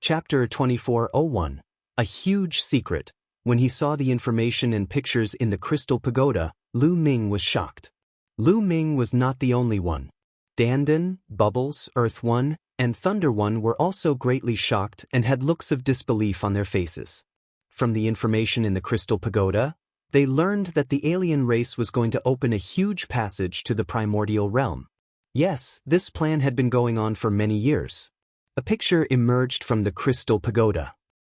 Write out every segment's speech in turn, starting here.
Chapter 2401. A huge secret. When he saw the information and pictures in the Crystal Pagoda, Lu Ming was shocked. Lu Ming was not the only one. Dandan, Bubbles, Earth One, and Thunder One were also greatly shocked and had looks of disbelief on their faces. From the information in the Crystal Pagoda, they learned that the alien race was going to open a huge passage to the primordial realm. Yes, this plan had been going on for many years. A picture emerged from the Crystal Pagoda.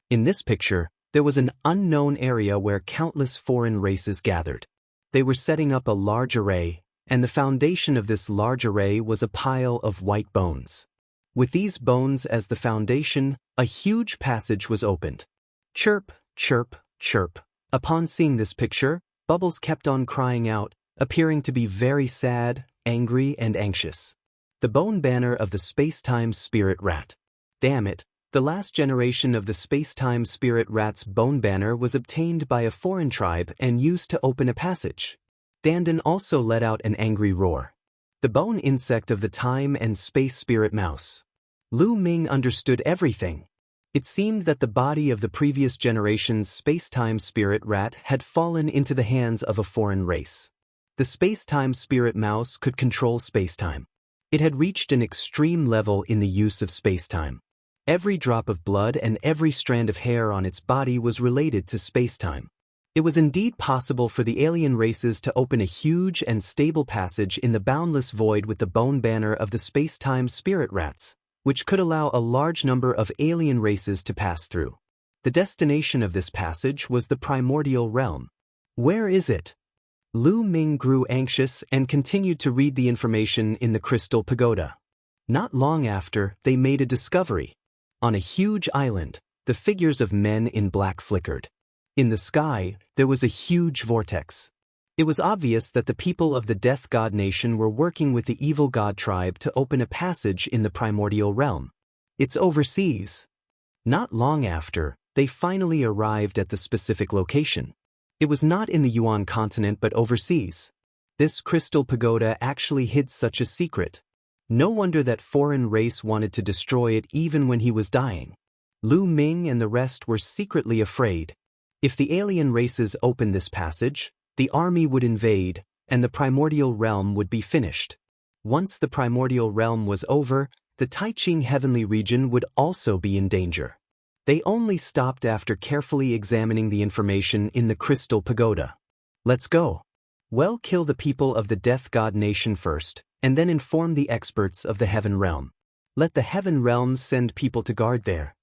In this picture, there was an unknown area where countless foreign races gathered. They were setting up a large array, and the foundation of this large array was a pile of white bones. With these bones as the foundation, a huge passage was opened. Chirp, chirp, chirp. Upon seeing this picture, Bubbles kept on crying out, appearing to be very sad, angry, and anxious. The bone banner of the space-time spirit rat. Damn it, the last generation of the space-time spirit rat's bone banner was obtained by a foreign tribe and used to open a passage. Dandan also let out an angry roar. The bone insect of the time and space spirit mouse. Lu Ming understood everything. It seemed that the body of the previous generation's space-time spirit rat had fallen into the hands of a foreign race. The space-time spirit mouse could control space-time. It had reached an extreme level in the use of space-time. Every drop of blood and every strand of hair on its body was related to space-time. It was indeed possible for the alien races to open a huge and stable passage in the boundless void with the bone banner of the space-time spirit rats, which could allow a large number of alien races to pass through. The destination of this passage was the primordial realm. Where is it? Lu Ming grew anxious and continued to read the information in the Crystal Pagoda. Not long after, they made a discovery. On a huge island, the figures of men in black flickered. In the sky, there was a huge vortex. It was obvious that the people of the Death God Nation were working with the Evil God tribe to open a passage in the primordial realm. It's overseas. Not long after, they finally arrived at the specific location. It was not in the Yuan continent but overseas. This Crystal Pagoda actually hid such a secret. No wonder that foreign race wanted to destroy it even when he was dying. Lu Ming and the rest were secretly afraid. If the alien races opened this passage, the army would invade, and the primordial realm would be finished. Once the primordial realm was over, the Taiching heavenly region would also be in danger. They only stopped after carefully examining the information in the Crystal Pagoda. Let's go. Well, kill the people of the Death God Nation first, and then inform the experts of the Heaven Realm. Let the Heaven Realm send people to guard there.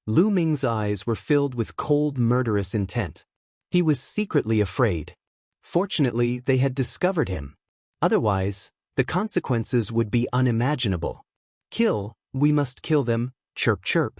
Lu Ming's eyes were filled with cold, murderous intent. He was secretly afraid. Fortunately, they had discovered him. Otherwise, the consequences would be unimaginable. Kill, we must kill them, chirp chirp.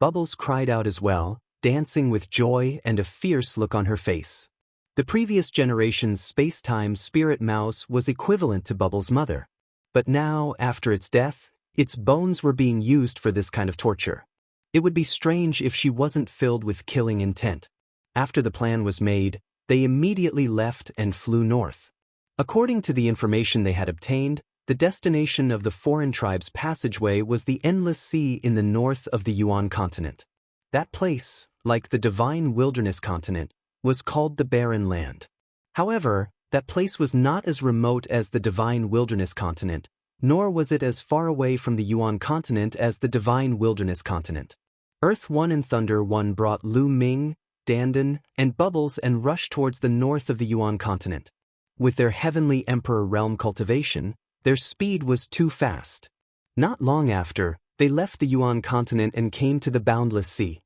Bubbles cried out as well, dancing with joy and a fierce look on her face. The previous generation's space-time spirit mouse was equivalent to Bubbles' mother. But now, after its death, its bones were being used for this kind of torture. It would be strange if she wasn't filled with killing intent. After the plan was made, they immediately left and flew north. According to the information they had obtained, the destination of the foreign tribe's passageway was the endless sea in the north of the Yuan continent. That place, like the divine wilderness continent, was called the Barren Land. However, that place was not as remote as the divine wilderness continent, nor was it as far away from the Yuan continent as the divine wilderness continent. Earth One and Thunder One brought Lu Ming, Dandan, and Bubbles and rushed towards the north of the Yuan continent. With their heavenly emperor realm cultivation, their speed was too fast. Not long after, they left the Yuan continent and came to the boundless sea.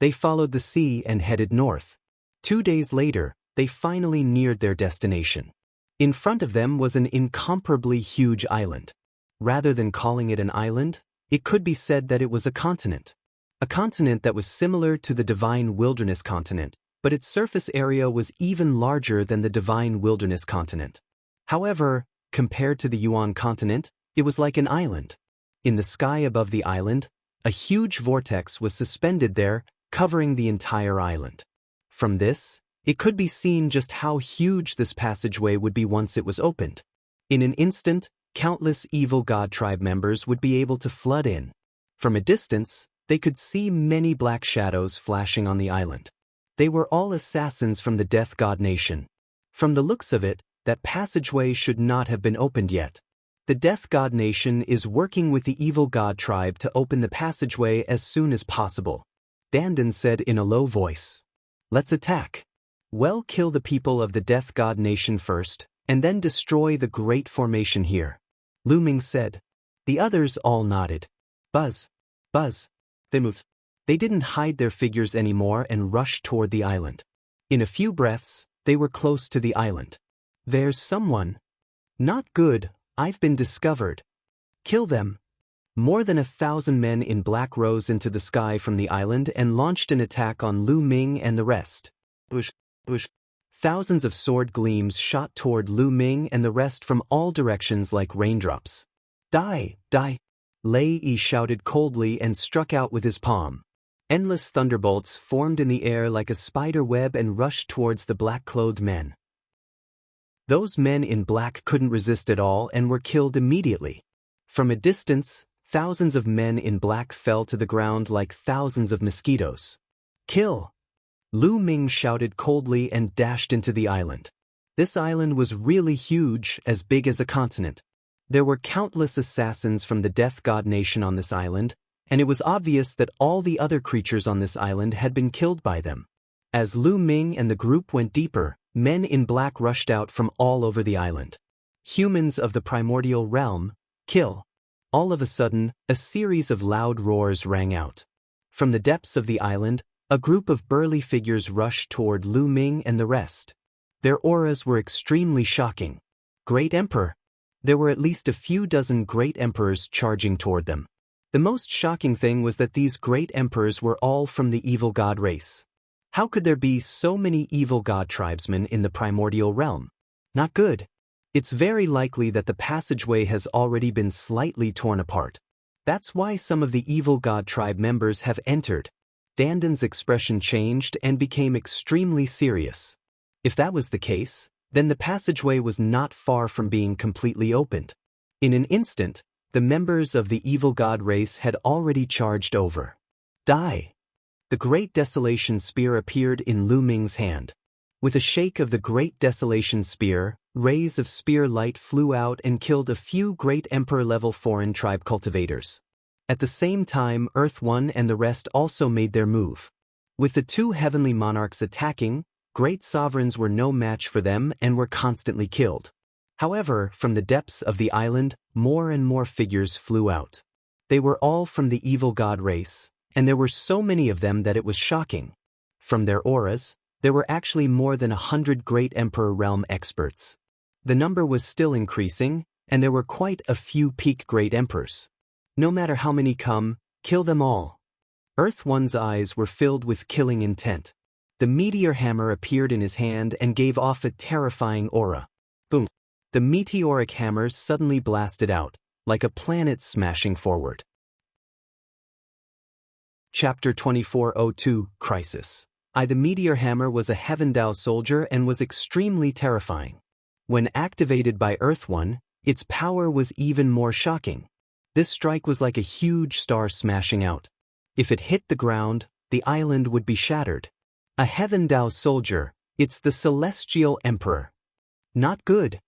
They followed the sea and headed north. 2 days later, they finally neared their destination. In front of them was an incomparably huge island. Rather than calling it an island, it could be said that it was a continent. A continent that was similar to the divine wilderness continent, but its surface area was even larger than the divine wilderness continent. However, compared to the Yuan continent, it was like an island. In the sky above the island, a huge vortex was suspended there, covering the entire island. From this, it could be seen just how huge this passageway would be once it was opened. In an instant, countless evil god tribe members would be able to flood in. From a distance, They could see many black shadows flashing on the island. They were all assassins from the Death God Nation. From the looks of it, that passageway should not have been opened yet. The Death God Nation is working with the Evil God tribe to open the passageway as soon as possible. Dandan said in a low voice. Let's attack. Well, kill the people of the Death God Nation first, and then destroy the Great Formation here. Lu Ming said. The others all nodded. Buzz. Buzz. They moved. They didn't hide their figures anymore and rushed toward the island. In a few breaths, they were close to the island. There's someone. Not good, I've been discovered. Kill them. More than 1,000 men in black rose into the sky from the island and launched an attack on Lu Ming and the rest. Bush. Thousands of sword gleams shot toward Lu Ming and the rest from all directions like raindrops. Die, die. Lei Yi shouted coldly and struck out with his palm. Endless thunderbolts formed in the air like a spider web and rushed towards the black-clothed men. Those men in black couldn't resist at all and were killed immediately. From a distance, thousands of men in black fell to the ground like thousands of mosquitoes. Kill! Lu Ming shouted coldly and dashed into the island. This island was really huge, as big as a continent. There were countless assassins from the Death God Nation on this island, and it was obvious that all the other creatures on this island had been killed by them. As Lu Ming and the group went deeper, men in black rushed out from all over the island. Humans of the primordial realm, kill. All of a sudden, a series of loud roars rang out. From the depths of the island, a group of burly figures rushed toward Lu Ming and the rest. Their auras were extremely shocking. Great Emperor. There were at least a few dozen great emperors charging toward them. The most shocking thing was that these great emperors were all from the evil god race. How could there be so many evil god tribesmen in the primordial realm? Not good. It's very likely that the passageway has already been slightly torn apart. That's why some of the evil god tribe members have entered. Dandan's expression changed and became extremely serious. If that was the case, then the passageway was not far from being completely opened. In an instant, the members of the evil god race had already charged over. Die! The Great Desolation Spear appeared in Lu Ming's hand. With a shake of the Great Desolation Spear, rays of spear light flew out and killed a few great Emperor-level foreign tribe cultivators. At the same time, Earth One and the rest also made their move. With the two heavenly monarchs attacking, great sovereigns were no match for them and were constantly killed. However, from the depths of the island, more and more figures flew out. They were all from the evil god race, and there were so many of them that it was shocking. From their auras, there were actually more than 100 great Emperor realm experts. The number was still increasing, and there were quite a few peak great emperors. No matter how many come, kill them all. Earth One's eyes were filled with killing intent. The meteor hammer appeared in his hand and gave off a terrifying aura. Boom! The meteoric hammer suddenly blasted out, like a planet smashing forward. Chapter 2402, Crisis. The meteor hammer was a Heaven Dao soldier and was extremely terrifying. When activated by Earth One, its power was even more shocking. This strike was like a huge star smashing out. If it hit the ground, the island would be shattered. A Heaven Dao soldier, it's the Celestial Emperor. Not good.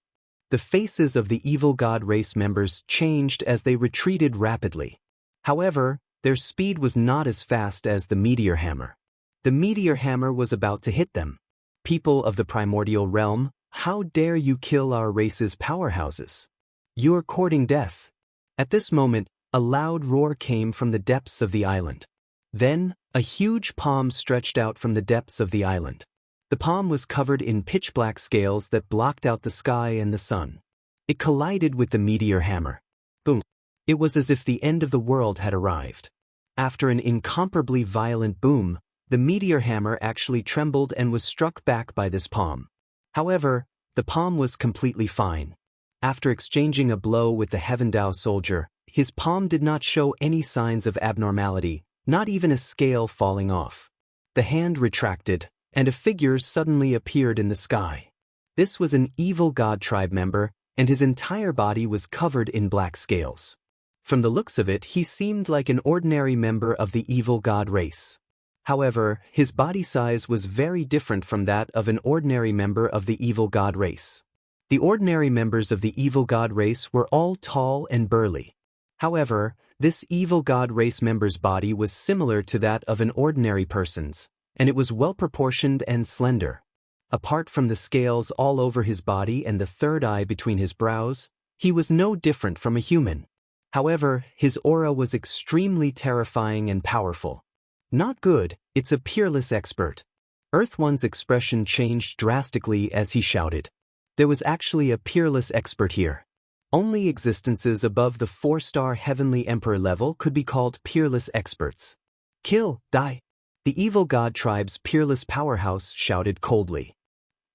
The faces of the evil god race members changed as they retreated rapidly. However, their speed was not as fast as the meteor hammer. The meteor hammer was about to hit them. People of the primordial realm, how dare you kill our race's powerhouses? You're courting death. At this moment, a loud roar came from the depths of the island. Then, a huge palm stretched out from the depths of the island. The palm was covered in pitch-black scales that blocked out the sky and the sun. It collided with the meteor hammer. Boom! It was as if the end of the world had arrived. After an incomparably violent boom, the meteor hammer actually trembled and was struck back by this palm. However, the palm was completely fine. After exchanging a blow with the Heaven Dao soldier, his palm did not show any signs of abnormality, not even a scale falling off. The hand retracted, and a figure suddenly appeared in the sky. This was an evil god tribe member, and his entire body was covered in black scales. From the looks of it, he seemed like an ordinary member of the evil god race. However, his body size was very different from that of an ordinary member of the evil god race. The ordinary members of the evil god race were all tall and burly. However, this evil god race member's body was similar to that of an ordinary person's, and it was well-proportioned and slender. Apart from the scales all over his body and the third eye between his brows, he was no different from a human. However, his aura was extremely terrifying and powerful. Not good, it's a peerless expert. Earth One's expression changed drastically as he shouted. There was actually a peerless expert here. Only existences above the 4-star Heavenly Emperor level could be called peerless experts. Kill, die. The evil god tribe's peerless powerhouse shouted coldly.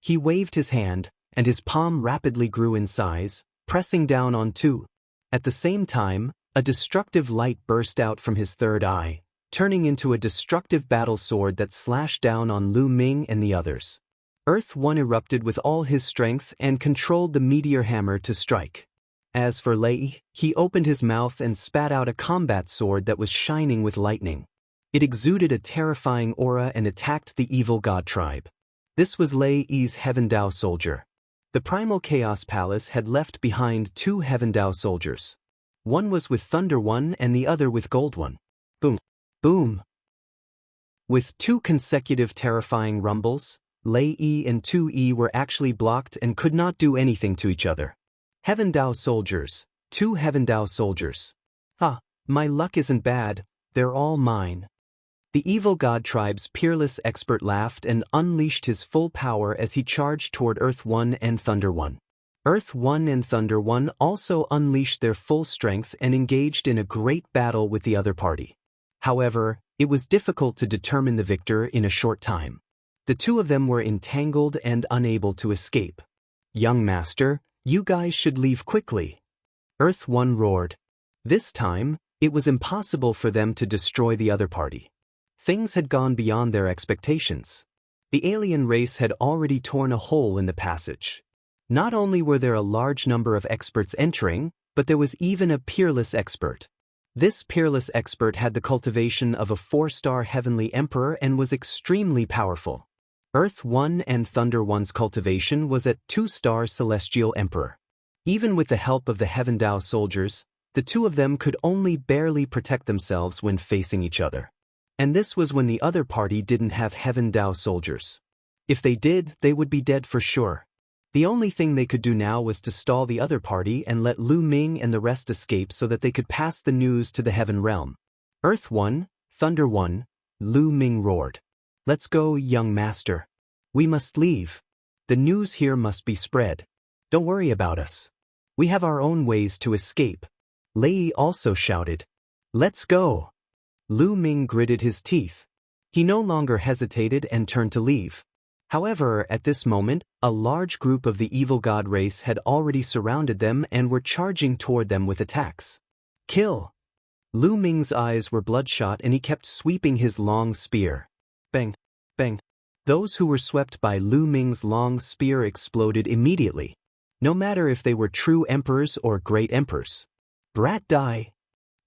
He waved his hand, and his palm rapidly grew in size, pressing down on two. At the same time, a destructive light burst out from his third eye, turning into a destructive battle sword that slashed down on Lu Ming and the others. Earth One erupted with all his strength and controlled the meteor hammer to strike. As for Lei, he opened his mouth and spat out a combat sword that was shining with lightning. It exuded a terrifying aura and attacked the evil god tribe. This was Lei's Heaven Dao soldier. The Primal Chaos Palace had left behind 2 Heaven Dao soldiers. One was with Thunder One and the other with Gold One. Boom. Boom. With 2 consecutive terrifying rumbles, Lei and 2E were actually blocked and could not do anything to each other. Heaven Dao soldiers, 2 Heaven Dao soldiers. Ah, my luck isn't bad, they're all mine. The evil god tribe's peerless expert laughed and unleashed his full power as he charged toward Earth One and Thunder One. Earth One and Thunder One also unleashed their full strength and engaged in a great battle with the other party. However, it was difficult to determine the victor in a short time. The 2 of them were entangled and unable to escape. Young master, you guys should leave quickly. Earth One roared. This time, it was impossible for them to destroy the other party. Things had gone beyond their expectations. The alien race had already torn a hole in the passage. Not only were there a large number of experts entering, but there was even a peerless expert. This peerless expert had the cultivation of a 4-star Heavenly Emperor and was extremely powerful. Earth One and Thunder One's cultivation was at 2-star Celestial Emperor. Even with the help of the Heaven Dao soldiers, the 2 of them could only barely protect themselves when facing each other. And this was when the other party didn't have Heaven Dao soldiers. If they did, they would be dead for sure. The only thing they could do now was to stall the other party and let Lu Ming and the rest escape so that they could pass the news to the Heaven Realm. Earth One, Thunder One, Lu Ming roared. Let's go, young master. We must leave. The news here must be spread. Don't worry about us. We have our own ways to escape. Lei also shouted. Let's go. Lu Ming gritted his teeth. He no longer hesitated and turned to leave. However, at this moment, a large group of the evil god race had already surrounded them and were charging toward them with attacks. Kill! Lu Ming's eyes were bloodshot and he kept sweeping his long spear. Bang! Bang! Those who were swept by Lu Ming's long spear exploded immediately, no matter if they were true emperors or great emperors. Brat die!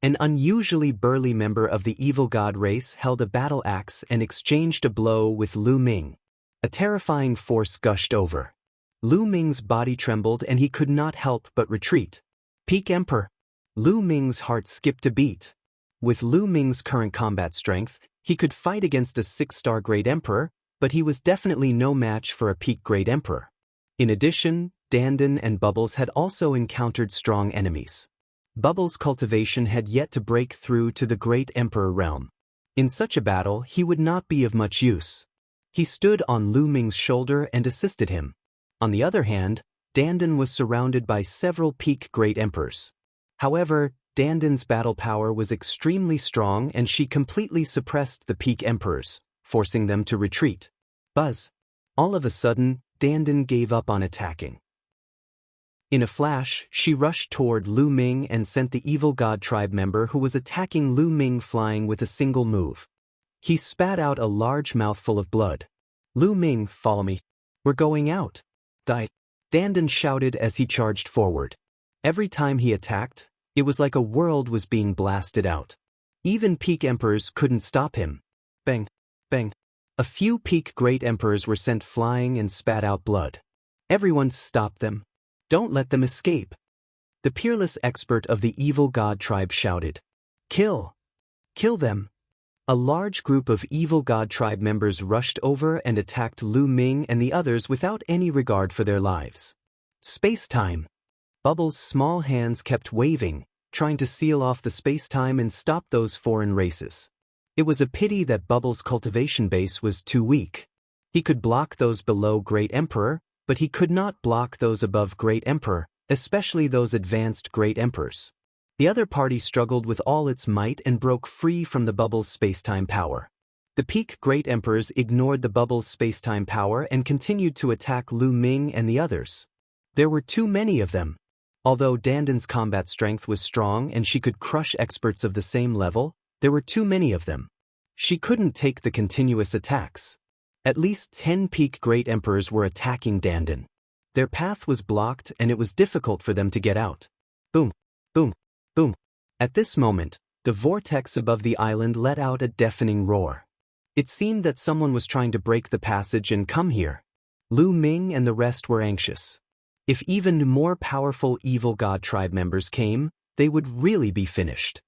An unusually burly member of the evil god race held a battle axe and exchanged a blow with Lu Ming. A terrifying force gushed over. Lu Ming's body trembled and he could not help but retreat. Peak Emperor! Lu Ming's heart skipped a beat. With Lu Ming's current combat strength, he could fight against a 6-star Great Emperor, but he was definitely no match for a peak Great Emperor. In addition, Dandan and Bubbles had also encountered strong enemies. Bubbles' cultivation had yet to break through to the Great Emperor realm. In such a battle, he would not be of much use. He stood on Lu Ming's shoulder and assisted him. On the other hand, Dandan was surrounded by several peak Great Emperors. However, Dandan's battle power was extremely strong and she completely suppressed the peak Emperors, forcing them to retreat. Buzz! All of a sudden, Dandan gave up on attacking. In a flash, she rushed toward Lu Ming and sent the evil god tribe member who was attacking Lu Ming flying with a single move. He spat out a large mouthful of blood. Lu Ming, follow me. We're going out. Die! Dandan shouted as he charged forward. Every time he attacked, It was like a world was being blasted out. Even peak emperors couldn't stop him. Bang, bang. A few peak great emperors were sent flying and spat out blood. Everyone stopped them. Don't let them escape. The peerless expert of the evil god tribe shouted. Kill! Kill them! A large group of evil god tribe members rushed over and attacked Lu Ming and the others without any regard for their lives. Space-time! Bubbles' small hands kept waving, trying to seal off the space-time and stop those foreign races. It was a pity that Bubbles' cultivation base was too weak. He could block those below Great Emperor, but he could not block those above Great Emperor, especially those advanced Great Emperors. The other party struggled with all its might and broke free from the Bubbles' space-time power. The peak Great Emperors ignored the Bubbles' space-time power and continued to attack Lu Ming and the others. There were too many of them. Although Dandan's combat strength was strong and she could crush experts of the same level, there were too many of them. She couldn't take the continuous attacks. At least 10 peak Great Emperors were attacking Dandan. Their path was blocked and it was difficult for them to get out. Boom, boom, boom. At this moment, the vortex above the island let out a deafening roar. It seemed that someone was trying to break the passage and come here. Lu Ming and the rest were anxious. If even more powerful evil god tribe members came, they would really be finished.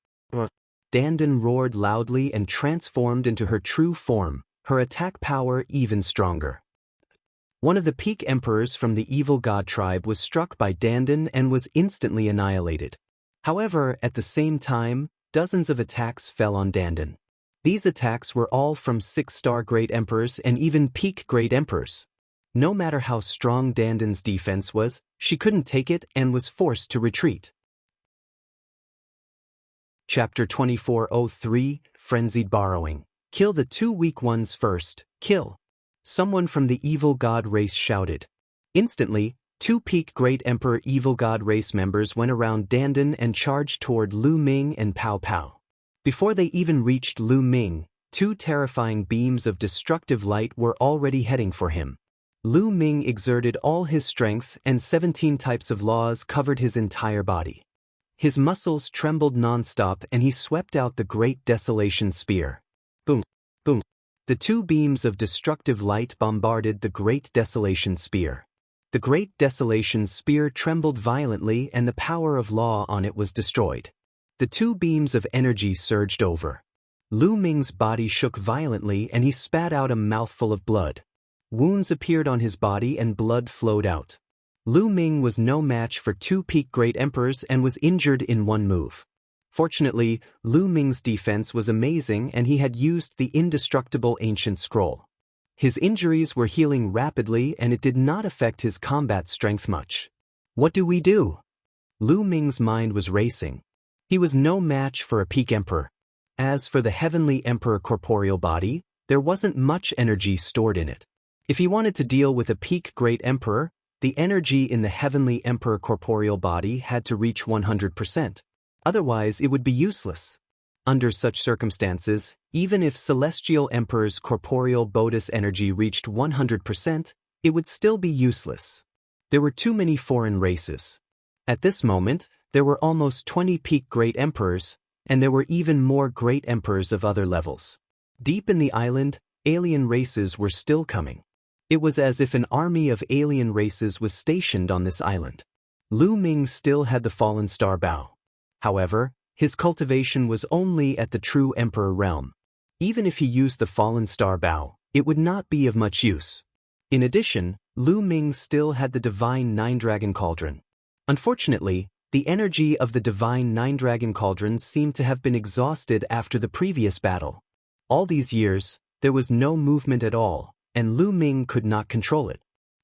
Dandan roared loudly and transformed into her true form, her attack power even stronger. One of the peak emperors from the evil god tribe was struck by Dandan and was instantly annihilated. However, at the same time, dozens of attacks fell on Dandan. These attacks were all from 6-star Great Emperors and even peak Great Emperors. No matter how strong Dandan's defense was, she couldn't take it and was forced to retreat. Chapter 2403, Frenzied Borrowing. Kill the 2 weak ones first, kill. Someone from the evil god race shouted. Instantly, 2 peak Great Emperor evil god race members went around Dandan and charged toward Lu Ming and Pow Pow. Before they even reached Lu Ming, 2 terrifying beams of destructive light were already heading for him. Lu Ming exerted all his strength and 17 types of laws covered his entire body. His muscles trembled non-stop and he swept out the Great Desolation Spear. Boom, boom. The 2 beams of destructive light bombarded the Great Desolation Spear. The Great Desolation Spear trembled violently and the power of law on it was destroyed. The 2 beams of energy surged over. Lu Ming's body shook violently and he spat out a mouthful of blood. Wounds appeared on his body and blood flowed out. Lu Ming was no match for 2 peak Great Emperors and was injured in one move. Fortunately, Lu Ming's defense was amazing and he had used the indestructible ancient scroll. His injuries were healing rapidly and it did not affect his combat strength much. What do we do? Lu Ming's mind was racing. He was no match for a peak emperor. As for the Heavenly Emperor corporeal body, there wasn't much energy stored in it. If he wanted to deal with a peak Great Emperor, the energy in the Heavenly Emperor corporeal body had to reach 100%. Otherwise, it would be useless. Under such circumstances, even if Celestial Emperor's corporeal Bodhis energy reached 100%, it would still be useless. There were too many foreign races. At this moment, there were almost 20 peak Great Emperors, and there were even more Great Emperors of other levels. Deep in the island, alien races were still coming. It was as if an army of alien races was stationed on this island. Lu Ming still had the Fallen Star Bow. However, his cultivation was only at the true Emperor realm. Even if he used the Fallen Star Bow, it would not be of much use. In addition, Lu Ming still had the Divine Nine-Dragon Cauldron. Unfortunately, the energy of the Divine Nine-Dragon Cauldron seemed to have been exhausted after the previous battle. All these years, there was no movement at all, and Lu Ming could not control it.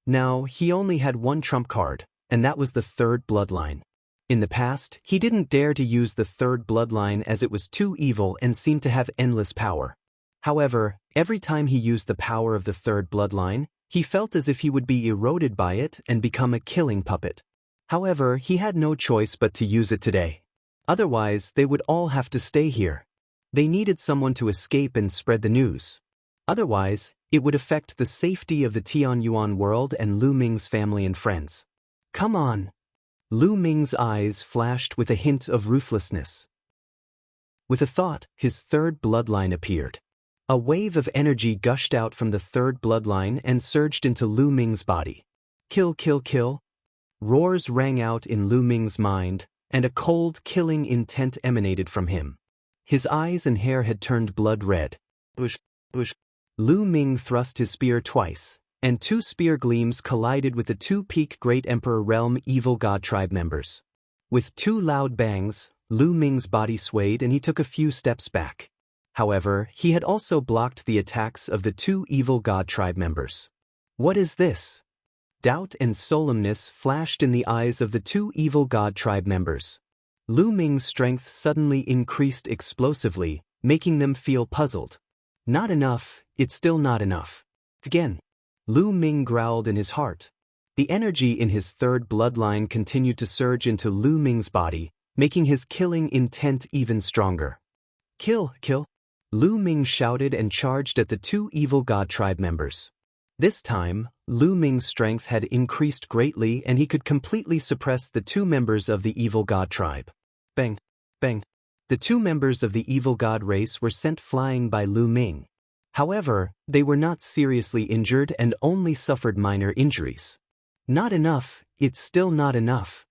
Now, he only had one trump card, and that was the 3rd bloodline. In the past, he didn't dare to use the 3rd bloodline as it was too evil and seemed to have endless power. However, every time he used the power of the 3rd bloodline, he felt as if he would be eroded by it and become a killing puppet. However, he had no choice but to use it today. Otherwise, they would all have to stay here. They needed someone to escape and spread the news. Otherwise, it would affect the safety of the Tianyuan world and Lu Ming's family and friends. Come on. Lu Ming's eyes flashed with a hint of ruthlessness. With a thought, his third bloodline appeared. A wave of energy gushed out from the third bloodline and surged into Lu Ming's body. Kill, kill, kill. Roars rang out in Lu Ming's mind, and a cold, killing intent emanated from him. His eyes and hair had turned blood red. Whoosh, whoosh. Lu Ming thrust his spear twice, and two spear gleams collided with the two peak Great Emperor Realm Evil God Tribe members. With two loud bangs, Lu Ming's body swayed and he took a few steps back. However, he had also blocked the attacks of the two Evil God Tribe members. What is this? Doubt and solemnness flashed in the eyes of the two Evil God Tribe members. Lu Ming's strength suddenly increased explosively, making them feel puzzled. Not enough, it's still not enough. Again. Lu Ming growled in his heart. The energy in his third bloodline continued to surge into Lu Ming's body, making his killing intent even stronger. Kill, kill. Lu Ming shouted and charged at the two Evil God Tribe members. This time, Lu Ming's strength had increased greatly and he could completely suppress the two members of the Evil God Tribe. Bang, bang. The two members of the Evil God race were sent flying by Lu Ming. However, they were not seriously injured and only suffered minor injuries. Not enough, it's still not enough.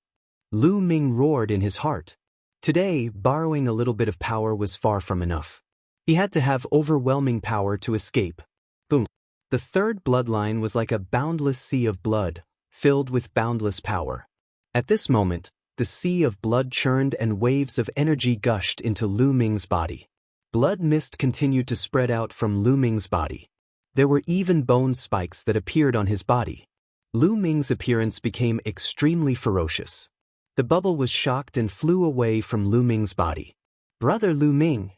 Lu Ming roared in his heart. Today, borrowing a little bit of power was far from enough. He had to have overwhelming power to escape. Boom. The third bloodline was like a boundless sea of blood, filled with boundless power. At this moment, the sea of blood churned and waves of energy gushed into Lu Ming's body. Blood mist continued to spread out from Lu Ming's body. There were even bone spikes that appeared on his body. Lu Ming's appearance became extremely ferocious. The bubble was shocked and flew away from Lu Ming's body. Brother Lu Ming.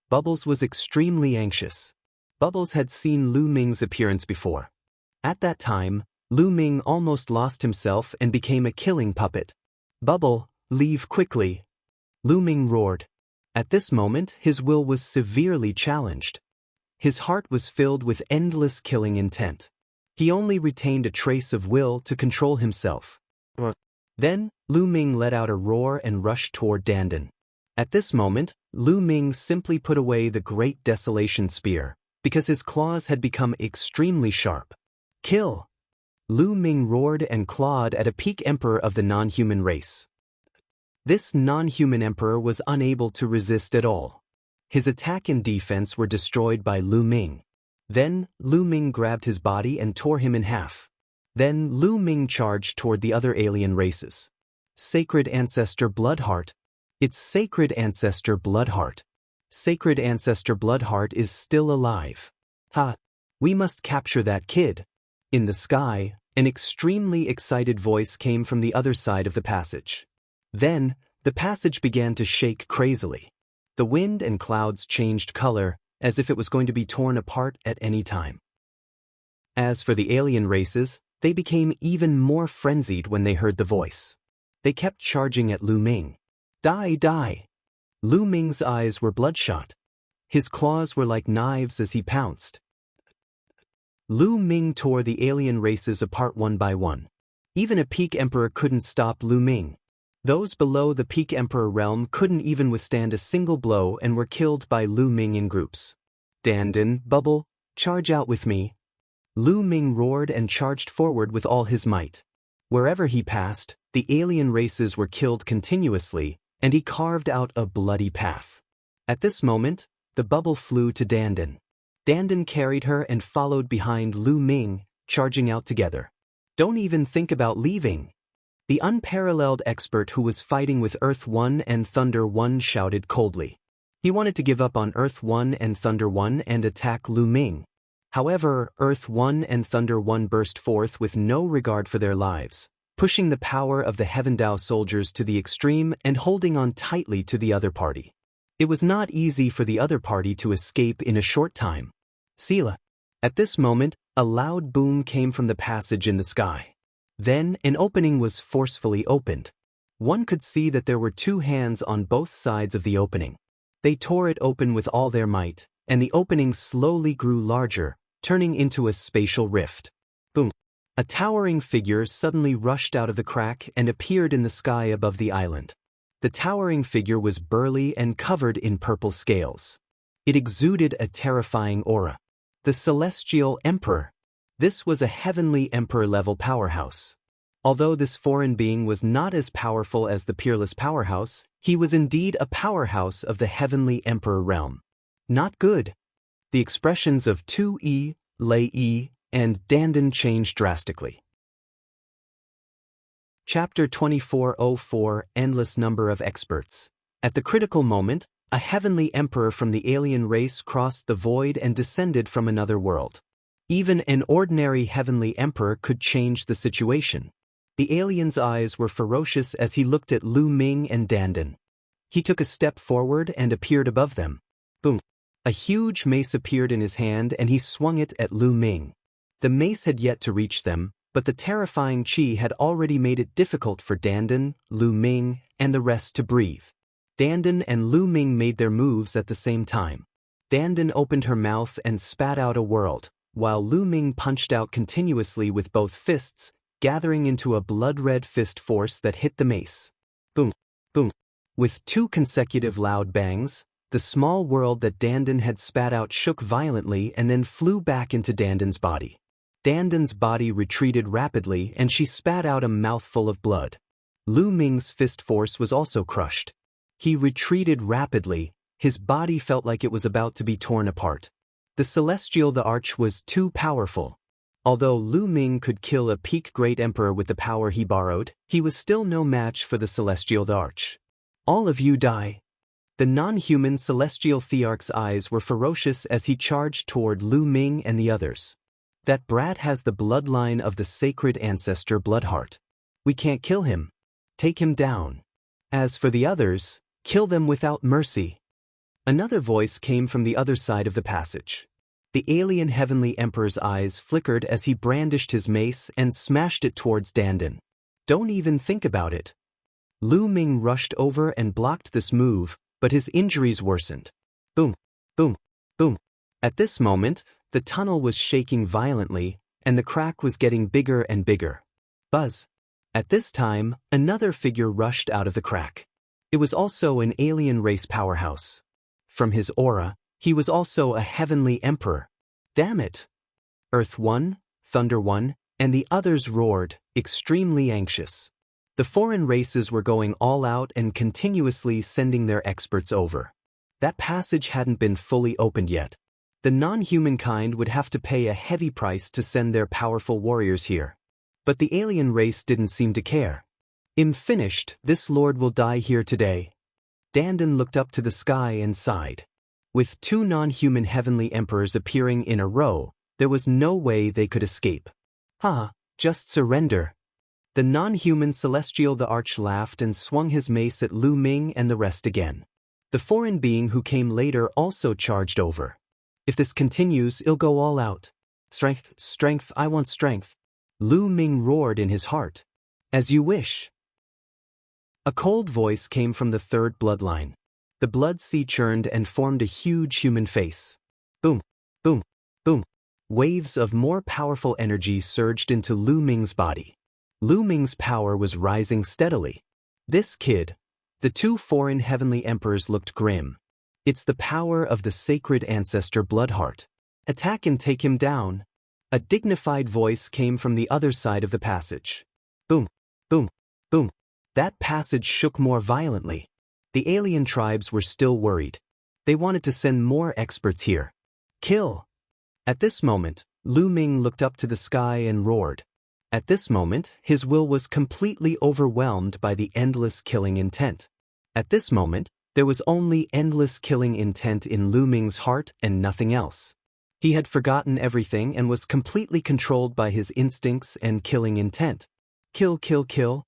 Bubbles was extremely anxious. Bubbles had seen Lu Ming's appearance before. At that time, Lu Ming almost lost himself and became a killing puppet. Bubble, leave quickly. Lu Ming roared. At this moment, his will was severely challenged. His heart was filled with endless killing intent. He only retained a trace of will to control himself. Then, Lu Ming let out a roar and rushed toward Dandan. At this moment, Lu Ming simply put away the Great Desolation Spear, because his claws had become extremely sharp. Kill! Lu Ming roared and clawed at a peak emperor of the non-human race. This non-human emperor was unable to resist at all. His attack and defense were destroyed by Lu Ming. Then, Lu Ming grabbed his body and tore him in half. Then Lu Ming charged toward the other alien races. Sacred Ancestor Bloodheart. It's Sacred Ancestor Bloodheart. Sacred Ancestor Bloodheart is still alive. Ha! We must capture that kid. In the sky, an extremely excited voice came from the other side of the passage. Then, the passage began to shake crazily. The wind and clouds changed color, as if it was going to be torn apart at any time. As for the alien races, they became even more frenzied when they heard the voice. They kept charging at Lu Ming. Die, die! Lu Ming's eyes were bloodshot. His claws were like knives as he pounced. Lu Ming tore the alien races apart one by one. Even a peak emperor couldn't stop Lu Ming. Those below the peak emperor realm couldn't even withstand a single blow and were killed by Lu Ming in groups. Dandan, Bubble, charge out with me. Lu Ming roared and charged forward with all his might. Wherever he passed, the alien races were killed continuously, and he carved out a bloody path. At this moment, the bubble flew to Dandan. Dandan carried her and followed behind Lu Ming, charging out together. Don't even think about leaving. The unparalleled expert who was fighting with Earth 1 and Thunder 1 shouted coldly. He wanted to give up on Earth 1 and Thunder 1 and attack Lu Ming. However, Earth 1 and Thunder 1 burst forth with no regard for their lives, pushing the power of the Heaven Dao soldiers to the extreme and holding on tightly to the other party. It was not easy for the other party to escape in a short time. Sela. At this moment, a loud boom came from the passage in the sky. Then, an opening was forcefully opened. One could see that there were two hands on both sides of the opening. They tore it open with all their might, and the opening slowly grew larger, turning into a spatial rift. Boom. A towering figure suddenly rushed out of the crack and appeared in the sky above the island. The towering figure was burly and covered in purple scales. It exuded a terrifying aura. The Celestial Emperor. This was a heavenly emperor-level powerhouse. Although this foreign being was not as powerful as the peerless powerhouse, he was indeed a powerhouse of the heavenly emperor realm. Not good. The expressions of Tu-yi, Lei-yi, and Dandan changed drastically. Chapter 2404 Endless Number of Experts. At the critical moment, a heavenly emperor from the alien race crossed the void and descended from another world. Even an ordinary heavenly emperor could change the situation. The alien's eyes were ferocious as he looked at Lu Ming and Dandan. He took a step forward and appeared above them. Boom! A huge mace appeared in his hand and he swung it at Lu Ming. The mace had yet to reach them, but the terrifying qi had already made it difficult for Dandan, Lu Ming, and the rest to breathe. Dandan and Lu Ming made their moves at the same time. Dandan opened her mouth and spat out a world, while Lu Ming punched out continuously with both fists, gathering into a blood-red fist force that hit the mace. Boom, boom. With 2 consecutive loud bangs, the small world that Dandan had spat out shook violently and then flew back into Dandan's body. Dandan's body retreated rapidly and she spat out a mouthful of blood. Lu Ming's fist force was also crushed. He retreated rapidly, his body felt like it was about to be torn apart. The Celestial the Arch was too powerful. Although Lu Ming could kill a peak great emperor with the power he borrowed, he was still no match for the Celestial the Arch. All of you die. The non-human Celestial Thearch's eyes were ferocious as he charged toward Lu Ming and the others. That brat has the bloodline of the sacred ancestor Bloodheart. We can't kill him. Take him down. As for the others, kill them without mercy. Another voice came from the other side of the passage. The alien heavenly emperor's eyes flickered as he brandished his mace and smashed it towards Dandan. Don't even think about it. Lu Ming rushed over and blocked this move, but his injuries worsened. Boom, boom, boom. At this moment, the tunnel was shaking violently, and the crack was getting bigger and bigger. Buzz. At this time, another figure rushed out of the crack. It was also an alien race powerhouse. From his aura, he was also a heavenly emperor. Damn it! Earth 1, Thunder 1, and the others roared, extremely anxious. The foreign races were going all out and continuously sending their experts over. That passage hadn't been fully opened yet. The non-human kind would have to pay a heavy price to send their powerful warriors here. But the alien race didn't seem to care. I'm finished, this lord will die here today. Dandan looked up to the sky and sighed. With 2 non-human heavenly emperors appearing in a row, there was no way they could escape. Just surrender. The non-human Celestial the Arch laughed and swung his mace at Lu Ming and the rest again. The foreign being who came later also charged over. If this continues, it'll go all out. Strength, strength, I want strength. Lu Ming roared in his heart. As you wish. A cold voice came from the 3rd bloodline. The blood sea churned and formed a huge human face. Boom, boom, boom. Waves of more powerful energy surged into Lu Ming's body. Lu Ming's power was rising steadily. This kid. The 2 foreign heavenly emperors looked grim. It's the power of the sacred ancestor Bloodheart. Attack and take him down. A dignified voice came from the other side of the passage. Boom, boom, boom. That passage shook more violently. The alien tribes were still worried. They wanted to send more experts here. Kill! At this moment, Lu Ming looked up to the sky and roared. At this moment, his will was completely overwhelmed by the endless killing intent. At this moment, there was only endless killing intent in Lu Ming's heart and nothing else. He had forgotten everything and was completely controlled by his instincts and killing intent. Kill, kill, kill.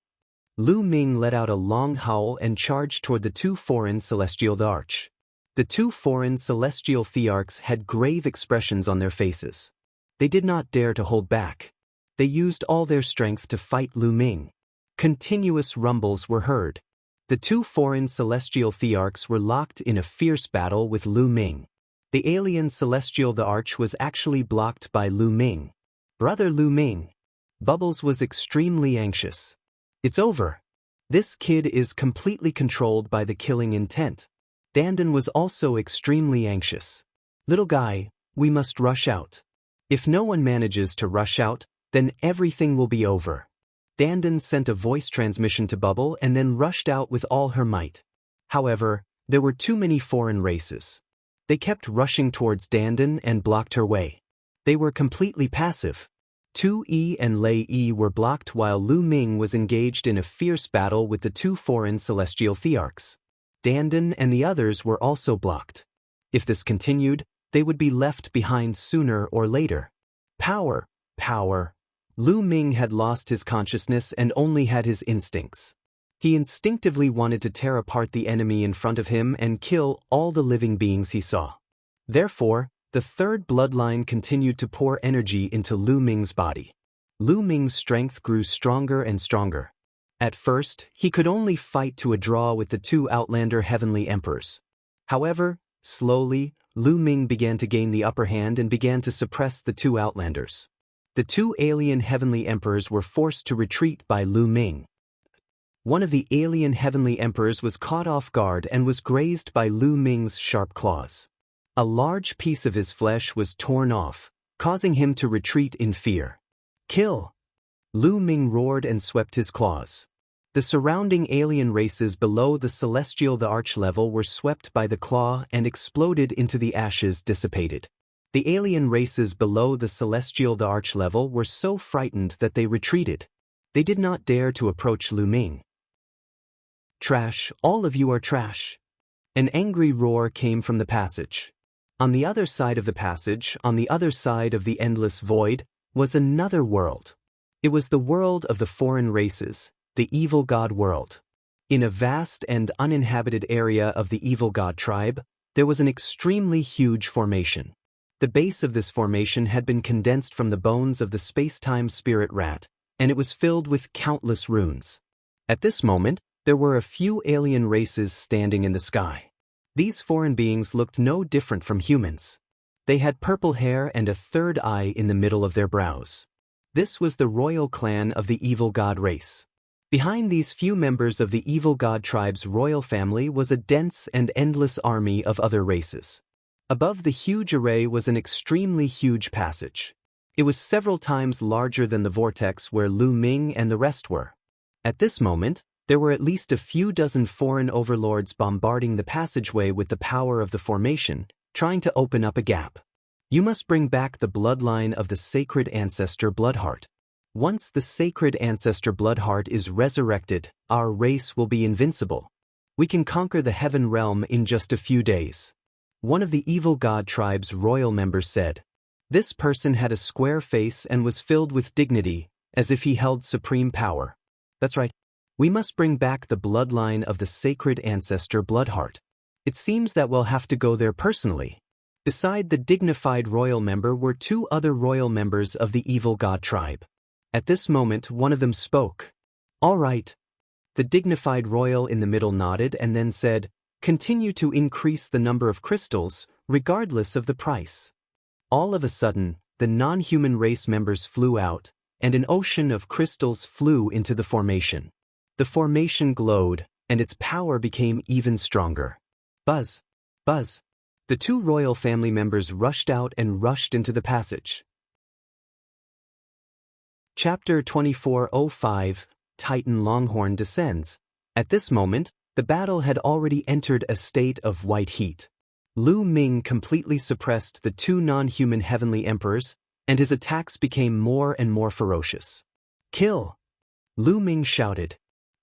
Lu Ming let out a long howl and charged toward the 2 foreign Celestial the Arch. The 2 foreign Celestial Thearchs had grave expressions on their faces. They did not dare to hold back. They used all their strength to fight Lu Ming. Continuous rumbles were heard. The 2 foreign Celestial Thearchs were locked in a fierce battle with Lu Ming. The alien Celestial the Arch was actually blocked by Lu Ming. Brother Lu Ming. Bubbles was extremely anxious. It's over. This kid is completely controlled by the killing intent. Dandan was also extremely anxious. Little guy, we must rush out. If no one manages to rush out, then everything will be over. Dandan sent a voice transmission to Bubble and then rushed out with all her might. However, there were too many foreign races. They kept rushing towards Dandan and blocked her way. They were completely passive. Tu Yi and Lei Yi were blocked while Lu Ming was engaged in a fierce battle with the two foreign celestial thearchs. Dandan and the others were also blocked. If this continued, they would be left behind sooner or later. Power, power. Lu Ming had lost his consciousness and only had his instincts. He instinctively wanted to tear apart the enemy in front of him and kill all the living beings he saw. Therefore, the third bloodline continued to pour energy into Lu Ming's body. Lu Ming's strength grew stronger and stronger. At first, he could only fight to a draw with the two Outlander heavenly emperors. However, slowly, Lu Ming began to gain the upper hand and began to suppress the two Outlanders. The two alien heavenly emperors were forced to retreat by Lu Ming. One of the alien heavenly emperors was caught off guard and was grazed by Lu Ming's sharp claws. A large piece of his flesh was torn off, causing him to retreat in fear. Kill! Lu Ming roared and swept his claws. The surrounding alien races below the celestial arch level were swept by the claw and exploded into the ashes dissipated. The alien races below the celestial arch level were so frightened that they retreated. They did not dare to approach Lu Ming. Trash, all of you are trash. An angry roar came from the passage. On the other side of the passage, on the other side of the endless void, was another world. It was the world of the foreign races, the evil god world. In a vast and uninhabited area of the evil god tribe, there was an extremely huge formation. The base of this formation had been condensed from the bones of the space-time spirit rat, and it was filled with countless runes. At this moment, there were a few alien races standing in the sky. These foreign beings looked no different from humans. They had purple hair and a third eye in the middle of their brows. This was the royal clan of the evil god race. Behind these few members of the evil god tribe's royal family was a dense and endless army of other races. Above the huge array was an extremely huge passage. It was several times larger than the vortex where Lu Ming and the rest were. At this moment, there were at least a few dozen foreign overlords bombarding the passageway with the power of the formation, trying to open up a gap. You must bring back the bloodline of the sacred ancestor Bloodheart. Once the sacred ancestor Bloodheart is resurrected, our race will be invincible. We can conquer the heaven realm in just a few days. One of the evil god tribe's royal members said. This person had a square face and was filled with dignity, as if he held supreme power. That's right. We must bring back the bloodline of the sacred ancestor Bloodheart. It seems that we'll have to go there personally. Beside the dignified royal member were two other royal members of the evil god tribe. At this moment, one of them spoke. All right. The dignified royal in the middle nodded and then said, continue to increase the number of crystals, regardless of the price. All of a sudden, the non-human race members flew out, and an ocean of crystals flew into the formation. The formation glowed, and its power became even stronger. Buzz! Buzz! The two royal family members rushed out and rushed into the passage. Chapter 24:05, Titan Longhorn descends. At this moment, the battle had already entered a state of white heat. Lu Ming completely suppressed the two non-human heavenly emperors, and his attacks became more and more ferocious. Kill! Lu Ming shouted.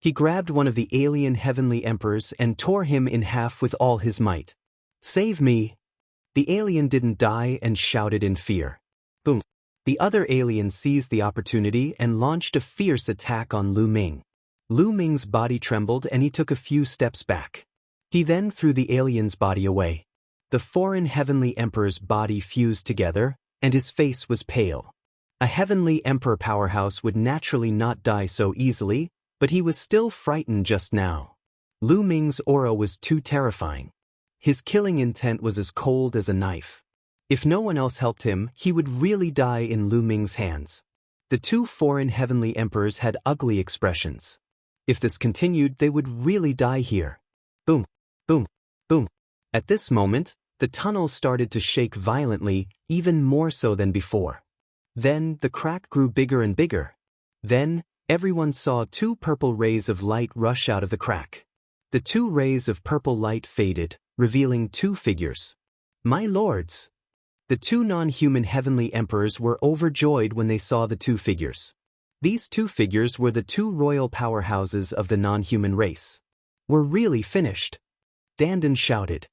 He grabbed one of the alien heavenly emperors and tore him in half with all his might. Save me! The alien didn't die and shouted in fear. Boom! The other alien seized the opportunity and launched a fierce attack on Lu Ming. Lu Ming's body trembled and he took a few steps back. He then threw the alien's body away. The foreign heavenly emperor's body fused together, and his face was pale. A heavenly emperor powerhouse would naturally not die so easily, but he was still frightened just now. Lu Ming's aura was too terrifying. His killing intent was as cold as a knife. If no one else helped him, he would really die in Lu Ming's hands. The two foreign heavenly emperors had ugly expressions. If this continued, they would really die here. Boom, boom, boom. At this moment, the tunnel started to shake violently, even more so than before. Then, the crack grew bigger and bigger. Then, everyone saw two purple rays of light rush out of the crack. The two rays of purple light faded, revealing two figures. My lords! The two non-human heavenly emperors were overjoyed when they saw the two figures. These two figures were the two royal powerhouses of the non-human race. We're really finished. Dandan shouted.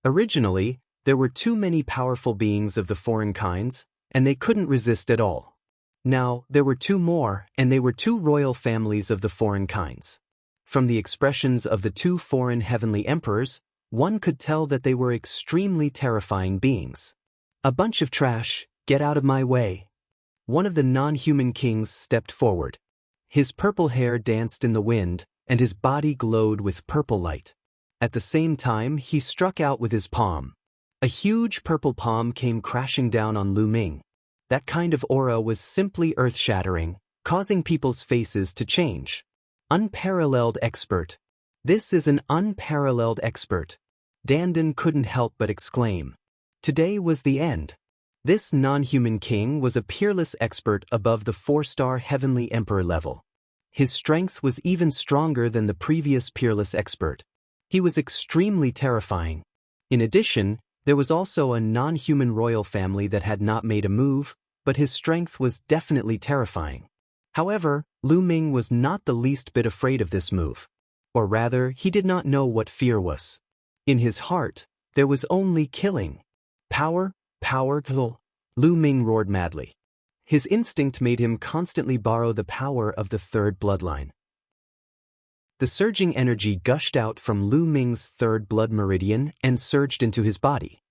Originally, there were too many powerful beings of the foreign kinds, and they couldn't resist at all. Now, there were two more, and they were two royal families of the foreign kinds. From the expressions of the two foreign heavenly emperors, one could tell that they were extremely terrifying beings. A bunch of trash, get out of my way. One of the non-human kings stepped forward. His purple hair danced in the wind, and his body glowed with purple light. At the same time, he struck out with his palm. A huge purple palm came crashing down on Lu Ming. That kind of aura was simply earth-shattering, causing people's faces to change. Unparalleled expert. This is an unparalleled expert. Dandan couldn't help but exclaim. Today was the end. This non-human king was a peerless expert above the 4-star heavenly emperor level. His strength was even stronger than the previous peerless expert. He was extremely terrifying. In addition, there was also a non-human royal family that had not made a move, but his strength was definitely terrifying. However, Lu Ming was not the least bit afraid of this move. Or rather, he did not know what fear was. In his heart, there was only killing. Power, power, kill. Lu Ming roared madly. His instinct made him constantly borrow the power of the third bloodline. The surging energy gushed out from Lu Ming's third blood meridian and surged into his body.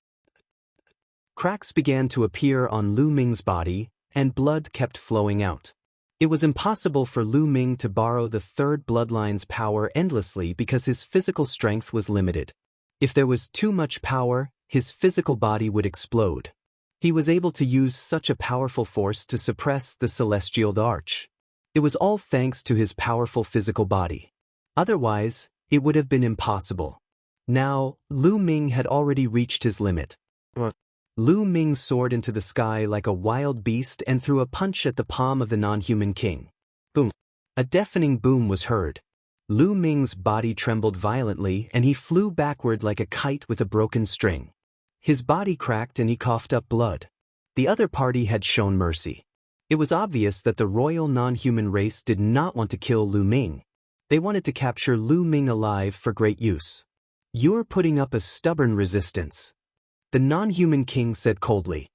Cracks began to appear on Lu Ming's body, and blood kept flowing out. It was impossible for Lu Ming to borrow the third bloodline's power endlessly because his physical strength was limited. If there was too much power, his physical body would explode. He was able to use such a powerful force to suppress the celestial arch. It was all thanks to his powerful physical body. Otherwise, it would have been impossible. Now, Lu Ming had already reached his limit. Lu Ming soared into the sky like a wild beast and threw a punch at the palm of the non-human king. Boom! A deafening boom was heard. Lu Ming's body trembled violently and he flew backward like a kite with a broken string. His body cracked and he coughed up blood. The other party had shown mercy. It was obvious that the royal non-human race did not want to kill Lu Ming. They wanted to capture Lu Ming alive for great use. You're putting up a stubborn resistance. The non-human king said coldly.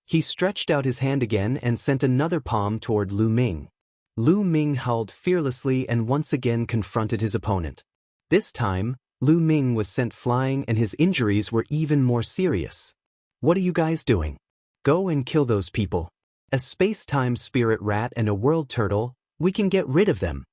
He stretched out his hand again and sent another palm toward Lu Ming. Lu Ming howled fearlessly and once again confronted his opponent. This time, Lu Ming was sent flying and his injuries were even more serious. What are you guys doing? Go and kill those people. A space-time spirit rat and a world turtle, we can get rid of them.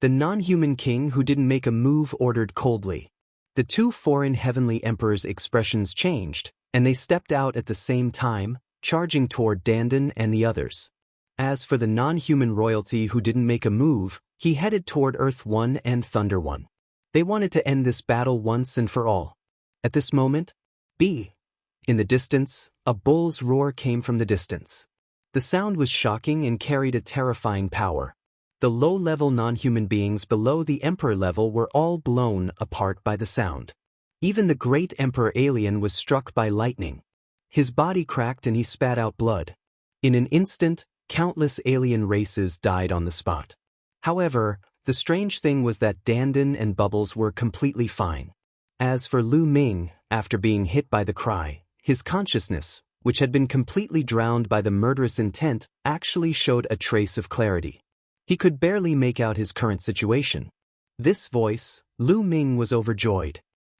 The non-human king who didn't make a move ordered coldly. The two foreign heavenly emperors' expressions changed, and they stepped out at the same time, charging toward Dandan and the others. As for the non-human royalty who didn't make a move, he headed toward Earth 1 and Thunder 1. They wanted to end this battle once and for all. At this moment, in the distance, a bull's roar came from the distance. The sound was shocking and carried a terrifying power. The low-level non-human beings below the Emperor level were all blown apart by the sound. Even the great Emperor alien was struck by lightning. His body cracked and he spat out blood. In an instant, countless alien races died on the spot. However, the strange thing was that Dandan and Bubbles were completely fine. As for Lu Ming, after being hit by the cry, his consciousness, which had been completely drowned by the murderous intent, actually showed a trace of clarity. He could barely make out his current situation. This voice, Lu Ming was overjoyed.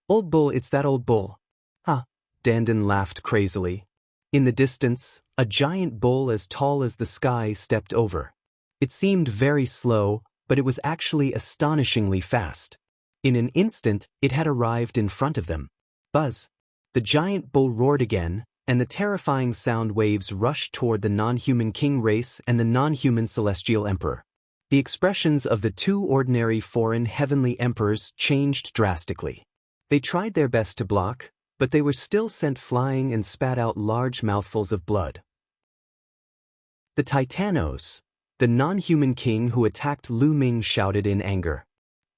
Old bull, it's that old bull. Huh. Dandan laughed crazily. In the distance, a giant bull as tall as the sky stepped over. It seemed very slow, but it was actually astonishingly fast. In an instant, it had arrived in front of them. Buzz! The giant bull roared again, and the terrifying sound waves rushed toward the non-human king race and the non-human celestial emperor. The expressions of the two ordinary foreign heavenly emperors changed drastically. They tried their best to block, but they were still sent flying and spat out large mouthfuls of blood. The Titanos, the non-human king who attacked Lu Ming, shouted in anger.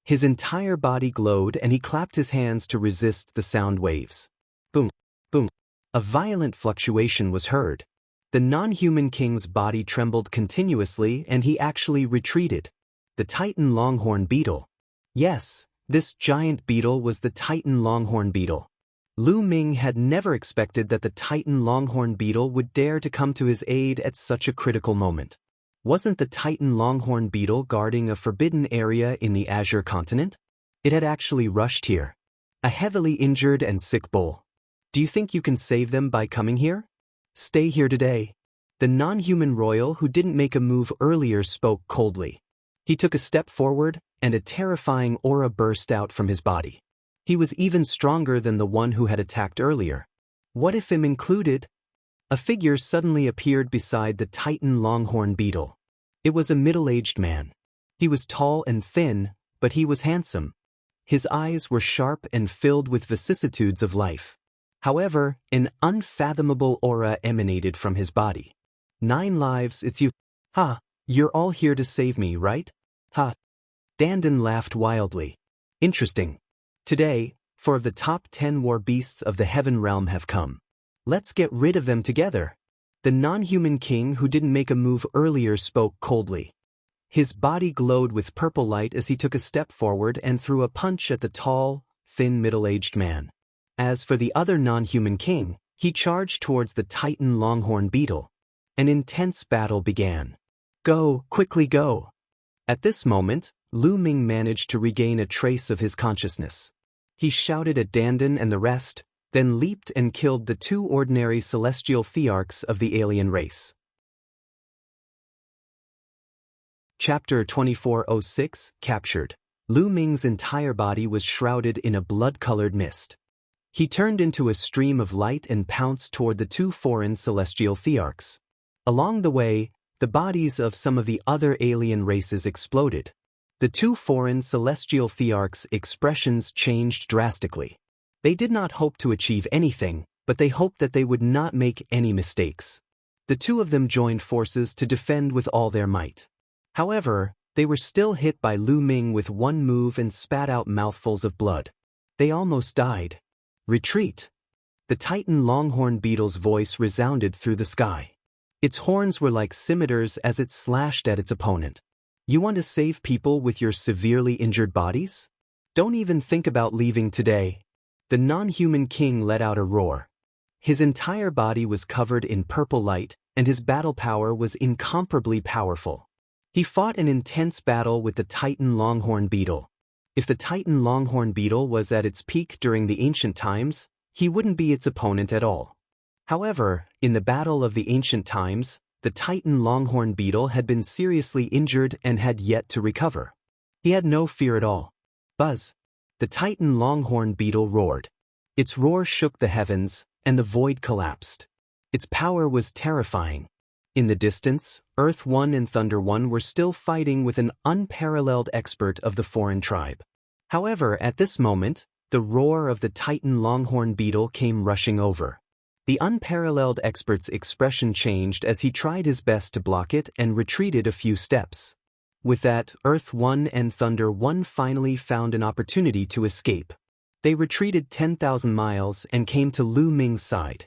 His entire body glowed and he clapped his hands to resist the sound waves. Boom, boom. A violent fluctuation was heard. The non-human king's body trembled continuously and he actually retreated. The Titan Longhorn beetle. Yes, this giant beetle was the Titan Longhorn beetle. Lu Ming had never expected that the Titan Longhorn beetle would dare to come to his aid at such a critical moment. Wasn't the Titan Longhorn beetle guarding a forbidden area in the Azure continent? It had actually rushed here. A heavily injured and sick bull. Do you think you can save them by coming here? Stay here today. The non-human royal who didn't make a move earlier spoke coldly. He took a step forward, and a terrifying aura burst out from his body. He was even stronger than the one who had attacked earlier. What if him included? A figure suddenly appeared beside the Titan Longhorn beetle. It was a middle-aged man. He was tall and thin, but he was handsome. His eyes were sharp and filled with vicissitudes of life. However, an unfathomable aura emanated from his body. 9 lives, it's you. Ha, you're all here to save me, right? Ha. Dandan laughed wildly. Interesting. Today, 4 of the top 10 war beasts of the heaven realm have come. Let's get rid of them together. The non-human king who didn't make a move earlier spoke coldly. His body glowed with purple light as he took a step forward and threw a punch at the tall, thin middle-aged man. As for the other non-human king, he charged towards the Titan Longhorn beetle. An intense battle began. Go, quickly go. At this moment, Lu Ming managed to regain a trace of his consciousness. He shouted at Dandan and the rest, then leaped and killed the 2 ordinary celestial thearchs of the alien race. Chapter 2406, Captured. Lu Ming's entire body was shrouded in a blood-colored mist. He turned into a stream of light and pounced toward the 2 foreign celestial thearchs. Along the way, the bodies of some of the other alien races exploded. The 2 foreign celestial thearchs' expressions changed drastically. They did not hope to achieve anything, but they hoped that they would not make any mistakes. The 2 of them joined forces to defend with all their might. However, they were still hit by Lu Ming with one move and spat out mouthfuls of blood. They almost died. Retreat! The Titan Longhorn beetle's voice resounded through the sky. Its horns were like scimitars as it slashed at its opponent. You want to save people with your severely injured bodies? Don't even think about leaving today. The non-human king let out a roar. His entire body was covered in purple light, and his battle power was incomparably powerful. He fought an intense battle with the Titan Longhorn beetle. If the Titan Longhorn beetle was at its peak during the ancient times, he wouldn't be its opponent at all. However, in the battle of the ancient times, the Titan Longhorn beetle had been seriously injured and had yet to recover. He had no fear at all. Buzz! The Titan Longhorn beetle roared. Its roar shook the heavens, and the void collapsed. Its power was terrifying. In the distance, Earth 1 and Thunder 1 were still fighting with an unparalleled expert of the foreign tribe. However, at this moment, the roar of the Titan Longhorn beetle came rushing over. The unparalleled expert's expression changed as he tried his best to block it and retreated a few steps. With that, Earth 1 and Thunder 1 finally found an opportunity to escape. They retreated 10,000 miles and came to Lu Ming's side.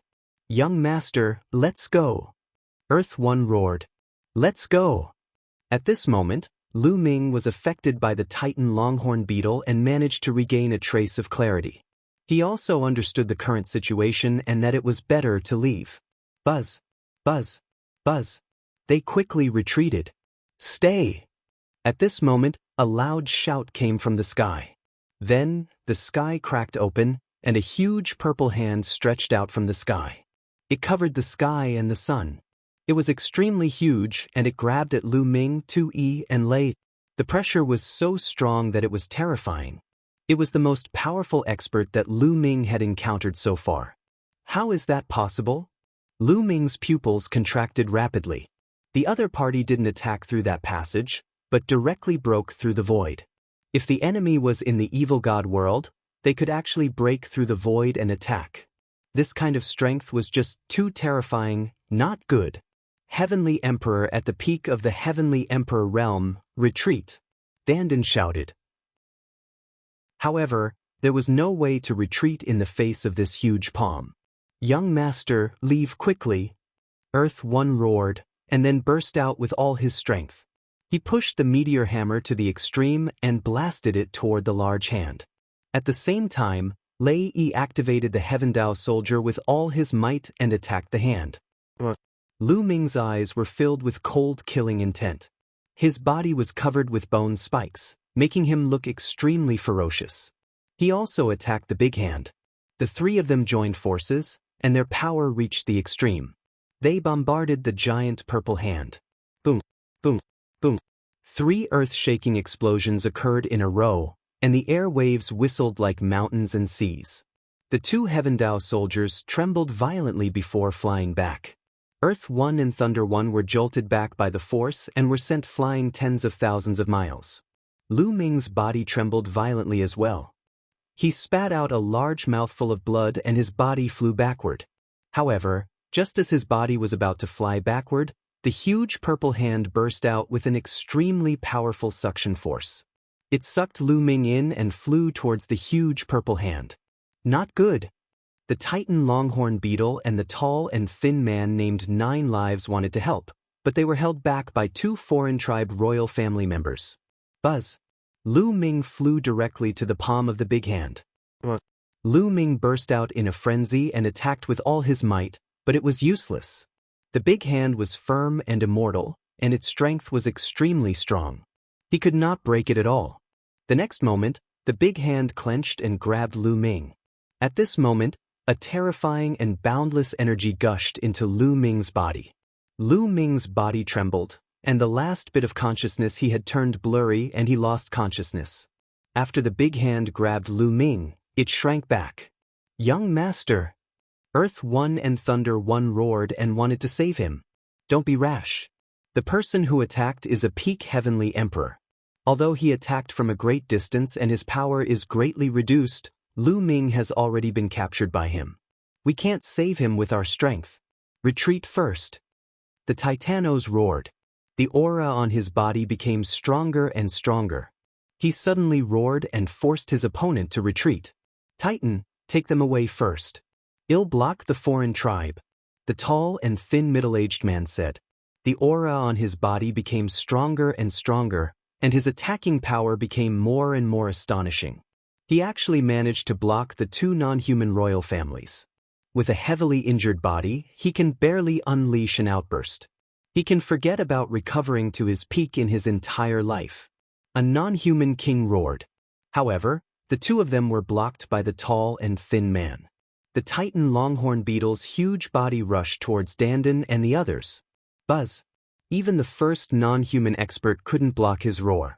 Young master, let's go! Earth 1 roared. Let's go! At this moment, Lu Ming was affected by the Titan Longhorn beetle and managed to regain a trace of clarity. He also understood the current situation and that it was better to leave. Buzz! Buzz! Buzz! They quickly retreated. Stay! At this moment, a loud shout came from the sky. Then, the sky cracked open, and a huge purple hand stretched out from the sky. It covered the sky and the sun. It was extremely huge, and it grabbed at Lu Ming, 2E, and lay. The pressure was so strong that it was terrifying. It was the most powerful expert that Lu Ming had encountered so far. How is that possible? Lu Ming's pupils contracted rapidly. The other party didn't attack through that passage, but directly broke through the void. If the enemy was in the evil god world, they could actually break through the void and attack. This kind of strength was just too terrifying, not good. Heavenly Emperor at the peak of the Heavenly Emperor realm, retreat. Dandan shouted. However, there was no way to retreat in the face of this huge palm. Young master, leave quickly. Earth One roared, and then burst out with all his strength. He pushed the meteor hammer to the extreme and blasted it toward the large hand. At the same time, Lei Yi activated the Heaven Dao soldier with all his might and attacked the hand. Lu Ming's eyes were filled with cold killing intent. His body was covered with bone spikes, making him look extremely ferocious. He also attacked the big hand. The three of them joined forces, and their power reached the extreme. They bombarded the giant purple hand. Boom, boom, boom. 3 earth-shaking explosions occurred in a row, and the air waves whistled like mountains and seas. The 2 Heaven Dao soldiers trembled violently before flying back. Earth One and Thunder One were jolted back by the force and were sent flying tens of thousands of miles. Lu Ming's body trembled violently as well. He spat out a large mouthful of blood and his body flew backward. However, just as his body was about to fly backward, the huge purple hand burst out with an extremely powerful suction force. It sucked Lu Ming in and flew towards the huge purple hand. Not good. The Titan Longhorn beetle and the tall and thin man named 9 Lives wanted to help, but they were held back by 2 foreign tribe royal family members. Buzz. Lu Ming flew directly to the palm of the big hand. Lu Ming burst out in a frenzy and attacked with all his might, but it was useless. The big hand was firm and immortal, and its strength was extremely strong. He could not break it at all. The next moment, the big hand clenched and grabbed Lu Ming. At this moment, a terrifying and boundless energy gushed into Lu Ming's body. Lu Ming's body trembled, and the last bit of consciousness he had turned blurry and he lost consciousness. After the big hand grabbed Lu Ming, it shrank back. Young master. Earth One and Thunder One roared and wanted to save him. Don't be rash. The person who attacked is a peak Heavenly Emperor. Although he attacked from a great distance and his power is greatly reduced, Lu Ming has already been captured by him. We can't save him with our strength. Retreat first. The Titanos roared. The aura on his body became stronger and stronger. He suddenly roared and forced his opponent to retreat. Titan, take them away first. I'll block the foreign tribe. The tall and thin middle-aged man said. The aura on his body became stronger and stronger, and his attacking power became more and more astonishing. He actually managed to block the 2 non-human royal families. With a heavily injured body, he can barely unleash an outburst. He can forget about recovering to his peak in his entire life. A non-human king roared. However, the 2 of them were blocked by the tall and thin man. The Titan Longhorn beetle's huge body rushed towards Dandan and the others. Buzz. Even the first non-human expert couldn't block his roar.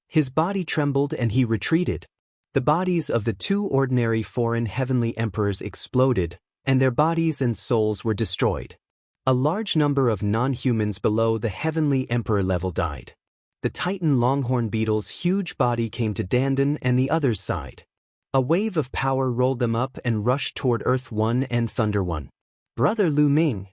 His body trembled and he retreated. The bodies of the 2 ordinary foreign heavenly emperors exploded, and their bodies and souls were destroyed. A large number of non-humans below the heavenly emperor level died. The Titan Longhorn beetle's huge body came to Dandan and the other's side. A wave of power rolled them up and rushed toward Earth One and Thunder One. Brother Lu Ming!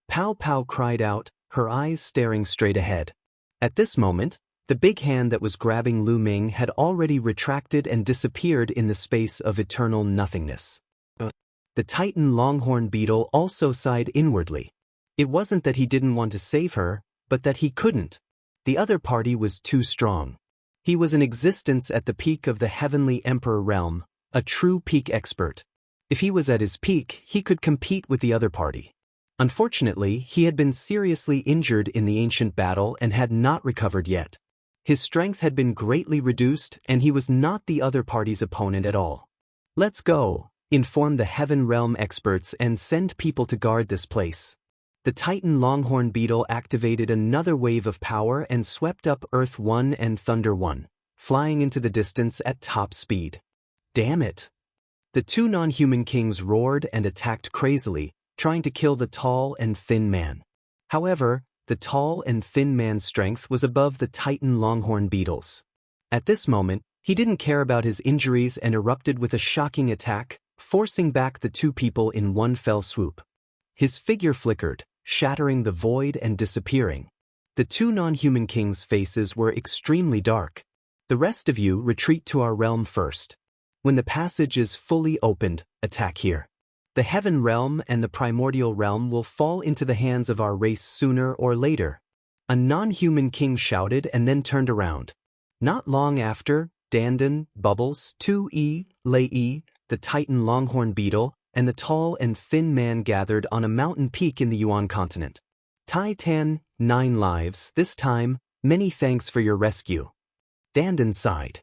Pow Pow cried out, her eyes staring straight ahead. At this moment, the big hand that was grabbing Lu Ming had already retracted and disappeared in the space of eternal nothingness. The Titan Longhorn beetle also sighed inwardly. It wasn't that he didn't want to save her, but that he couldn't. The other party was too strong. He was in existence at the peak of the Heavenly Emperor realm, a true peak expert. If he was at his peak, he could compete with the other party. Unfortunately, he had been seriously injured in the ancient battle and had not recovered yet. His strength had been greatly reduced and he was not the other party's opponent at all. Let's go, inform the Heaven Realm experts and send people to guard this place. The Titan Longhorn beetle activated another wave of power and swept up Earth One and Thunder One, flying into the distance at top speed. Damn it! The two non-human kings roared and attacked crazily, trying to kill the tall and thin man. However, the tall and thin man's strength was above the Titan Longhorn beetles. At this moment, he didn't care about his injuries and erupted with a shocking attack, forcing back the two people in one fell swoop. His figure flickered, shattering the void and disappearing. The two non-human kings' faces were extremely dark. The rest of you retreat to our realm first. When the passage is fully opened, attack here. The heaven realm and the primordial realm will fall into the hands of our race sooner or later. A non-human king shouted and then turned around. Not long after, Dandan, Bubbles, 2E, Lei, the Titan Longhorn beetle, and the tall and thin man gathered on a mountain peak in the Yuan continent. Tai-Tan, 9 lives, this time, many thanks for your rescue. Dandan sighed.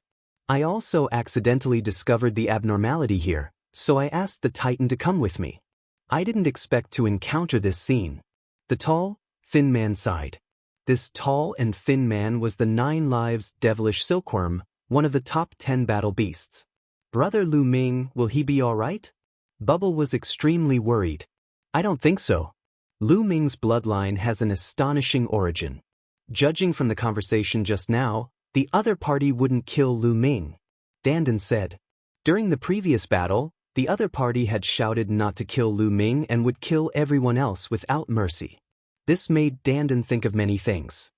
I also accidentally discovered the abnormality here, so I asked the Titan to come with me. I didn't expect to encounter this scene. The tall, thin man sighed. This tall and thin man was the 9 lives devilish silkworm, one of the top 10 battle beasts. Brother Lu Ming, will he be all right? Bubble was extremely worried. I don't think so. Lu Ming's bloodline has an astonishing origin. Judging from the conversation just now, the other party wouldn't kill Lu Ming. Dandan said. During the previous battle, the other party had shouted not to kill Lu Ming and would kill everyone else without mercy. This made Dandan think of many things.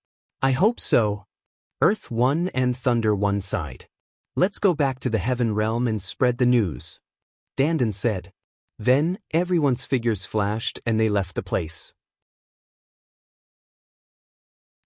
I hope so. Earth 1 and Thunder 1 sighed. Let's go back to the heaven realm and spread the news. Dandan said. Then, everyone's figures flashed and they left the place.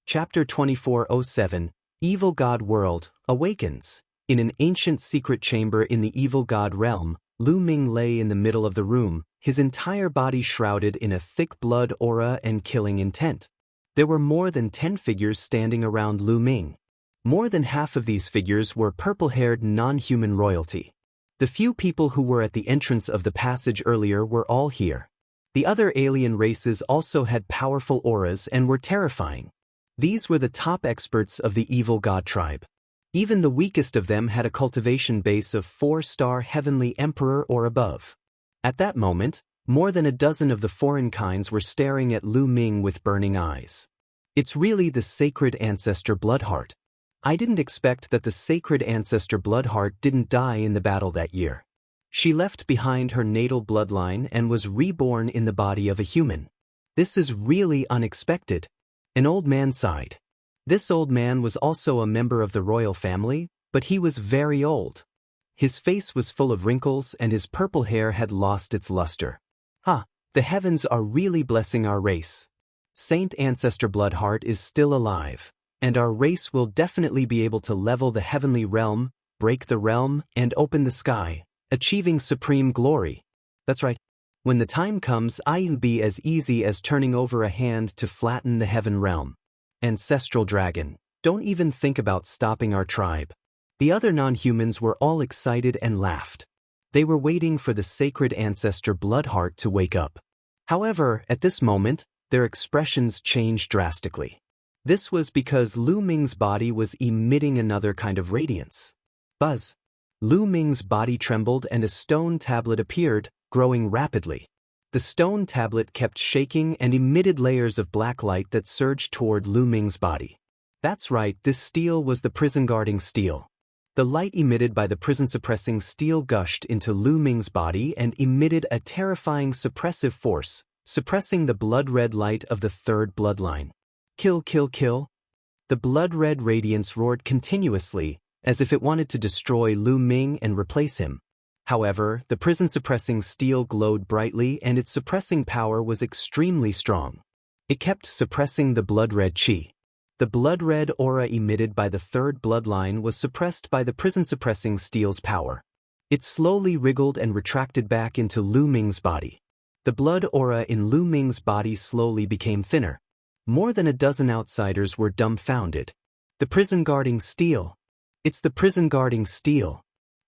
Chapter 2407, Evil God World, Awakens. In an ancient secret chamber in the Evil God realm, Lu Ming lay in the middle of the room, his entire body shrouded in a thick blood aura and killing intent. There were more than 10 figures standing around Lu Ming. More than half of these figures were purple-haired non-human royalty. The few people who were at the entrance of the passage earlier were all here. The other alien races also had powerful auras and were terrifying. These were the top experts of the evil god tribe. Even the weakest of them had a cultivation base of 4-star heavenly emperor or above. At that moment, more than a dozen of the foreign kinds were staring at Lu Ming with burning eyes. It's really the sacred ancestor Bloodheart. I didn't expect that the sacred ancestor Bloodheart didn't die in the battle that year. She left behind her natal bloodline and was reborn in the body of a human. This is really unexpected. An old man sighed. This old man was also a member of the royal family, but he was very old. His face was full of wrinkles and his purple hair had lost its luster. The heavens are really blessing our race. Saint Ancestor Bloodheart is still alive. And our race will definitely be able to level the heavenly realm, break the realm, and open the sky, achieving supreme glory. That's right. When the time comes, I'll be as easy as turning over a hand to flatten the heaven realm. Ancestral Dragon, don't even think about stopping our tribe. The other non-humans were all excited and laughed. They were waiting for the sacred ancestor Bloodheart to wake up. However, at this moment, their expressions changed drastically. This was because Lu Ming's body was emitting another kind of radiance. Buzz. Lu Ming's body trembled and a stone tablet appeared, growing rapidly. The stone tablet kept shaking and emitted layers of black light that surged toward Lu Ming's body. That's right, this steel was the prison-guarding steel. The light emitted by the prison-suppressing steel gushed into Lu Ming's body and emitted a terrifying suppressive force, suppressing the blood-red light of the third bloodline. Kill, kill, kill. The blood-red radiance roared continuously, as if it wanted to destroy Lu Ming and replace him. However, the prison-suppressing steel glowed brightly and its suppressing power was extremely strong. It kept suppressing the blood-red chi. The blood-red aura emitted by the third bloodline was suppressed by the prison-suppressing steel's power. It slowly wriggled and retracted back into Lu Ming's body. The blood aura in Lu Ming's body slowly became thinner. More than a dozen outsiders were dumbfounded. The prison-guarding steel. It's the prison-guarding steel.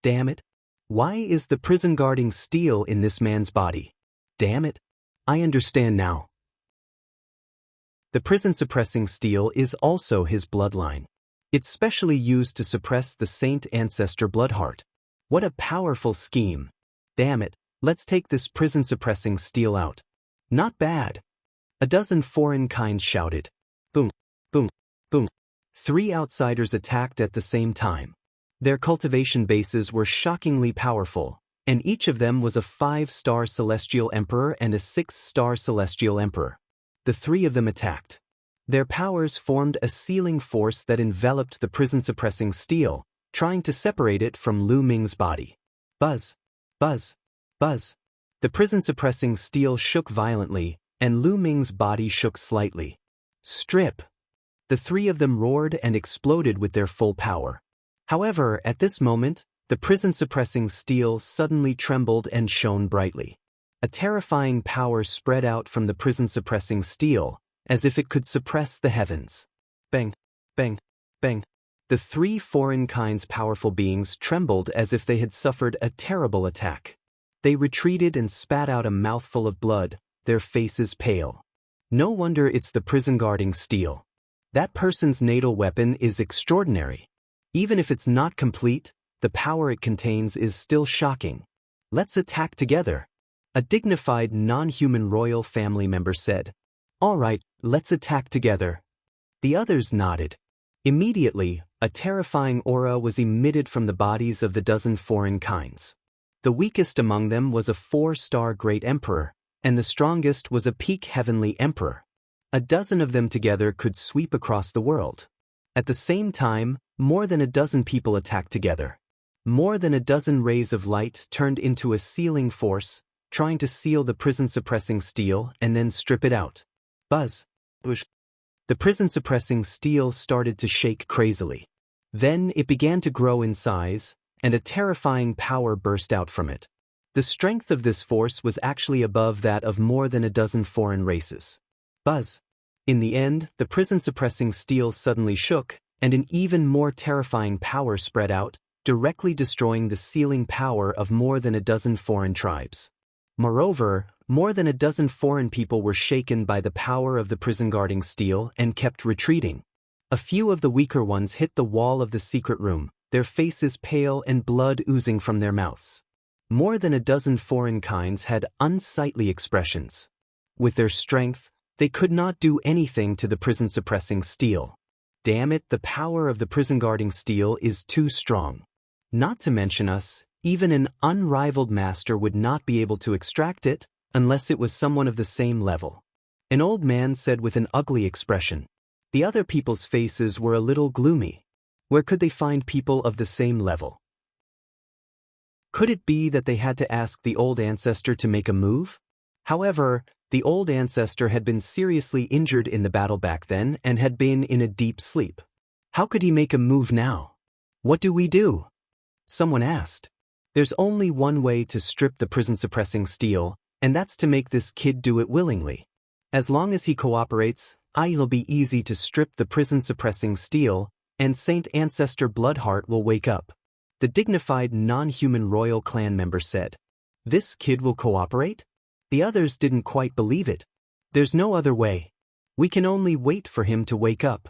Damn it. Why is the prison-guarding steel in this man's body? Damn it. I understand now. The prison-suppressing steel is also his bloodline. It's specially used to suppress the Saint Ancestor Bloodheart. What a powerful scheme. Damn it, let's take this prison-suppressing steel out. Not bad. A dozen foreign kinds shouted. Boom, boom, boom. 3 outsiders attacked at the same time. Their cultivation bases were shockingly powerful, and each of them was a 5-star celestial emperor and a 6-star celestial emperor. The 3 of them attacked. Their powers formed a sealing force that enveloped the prison-suppressing steel, trying to separate it from Lu Ming's body. Buzz, buzz, buzz. The prison-suppressing steel shook violently, and Lu Ming's body shook slightly. Strip! The 3 of them roared and exploded with their full power. However, at this moment, the prison-suppressing steel suddenly trembled and shone brightly. A terrifying power spread out from the prison-suppressing steel, as if it could suppress the heavens. Bang, bang, bang. The 3 foreign kinds' powerful beings trembled as if they had suffered a terrible attack. They retreated and spat out a mouthful of blood, their faces pale. No wonder it's the prison-guarding steel. That person's natal weapon is extraordinary. Even if it's not complete, the power it contains is still shocking. Let's attack together. A dignified non-human royal family member said. All right, let's attack together. The others nodded. Immediately, a terrifying aura was emitted from the bodies of the dozen foreign kinds. The weakest among them was a 4-star great emperor, and the strongest was a peak heavenly emperor. A dozen of them together could sweep across the world. At the same time, more than a dozen people attacked together. More than a dozen rays of light turned into a sealing force, trying to seal the prison-suppressing steel and then strip it out. Buzz. Whoosh. The prison-suppressing steel started to shake crazily. Then it began to grow in size, and a terrifying power burst out from it. The strength of this force was actually above that of more than a dozen foreign races. Buzz. In the end, the prison-suppressing steel suddenly shook, and an even more terrifying power spread out, directly destroying the sealing power of more than a dozen foreign tribes. Moreover, more than a dozen foreign people were shaken by the power of the prison-guarding steel and kept retreating. A few of the weaker ones hit the wall of the secret room, their faces pale and blood oozing from their mouths. More than a dozen foreign kinds had unsightly expressions. With their strength, they could not do anything to the prison-suppressing steel. Damn it, the power of the prison-guarding steel is too strong. Not to mention us, even an unrivaled master would not be able to extract it, unless it was someone of the same level. An old man said with an ugly expression. The other people's faces were a little gloomy. Where could they find people of the same level? Could it be that they had to ask the old ancestor to make a move? However, the old ancestor had been seriously injured in the battle back then and had been in a deep sleep. How could he make a move now? What do we do? Someone asked. There's only one way to strip the prison-suppressing steel, and that's to make this kid do it willingly. As long as he cooperates, it'll be easy to strip the prison-suppressing steel, and Saint Ancestor Bloodheart will wake up. The dignified non-human royal clan member said. This kid will cooperate? The others didn't quite believe it. There's no other way. We can only wait for him to wake up.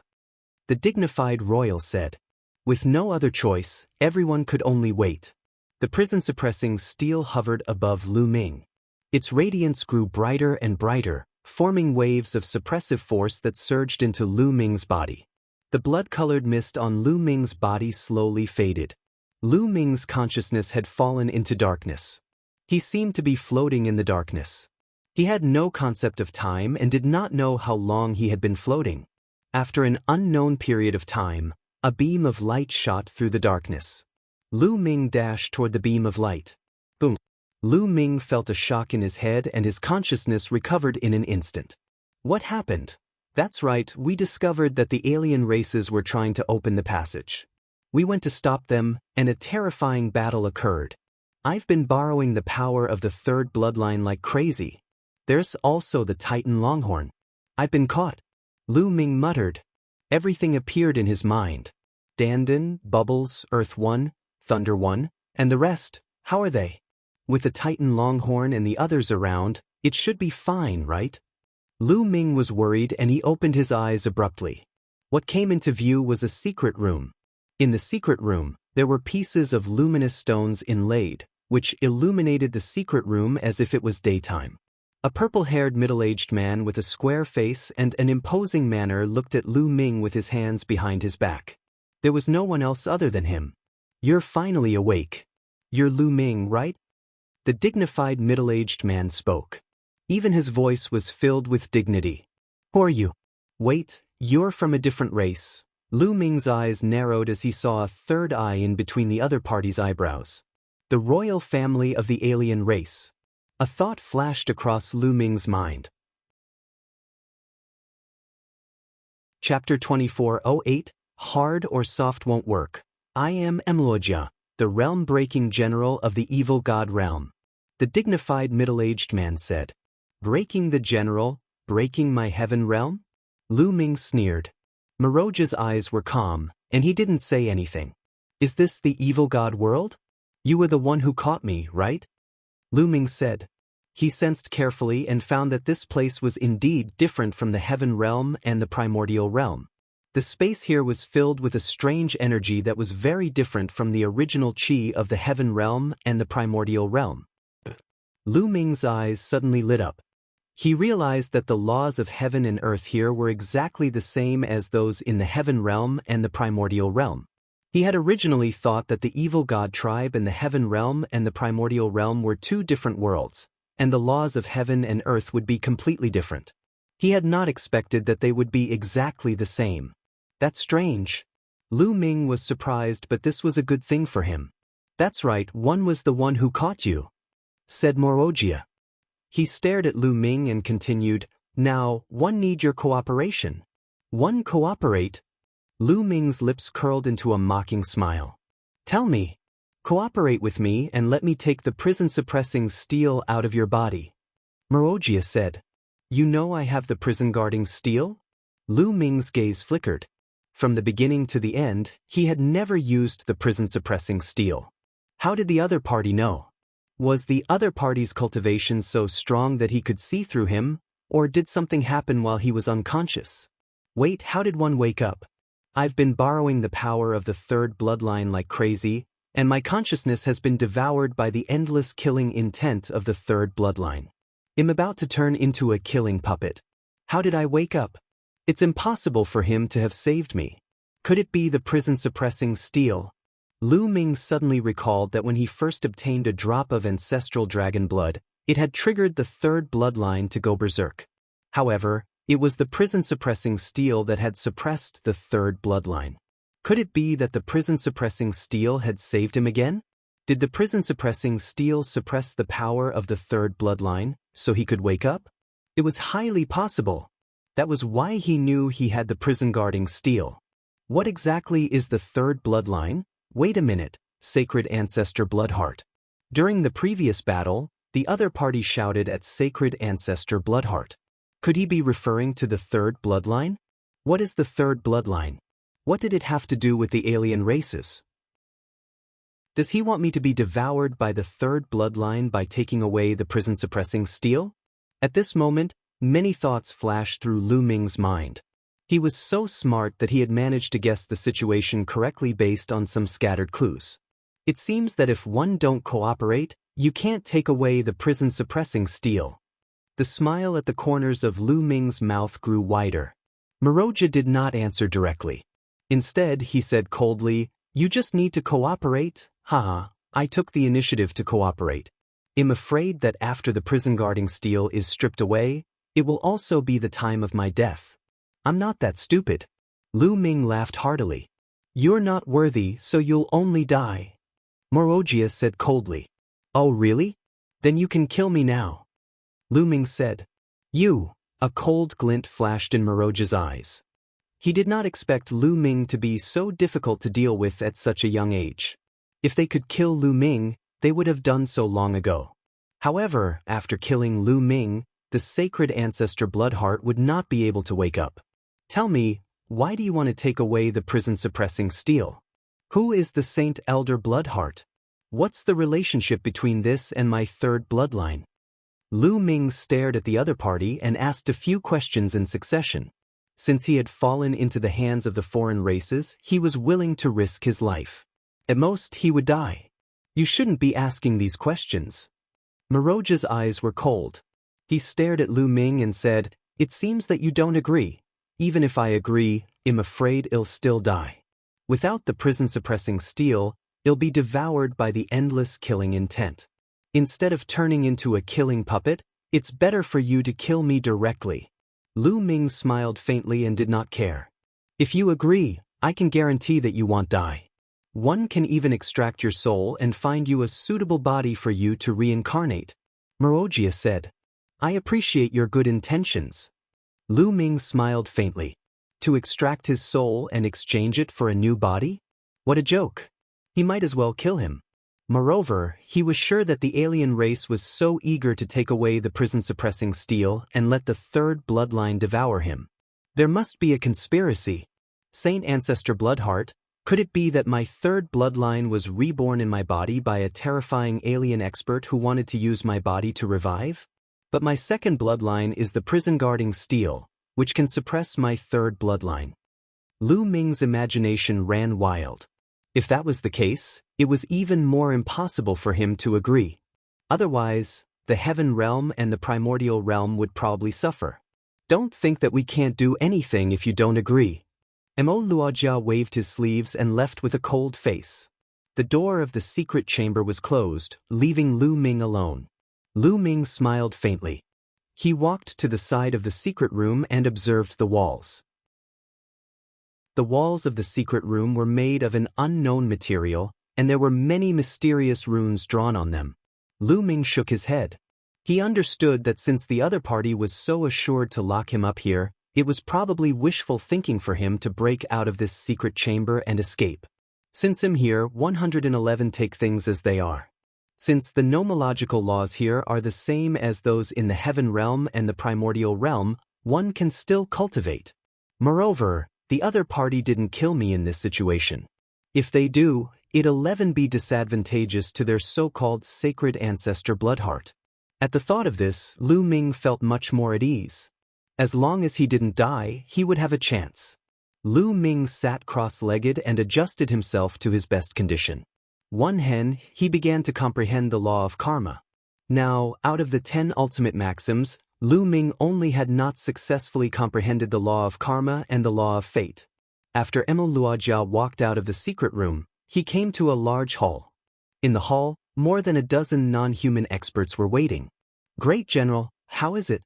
The dignified royal said. With no other choice, everyone could only wait. The prison-suppressing steel hovered above Lu Ming. Its radiance grew brighter and brighter, forming waves of suppressive force that surged into Lu Ming's body. The blood-colored mist on Lu Ming's body slowly faded. Lu Ming's consciousness had fallen into darkness. He seemed to be floating in the darkness. He had no concept of time and did not know how long he had been floating. After an unknown period of time, a beam of light shot through the darkness. Lu Ming dashed toward the beam of light. Boom. Lu Ming felt a shock in his head and his consciousness recovered in an instant. What happened? That's right, we discovered that the alien races were trying to open the passage. We went to stop them, and a terrifying battle occurred. I've been borrowing the power of the third bloodline like crazy. There's also the Titan Longhorn. I've been caught. Lu Ming muttered. Everything appeared in his mind. Dandan, Bubbles, Earth 1, Thunder 1, and the rest, how are they? With the Titan Longhorn and the others around, it should be fine, right? Lu Ming was worried and he opened his eyes abruptly. What came into view was a secret room. In the secret room, there were pieces of luminous stones inlaid, which illuminated the secret room as if it was daytime. A purple-haired middle-aged man with a square face and an imposing manner looked at Lu Ming with his hands behind his back. There was no one else other than him. "You're finally awake. You're Lu Ming, right?" The dignified middle-aged man spoke. Even his voice was filled with dignity. "Who are you?" "Wait, you're from a different race." Lu Ming's eyes narrowed as he saw a third eye in between the other party's eyebrows. "The royal family of the alien race." A thought flashed across Lu Ming's mind. Chapter 24:08, Hard or Soft Won't Work. I am Wuxia, the realm-breaking general of the evil god realm. The dignified middle-aged man said. "Breaking the general, breaking my heaven realm?" Lu Ming sneered. Moroja's eyes were calm, and he didn't say anything. "Is this the evil god world? You were the one who caught me, right?" Lu Ming said. He sensed carefully and found that this place was indeed different from the heaven realm and the primordial realm. The space here was filled with a strange energy that was very different from the original chi of the heaven realm and the primordial realm. Lu Ming's eyes suddenly lit up. He realized that the laws of heaven and earth here were exactly the same as those in the heaven realm and the primordial realm. He had originally thought that the evil god tribe and the heaven realm and the primordial realm were two different worlds, and the laws of heaven and earth would be completely different. He had not expected that they would be exactly the same. That's strange. Lu Ming was surprised, but this was a good thing for him. "That's right, one was the one who caught you," said Moroja. He stared at Lu Ming and continued, "Now, one need your cooperation." "One cooperate?" Lu Ming's lips curled into a mocking smile. "Tell me. Cooperate with me and let me take the prison-suppressing steel out of your body." Moroja said. "You know I have the prison-guarding steel?" Lu Ming's gaze flickered. From the beginning to the end, he had never used the prison-suppressing steel. How did the other party know? Was the other party's cultivation so strong that he could see through him, or did something happen while he was unconscious? Wait, how did one wake up? I've been borrowing the power of the third bloodline like crazy, and my consciousness has been devoured by the endless killing intent of the third bloodline. I'm about to turn into a killing puppet. How did I wake up? It's impossible for him to have saved me. Could it be the prison-suppressing steel? Lu Ming suddenly recalled that when he first obtained a drop of ancestral dragon blood, it had triggered the third bloodline to go berserk. However, it was the prison-suppressing steel that had suppressed the third bloodline. Could it be that the prison-suppressing steel had saved him again? Did the prison-suppressing steel suppress the power of the third bloodline, so he could wake up? It was highly possible. That was why he knew he had the prison-guarding steel. What exactly is the third bloodline? Wait a minute, Sacred Ancestor Bloodheart. During the previous battle, the other party shouted at Sacred Ancestor Bloodheart. Could he be referring to the third bloodline? What is the third bloodline? What did it have to do with the alien races? Does he want me to be devoured by the third bloodline by taking away the prison-suppressing steel? At this moment, many thoughts flashed through Lu Ming's mind. He was so smart that he had managed to guess the situation correctly based on some scattered clues. It seems that if one don't cooperate, you can't take away the prison-suppressing steel. The smile at the corners of Lu Ming's mouth grew wider. Moroja did not answer directly. Instead, he said coldly, "You just need to cooperate." Haha, I took the initiative to cooperate. I'm afraid that after the prison-guarding steel is stripped away, it will also be the time of my death. I'm not that stupid. Lu Ming laughed heartily. You're not worthy, so you'll only die. Moroja said coldly. Oh really? Then you can kill me now. Lu Ming said. You. A cold glint flashed in Moroja's eyes. He did not expect Lu Ming to be so difficult to deal with at such a young age. If they could kill Lu Ming, they would have done so long ago. However, after killing Lu Ming, the sacred ancestor Bloodheart would not be able to wake up. Tell me, why do you want to take away the prison-suppressing steel? Who is the Saint Elder Bloodheart? What's the relationship between this and my third bloodline? Lu Ming stared at the other party and asked a few questions in succession. Since he had fallen into the hands of the foreign races, he was willing to risk his life. At most, he would die. You shouldn't be asking these questions. Miroja's eyes were cold. He stared at Lu Ming and said, "It seems that you don't agree. Even if I agree, I'm afraid I'll still die. Without the prison-suppressing steel, I'll be devoured by the endless killing intent. Instead of turning into a killing puppet, it's better for you to kill me directly." Lu Ming smiled faintly and did not care. "If you agree, I can guarantee that you won't die. One can even extract your soul and find you a suitable body for you to reincarnate," Wuxia said. "I appreciate your good intentions." Lu Ming smiled faintly. To extract his soul and exchange it for a new body? What a joke. He might as well kill him. Moreover, he was sure that the alien race was so eager to take away the prison-suppressing steel and let the third bloodline devour him. There must be a conspiracy. Saint Ancestor Bloodheart, could it be that my third bloodline was reborn in my body by a terrifying alien expert who wanted to use my body to revive? But my second bloodline is the prison-guarding steel, which can suppress my third bloodline. Lu Ming's imagination ran wild. If that was the case, it was even more impossible for him to agree. Otherwise, the heaven realm and the primordial realm would probably suffer. "Don't think that we can't do anything if you don't agree." Luojia waved his sleeves and left with a cold face. The door of the secret chamber was closed, leaving Lu Ming alone. Lu Ming smiled faintly. He walked to the side of the secret room and observed the walls. The walls of the secret room were made of an unknown material, and there were many mysterious runes drawn on them. Lu Ming shook his head. He understood that since the other party was so assured to lock him up here, it was probably wishful thinking for him to break out of this secret chamber and escape. Since I'm here, 111 take things as they are. Since the nomological laws here are the same as those in the heaven realm and the primordial realm, one can still cultivate. Moreover, the other party didn't kill me in this situation. If they do, it'll 11 be disadvantageous to their so-called sacred ancestor Bloodheart. At the thought of this, Lu Ming felt much more at ease. As long as he didn't die, he would have a chance. Lu Ming sat cross-legged and adjusted himself to his best condition. He began to comprehend the law of karma. Now, out of the 10 ultimate maxims, Lu Ming only had not successfully comprehended the law of karma and the law of fate. After Luojia walked out of the secret room, he came to a large hall. In the hall, more than a dozen non-human experts were waiting. "Great General, how is it?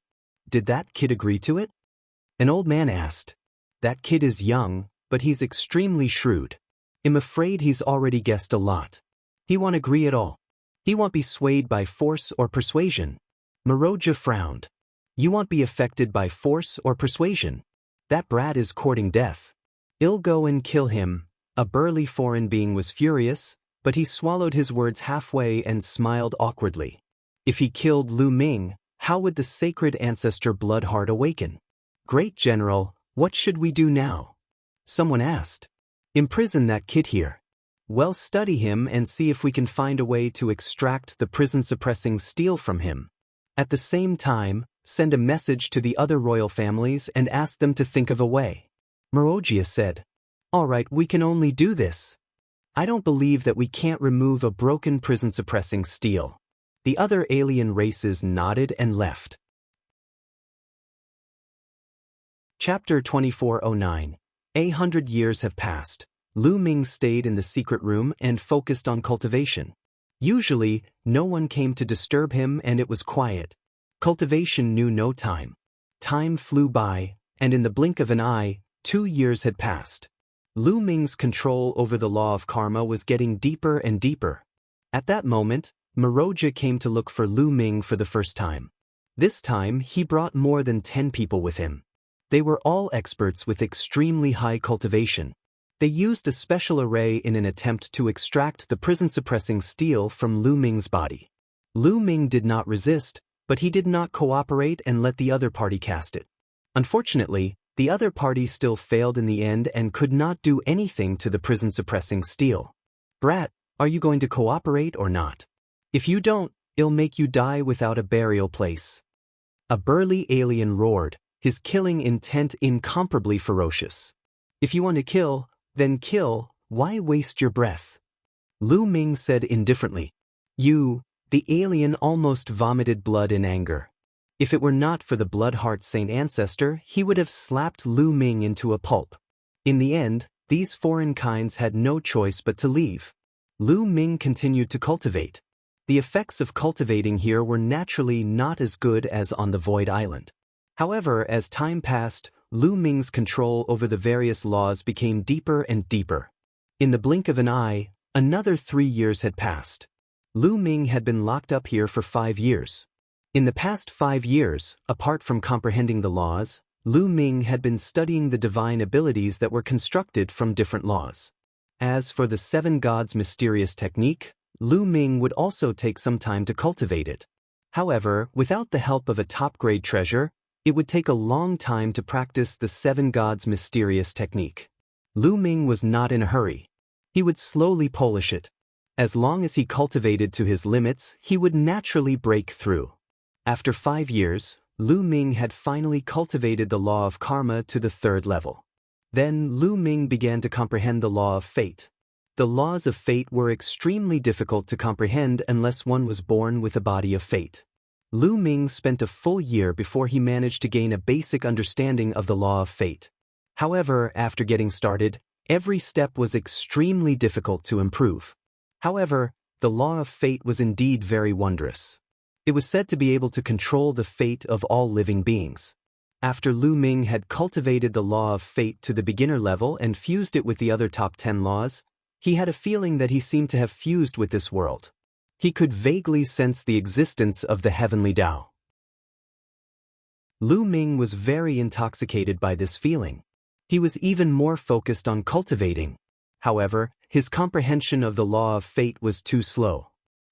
Did that kid agree to it?" An old man asked. "That kid is young, but he's extremely shrewd. I'm afraid he's already guessed a lot. He won't agree at all. He won't be swayed by force or persuasion." Wuxia frowned. "You won't be affected by force or persuasion. That brat is courting death. I'll go and kill him." A burly foreign being was furious, but he swallowed his words halfway and smiled awkwardly. If he killed Lu Ming, how would the sacred ancestor Bloodheart awaken? "Great General, what should we do now?" someone asked. "Imprison that kid here. Well, study him and see if we can find a way to extract the prison-suppressing steel from him. At the same time, send a message to the other royal families and ask them to think of a way." Wuxia said. "All right, we can only do this. I don't believe that we can't remove a broken prison-suppressing steel." The other alien races nodded and left. Chapter 2409. 100 years have passed. Lu Ming stayed in the secret room and focused on cultivation. Usually, no one came to disturb him and it was quiet. Cultivation knew no time. Time flew by, and in the blink of an eye, 2 years had passed. Lu Ming's control over the law of karma was getting deeper and deeper. At that moment, Wuxia came to look for Lu Ming for the first time. This time, he brought more than 10 people with him. They were all experts with extremely high cultivation. They used a special array in an attempt to extract the prison-suppressing steel from Lu Ming's body. Lu Ming did not resist, but he did not cooperate and let the other party cast it. Unfortunately, the other party still failed in the end and could not do anything to the prison-suppressing steel. "Brat, are you going to cooperate or not? If you don't, I'll make you die without a burial place." A burly alien roared, his killing intent incomparably ferocious. "If you want to kill, then kill, why waste your breath?" Lu Ming said indifferently. The alien almost vomited blood in anger. If it were not for the Bloodheart Saint ancestor, he would have slapped Lu Ming into a pulp. In the end, these foreign kinds had no choice but to leave. Lu Ming continued to cultivate. The effects of cultivating here were naturally not as good as on the Void Island. However, as time passed, Lu Ming's control over the various laws became deeper and deeper. In the blink of an eye, another 3 years had passed. Lu Ming had been locked up here for 5 years. In the past 5 years, apart from comprehending the laws, Lu Ming had been studying the divine abilities that were constructed from different laws. As for the 7 gods' mysterious technique, Lu Ming would also take some time to cultivate it. However, without the help of a top-grade treasure, it would take a long time to practice the 7 gods' mysterious technique. Lu Ming was not in a hurry. He would slowly polish it. As long as he cultivated to his limits, he would naturally break through. After 5 years, Lu Ming had finally cultivated the law of karma to the 3rd level. Then Lu Ming began to comprehend the law of fate. The laws of fate were extremely difficult to comprehend unless one was born with a body of fate. Lu Ming spent a full year before he managed to gain a basic understanding of the law of fate. However, after getting started, every step was extremely difficult to improve. However, the law of fate was indeed very wondrous. It was said to be able to control the fate of all living beings. After Lu Ming had cultivated the law of fate to the beginner level and fused it with the other top 10 laws, he had a feeling that he seemed to have fused with this world. He could vaguely sense the existence of the heavenly Tao. Lu Ming was very intoxicated by this feeling. He was even more focused on cultivating. However, his comprehension of the law of fate was too slow.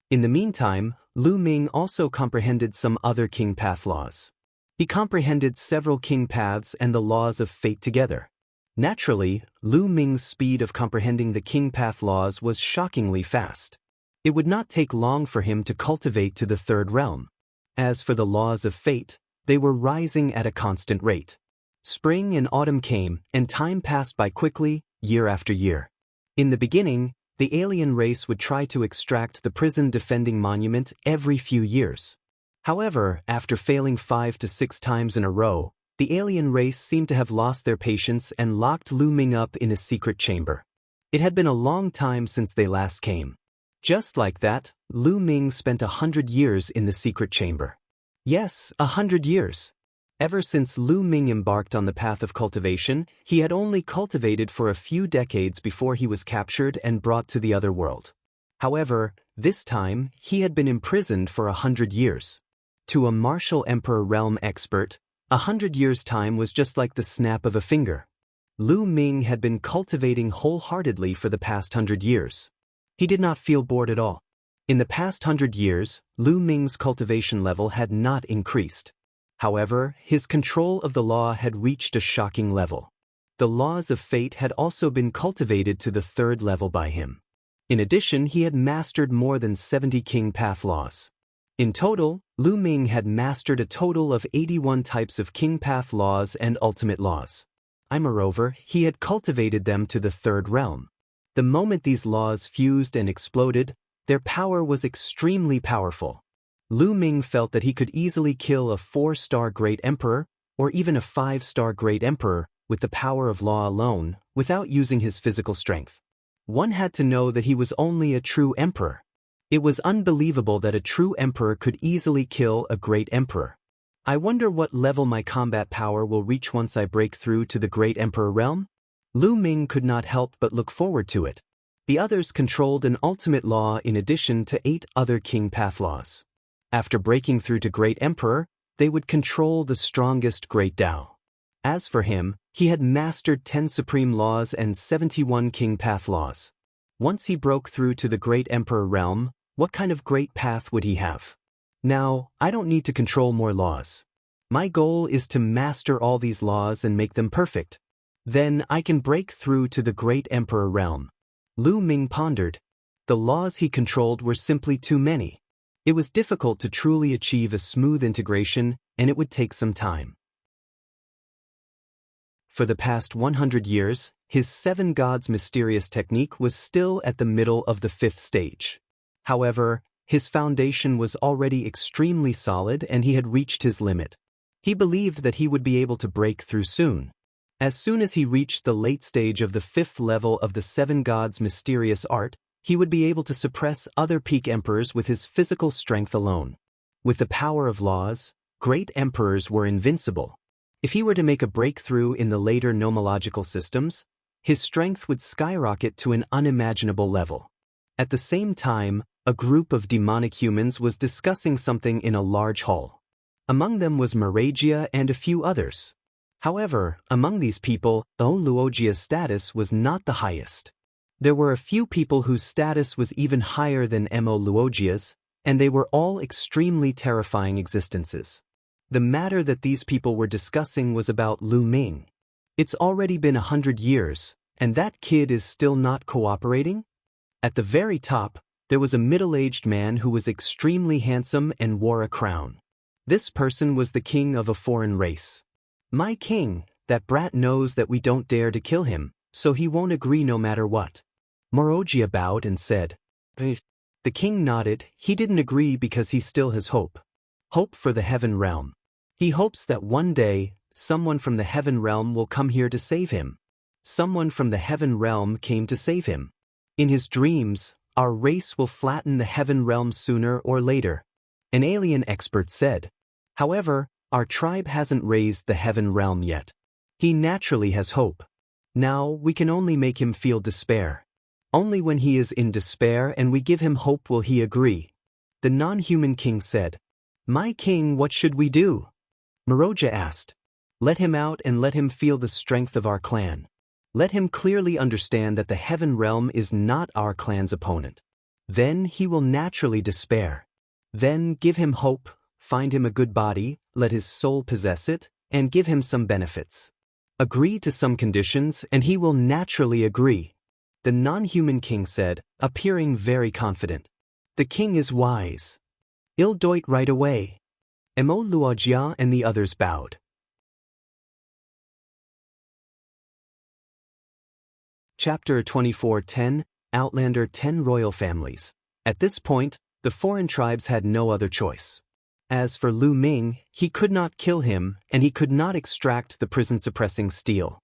In the meantime, Lu Ming also comprehended some other king path laws. He comprehended several king paths and the laws of fate together. Naturally, Lu Ming's speed of comprehending the king path laws was shockingly fast. It would not take long for him to cultivate to the 3rd realm. As for the laws of fate, they were rising at a constant rate. Spring and autumn came, and time passed by quickly, year after year. In the beginning, the alien race would try to extract the prison-defending monument every few years. However, after failing 5 to 6 times in a row, the alien race seemed to have lost their patience and locked Lu Ming up in a secret chamber. It had been a long time since they last came. Just like that, Lu Ming spent 100 years in the secret chamber. Yes, 100 years. Ever since Lu Ming embarked on the path of cultivation, he had only cultivated for a few decades before he was captured and brought to the other world. However, this time, he had been imprisoned for 100 years. To a martial emperor realm expert, 100 years' time was just like the snap of a finger. Lu Ming had been cultivating wholeheartedly for the past 100 years. He did not feel bored at all. In the past 100 years, Lu Ming's cultivation level had not increased. However, his control of the law had reached a shocking level. The laws of fate had also been cultivated to the 3rd level by him. In addition, he had mastered more than 70 king path laws. In total, Lu Ming had mastered a total of 81 types of king path laws and ultimate laws. Moreover, he had cultivated them to the 3rd realm. The moment these laws fused and exploded, their power was extremely powerful. Lu Ming felt that he could easily kill a 4-star great emperor, or even a 5-star great emperor, with the power of law alone, without using his physical strength. One had to know that he was only a true emperor. It was unbelievable that a true emperor could easily kill a great emperor. I wonder what level my combat power will reach once I break through to the great emperor realm? Lu Ming could not help but look forward to it. The others controlled an ultimate law in addition to 8 other king path laws. After breaking through to Great Emperor, they would control the strongest Great Tao. As for him, he had mastered 10 supreme laws and 71 king path laws. Once he broke through to the Great Emperor realm, what kind of great path would he have? Now, I don't need to control more laws. My goal is to master all these laws and make them perfect. Then I can break through to the Great Emperor realm. Lu Ming pondered. The laws he controlled were simply too many. It was difficult to truly achieve a smooth integration, and it would take some time. For the past 100 years, his 7 gods mysterious technique was still at the middle of the 5th stage. However, his foundation was already extremely solid and he had reached his limit. He believed that he would be able to break through soon. As soon as he reached the late stage of the 5th level of the 7 gods mysterious art, he would be able to suppress other peak emperors with his physical strength alone. With the power of laws, great emperors were invincible. If he were to make a breakthrough in the later nomological systems, his strength would skyrocket to an unimaginable level. At the same time, a group of demonic humans was discussing something in a large hall. Among them was Wuxia and a few others. However, among these people, Wuxia's status was not the highest. There were a few people whose status was even higher than Wuxia's, and they were all extremely terrifying existences. The matter that these people were discussing was about Lu Ming. It's already been 100 years, and that kid is still not cooperating? At the very top, there was a middle-aged man who was extremely handsome and wore a crown. This person was the king of a foreign race. My king, that brat knows that we don't dare to kill him, so he won't agree no matter what. Wuxia bowed and said. The king nodded. He didn't agree because he still has hope. Hope for the heaven realm. He hopes that one day, someone from the heaven realm will come here to save him. Someone from the heaven realm came to save him. In his dreams, our race will flatten the heaven realm sooner or later. An alien expert said. However, our tribe hasn't raised the heaven realm yet. He naturally has hope. Now we can only make him feel despair. Only when he is in despair and we give him hope will he agree. The non-human king said. My king, what should we do? Wuxia asked. Let him out and let him feel the strength of our clan. Let him clearly understand that the heaven realm is not our clan's opponent. Then he will naturally despair. Then give him hope, find him a good body, let his soul possess it, and give him some benefits. Agree to some conditions and he will naturally agree. The non-human king said, appearing very confident. The king is wise. I'll do it right away. Wuxia and the others bowed. Chapter 24:10, Outlander 10 Royal Families. At this point, the foreign tribes had no other choice. As for Lu Ming, he could not kill him, and he could not extract the prison-suppressing steel.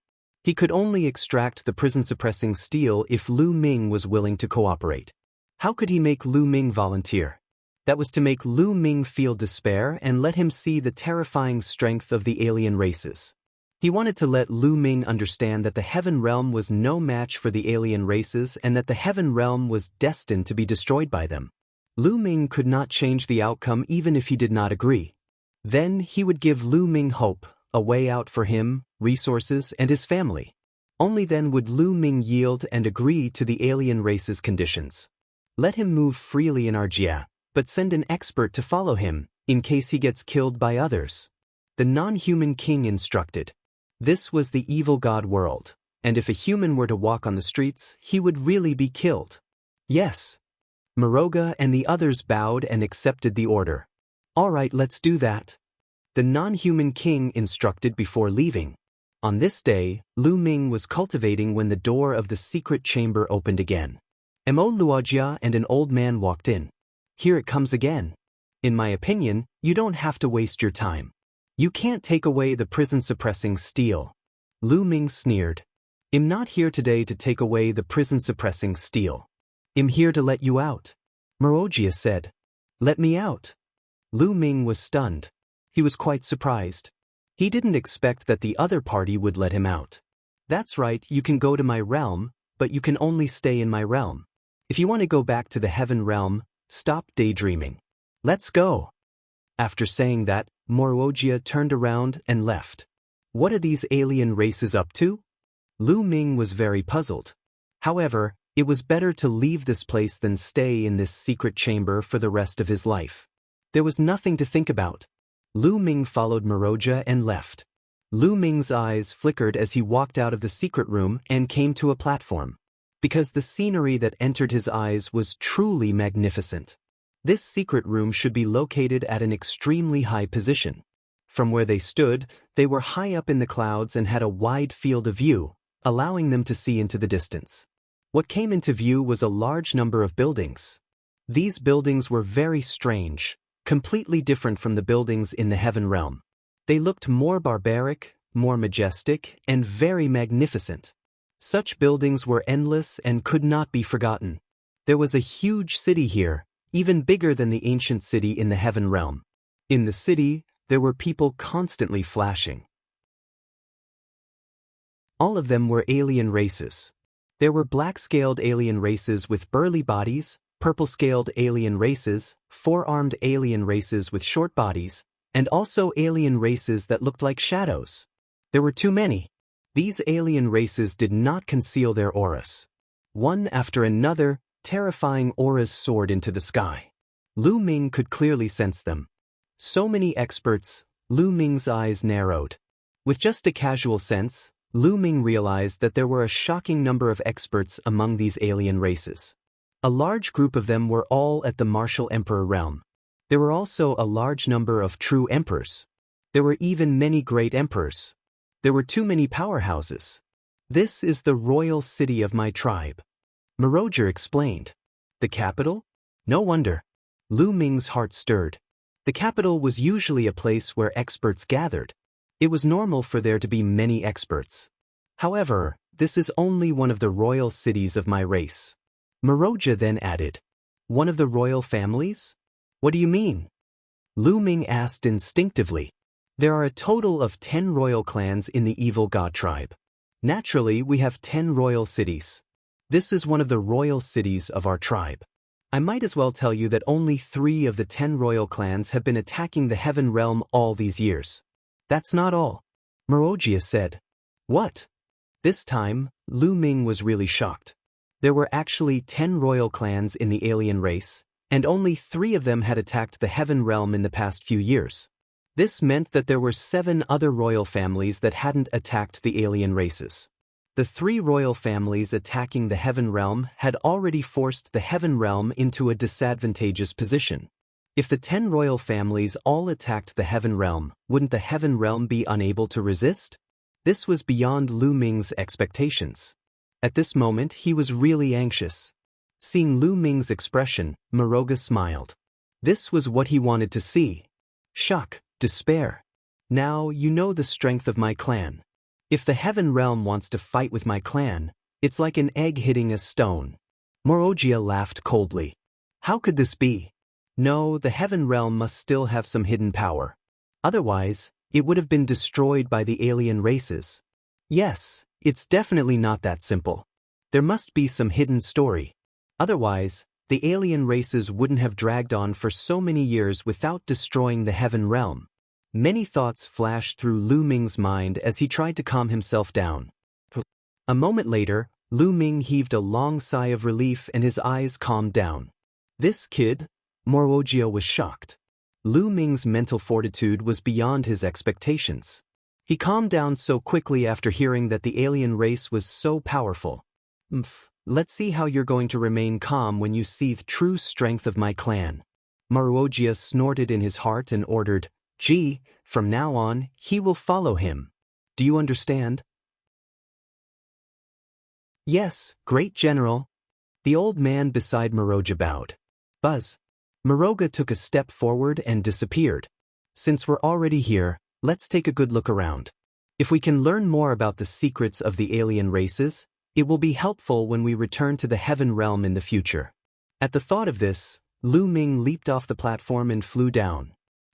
He could only extract the prison-suppressing steel if Lu Ming was willing to cooperate. How could he make Lu Ming volunteer? That was to make Lu Ming feel despair and let him see the terrifying strength of the alien races. He wanted to let Lu Ming understand that the heaven realm was no match for the alien races and that the heaven realm was destined to be destroyed by them. Lu Ming could not change the outcome even if he did not agree. Then he would give Lu Ming hope, a way out for him, resources, and his family. Only then would Lu Ming yield and agree to the alien race's conditions. Let him move freely in Arjia, but send an expert to follow him, in case he gets killed by others. The non-human king instructed. This was the evil god world, and if a human were to walk on the streets, he would really be killed. Yes. Wuxia and the others bowed and accepted the order. All right, let's do that. The non-human king instructed before leaving. On this day, Lu Ming was cultivating when the door of the secret chamber opened again. Wuxia and an old man walked in. Here it comes again. In my opinion, you don't have to waste your time. You can't take away the prison-suppressing steel. Lu Ming sneered. I'm not here today to take away the prison-suppressing steel. I'm here to let you out. Wuxia said. Let me out. Lu Ming was stunned. He was quite surprised. He didn't expect that the other party would let him out. That's right, you can go to my realm, but you can only stay in my realm. If you want to go back to the heaven realm, stop daydreaming. Let's go. After saying that, Wuxia turned around and left. What are these alien races up to? Lu Ming was very puzzled. However, it was better to leave this place than stay in this secret chamber for the rest of his life. There was nothing to think about. Lu Ming followed Wuxia and left. Lu Ming's eyes flickered as he walked out of the secret room and came to a platform. Because the scenery that entered his eyes was truly magnificent. This secret room should be located at an extremely high position. From where they stood, they were high up in the clouds and had a wide field of view, allowing them to see into the distance. What came into view was a large number of buildings. These buildings were very strange, completely different from the buildings in the heaven realm. They looked more barbaric, more majestic, and very magnificent. Such buildings were endless and could not be forgotten. There was a huge city here, even bigger than the ancient city in the heaven realm. In the city, there were people constantly flashing. All of them were alien races. There were black-scaled alien races with burly bodies, purple-scaled alien races, four-armed alien races with short bodies, and also alien races that looked like shadows. There were too many. These alien races did not conceal their auras. One after another, terrifying auras soared into the sky. Lu Ming could clearly sense them. So many experts, Lu Ming's eyes narrowed. With just a casual sense, Lu Ming realized that there were a shocking number of experts among these alien races. A large group of them were all at the martial emperor realm. There were also a large number of true emperors. There were even many great emperors. There were too many powerhouses. This is the royal city of my tribe. Moroja explained. The capital? No wonder. Lu Ming's heart stirred. The capital was usually a place where experts gathered. It was normal for there to be many experts. However, this is only one of the royal cities of my race. Moroja then added, one of the royal families? What do you mean? Lu Ming asked instinctively. There are a total of 10 royal clans in the evil god tribe. Naturally, we have 10 royal cities. This is one of the royal cities of our tribe. I might as well tell you that only 3 of the 10 royal clans have been attacking the heaven realm all these years. That's not all. Moroja said. What? This time, Lu Ming was really shocked. There were actually 10 royal clans in the alien race, and only 3 of them had attacked the heaven realm in the past few years. This meant that there were 7 other royal families that hadn't attacked the alien races. The 3 royal families attacking the heaven realm had already forced the heaven realm into a disadvantageous position. If the 10 royal families all attacked the heaven realm, wouldn't the heaven realm be unable to resist? This was beyond Lu Ming's expectations. At this moment, he was really anxious. Seeing Lu Ming's expression, Moroja smiled. This was what he wanted to see. Shock, despair. Now you know the strength of my clan. If the heaven realm wants to fight with my clan, it's like an egg hitting a stone. Moroja laughed coldly. How could this be? No, the heaven realm must still have some hidden power. Otherwise, it would have been destroyed by the alien races. Yes, it's definitely not that simple. There must be some hidden story. Otherwise, the alien races wouldn't have dragged on for so many years without destroying the heaven realm. Many thoughts flashed through Lu Ming's mind as he tried to calm himself down. A moment later, Lu Ming heaved a long sigh of relief and his eyes calmed down. This kid? Moroja was shocked. Lu Ming's mental fortitude was beyond his expectations. He calmed down so quickly after hearing that the alien race was so powerful. Let's see how you're going to remain calm when you see the true strength of my clan. Moroja snorted in his heart and ordered, Gee, from now on, he will follow him. Do you understand? Yes, great general. The old man beside Moroja bowed. Buzz. Moroja took a step forward and disappeared. Since we're already here, let's take a good look around. If we can learn more about the secrets of the alien races, it will be helpful when we return to the heaven realm in the future. At the thought of this, Lu Ming leaped off the platform and flew down.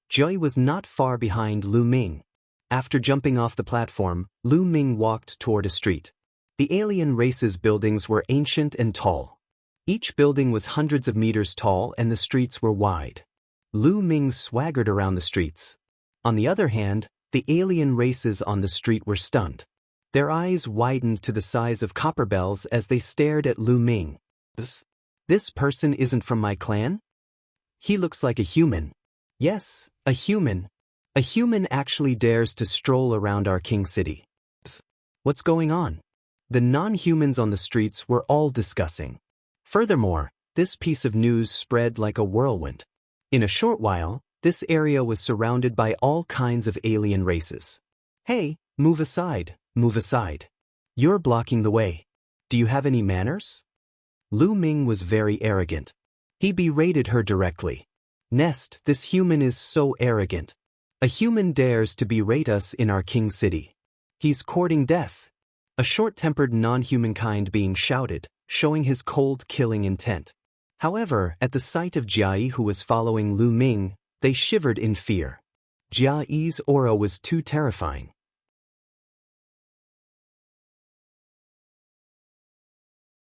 Joy was not far behind Lu Ming. After jumping off the platform, Lu Ming walked toward a street. The alien race's buildings were ancient and tall. Each building was hundreds of meters tall and the streets were wide. Lu Ming swaggered around the streets. On the other hand, the alien races on the street were stunned. Their eyes widened to the size of copper bells as they stared at Lu Ming. This person isn't from my clan? He looks like a human. Yes, a human. A human actually dares to stroll around our king city. What's going on? The non-humans on the streets were all discussing. Furthermore, this piece of news spread like a whirlwind. In a short while, this area was surrounded by all kinds of alien races. Hey, move aside, move aside. You're blocking the way. Do you have any manners? Lu Ming was very arrogant. He berated her directly. Nest, this human is so arrogant. A human dares to berate us in our king city. He's courting death. A short-tempered non-humankind being shouted, showing his cold killing intent. However, at the sight of Jia who was following Lu Ming, they shivered in fear. Jia's aura was too terrifying.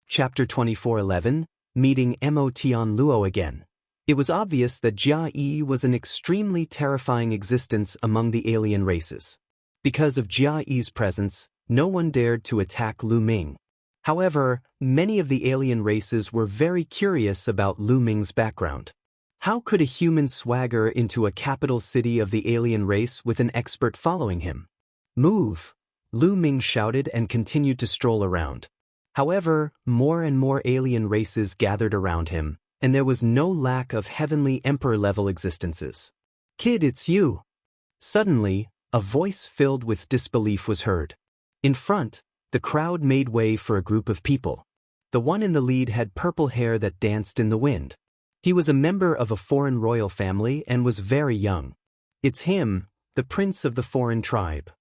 Chapter 24:11, Meeting Tian Luo again. It was obvious that Jia was an extremely terrifying existence among the alien races. Because of Jia's presence, no one dared to attack Lu Ming. However, many of the alien races were very curious about Lu Ming's background. How could a human swagger into a capital city of the alien race with an expert following him? Move! Lu Ming shouted and continued to stroll around. However, more and more alien races gathered around him, and there was no lack of heavenly emperor-level existences. Kid, it's you! Suddenly, a voice filled with disbelief was heard. In front, the crowd made way for a group of people. The one in the lead had purple hair that danced in the wind. He was a member of a foreign royal family and was very young. It's him, the prince of the foreign tribe.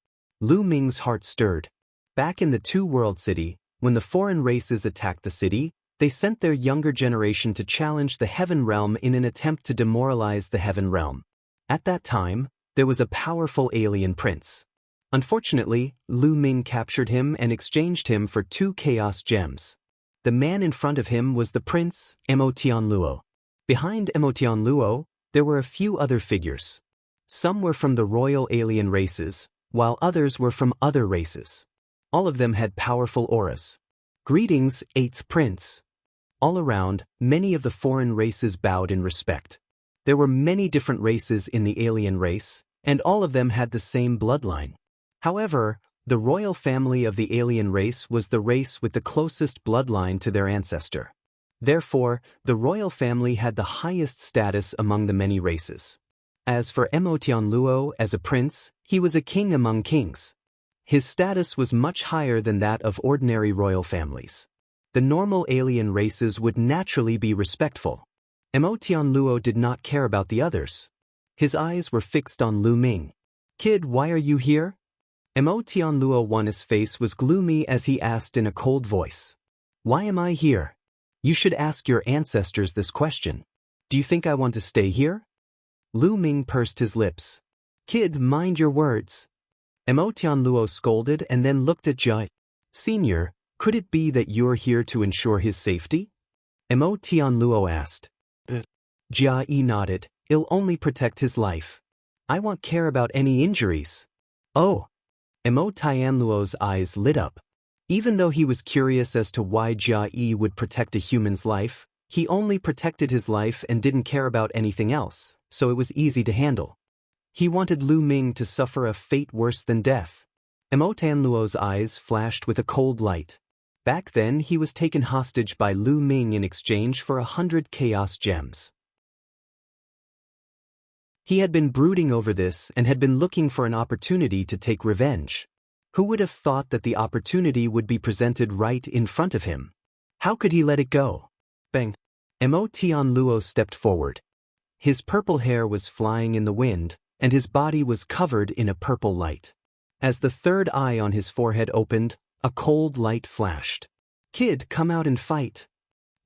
Lu Ming's heart stirred. Back in the Two-World City, when the foreign races attacked the city, they sent their younger generation to challenge the Heaven Realm in an attempt to demoralize the Heaven Realm. At that time, there was a powerful alien prince. Unfortunately, Lu Ming captured him and exchanged him for 2 chaos gems. The man in front of him was the prince, Tian Luo. Behind Tian Luo, there were a few other figures. Some were from the royal alien races, while others were from other races. All of them had powerful auras. Greetings, 8th Prince. All around, many of the foreign races bowed in respect. There were many different races in the alien race, and all of them had the same bloodline. However, the royal family of the alien race was the race with the closest bloodline to their ancestor. Therefore, the royal family had the highest status among the many races. As for Tian Luo as a prince, he was a king among kings. His status was much higher than that of ordinary royal families. The normal alien races would naturally be respectful. Tian Luo did not care about the others. His eyes were fixed on Lu Ming. Kid, why are you here? Tian Luo's face was gloomy as he asked in a cold voice. Why am I here? You should ask your ancestors this question. Do you think I want to stay here? Lu Ming pursed his lips. Kid, mind your words. Tian Luo scolded and then looked at Jia. Senior, could it be that you're here to ensure his safety? Tian Luo asked. Jia nodded. I'll only protect his life. I won't care about any injuries. Oh. Tian Luo's eyes lit up. Even though he was curious as to why Jia would protect a human's life, he only protected his life and didn't care about anything else, so it was easy to handle. He wanted Lu Ming to suffer a fate worse than death. Tian Luo's eyes flashed with a cold light. Back then he was taken hostage by Lu Ming in exchange for 100 chaos gems. He had been brooding over this and had been looking for an opportunity to take revenge. Who would have thought that the opportunity would be presented right in front of him? How could he let it go? Bang! Tian Luo stepped forward. His purple hair was flying in the wind, and his body was covered in a purple light. As the third eye on his forehead opened, a cold light flashed. Kid, come out and fight.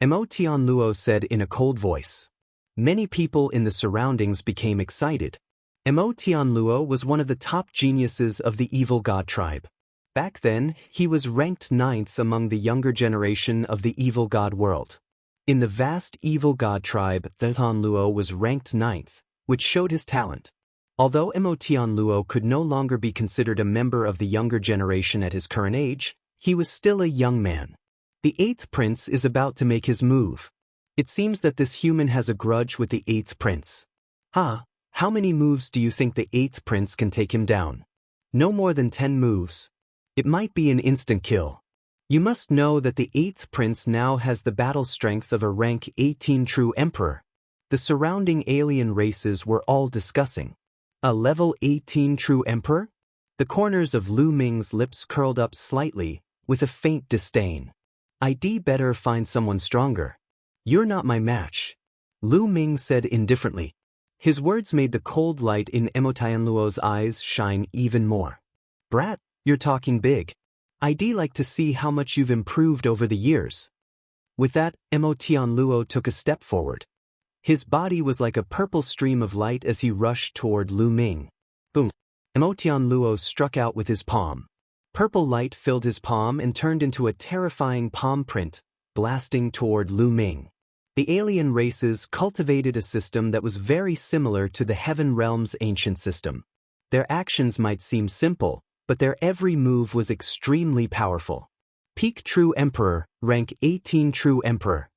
Tian Luo said in a cold voice. Many people in the surroundings became excited. Tian Luo was one of the top geniuses of the evil god tribe. Back then, he was ranked 9th among the younger generation of the evil god world. In the vast evil god tribe, Tian Luo was ranked 9th, which showed his talent. Although Tian Luo could no longer be considered a member of the younger generation at his current age, he was still a young man. The 8th prince is about to make his move. It seems that this human has a grudge with the 8th prince. How many moves do you think the 8th prince can take him down? No more than 10 moves. It might be an instant kill. You must know that the 8th prince now has the battle strength of a rank 18 true emperor. The surrounding alien races were all discussing. A level 18 true emperor? The corners of Lu Ming's lips curled up slightly, with a faint disdain. "I'd better find someone stronger. You're not my match," Lu Ming said indifferently. His words made the cold light in Tian Luo's eyes shine even more. "Brat, you're talking big. I'd like to see how much you've improved over the years." With that, Tian Luo took a step forward. His body was like a purple stream of light as he rushed toward Lu Ming. Boom! Tian Luo struck out with his palm. Purple light filled his palm and turned into a terrifying palm print, blasting toward Lu Ming. The alien races cultivated a system that was very similar to the Heaven Realm's ancient system. Their actions might seem simple, but their every move was extremely powerful. Peak True Emperor, rank 18 True Emperor.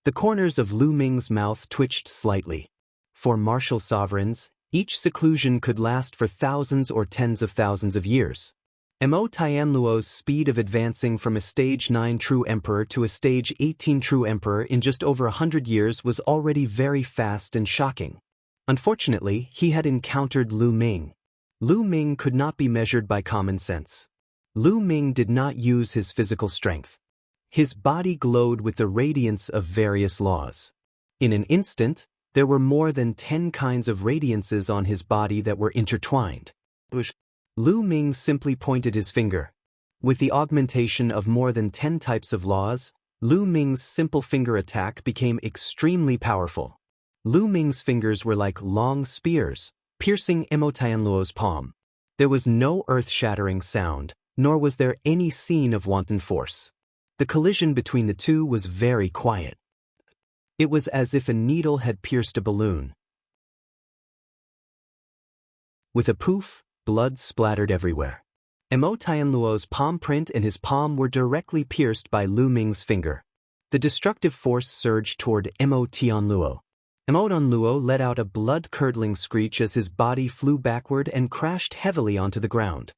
The corners of Lu Ming's mouth twitched slightly. For martial sovereigns, each seclusion could last for thousands or tens of thousands of years. Tian Luo's speed of advancing from a stage 9 True Emperor to a stage 18 True Emperor in just over 100 years was already very fast and shocking. Unfortunately, he had encountered Lu Ming. Lu Ming could not be measured by common sense. Lu Ming did not use his physical strength. His body glowed with the radiance of various laws. In an instant, there were more than 10 kinds of radiances on his body that were intertwined. Lu Ming simply pointed his finger. With the augmentation of more than 10 types of laws, Lu Ming's simple finger attack became extremely powerful. Lu Ming's fingers were like long spears, piercing Tian Luo's palm. There was no earth-shattering sound, nor was there any scene of wanton force. The collision between the two was very quiet. It was as if a needle had pierced a balloon. With a poof, blood splattered everywhere. Tian Luo's palm print and his palm were directly pierced by Lu Ming's finger. The destructive force surged toward Tian Luo. Tian Luo let out a blood-curdling screech as his body flew backward and crashed heavily onto the ground.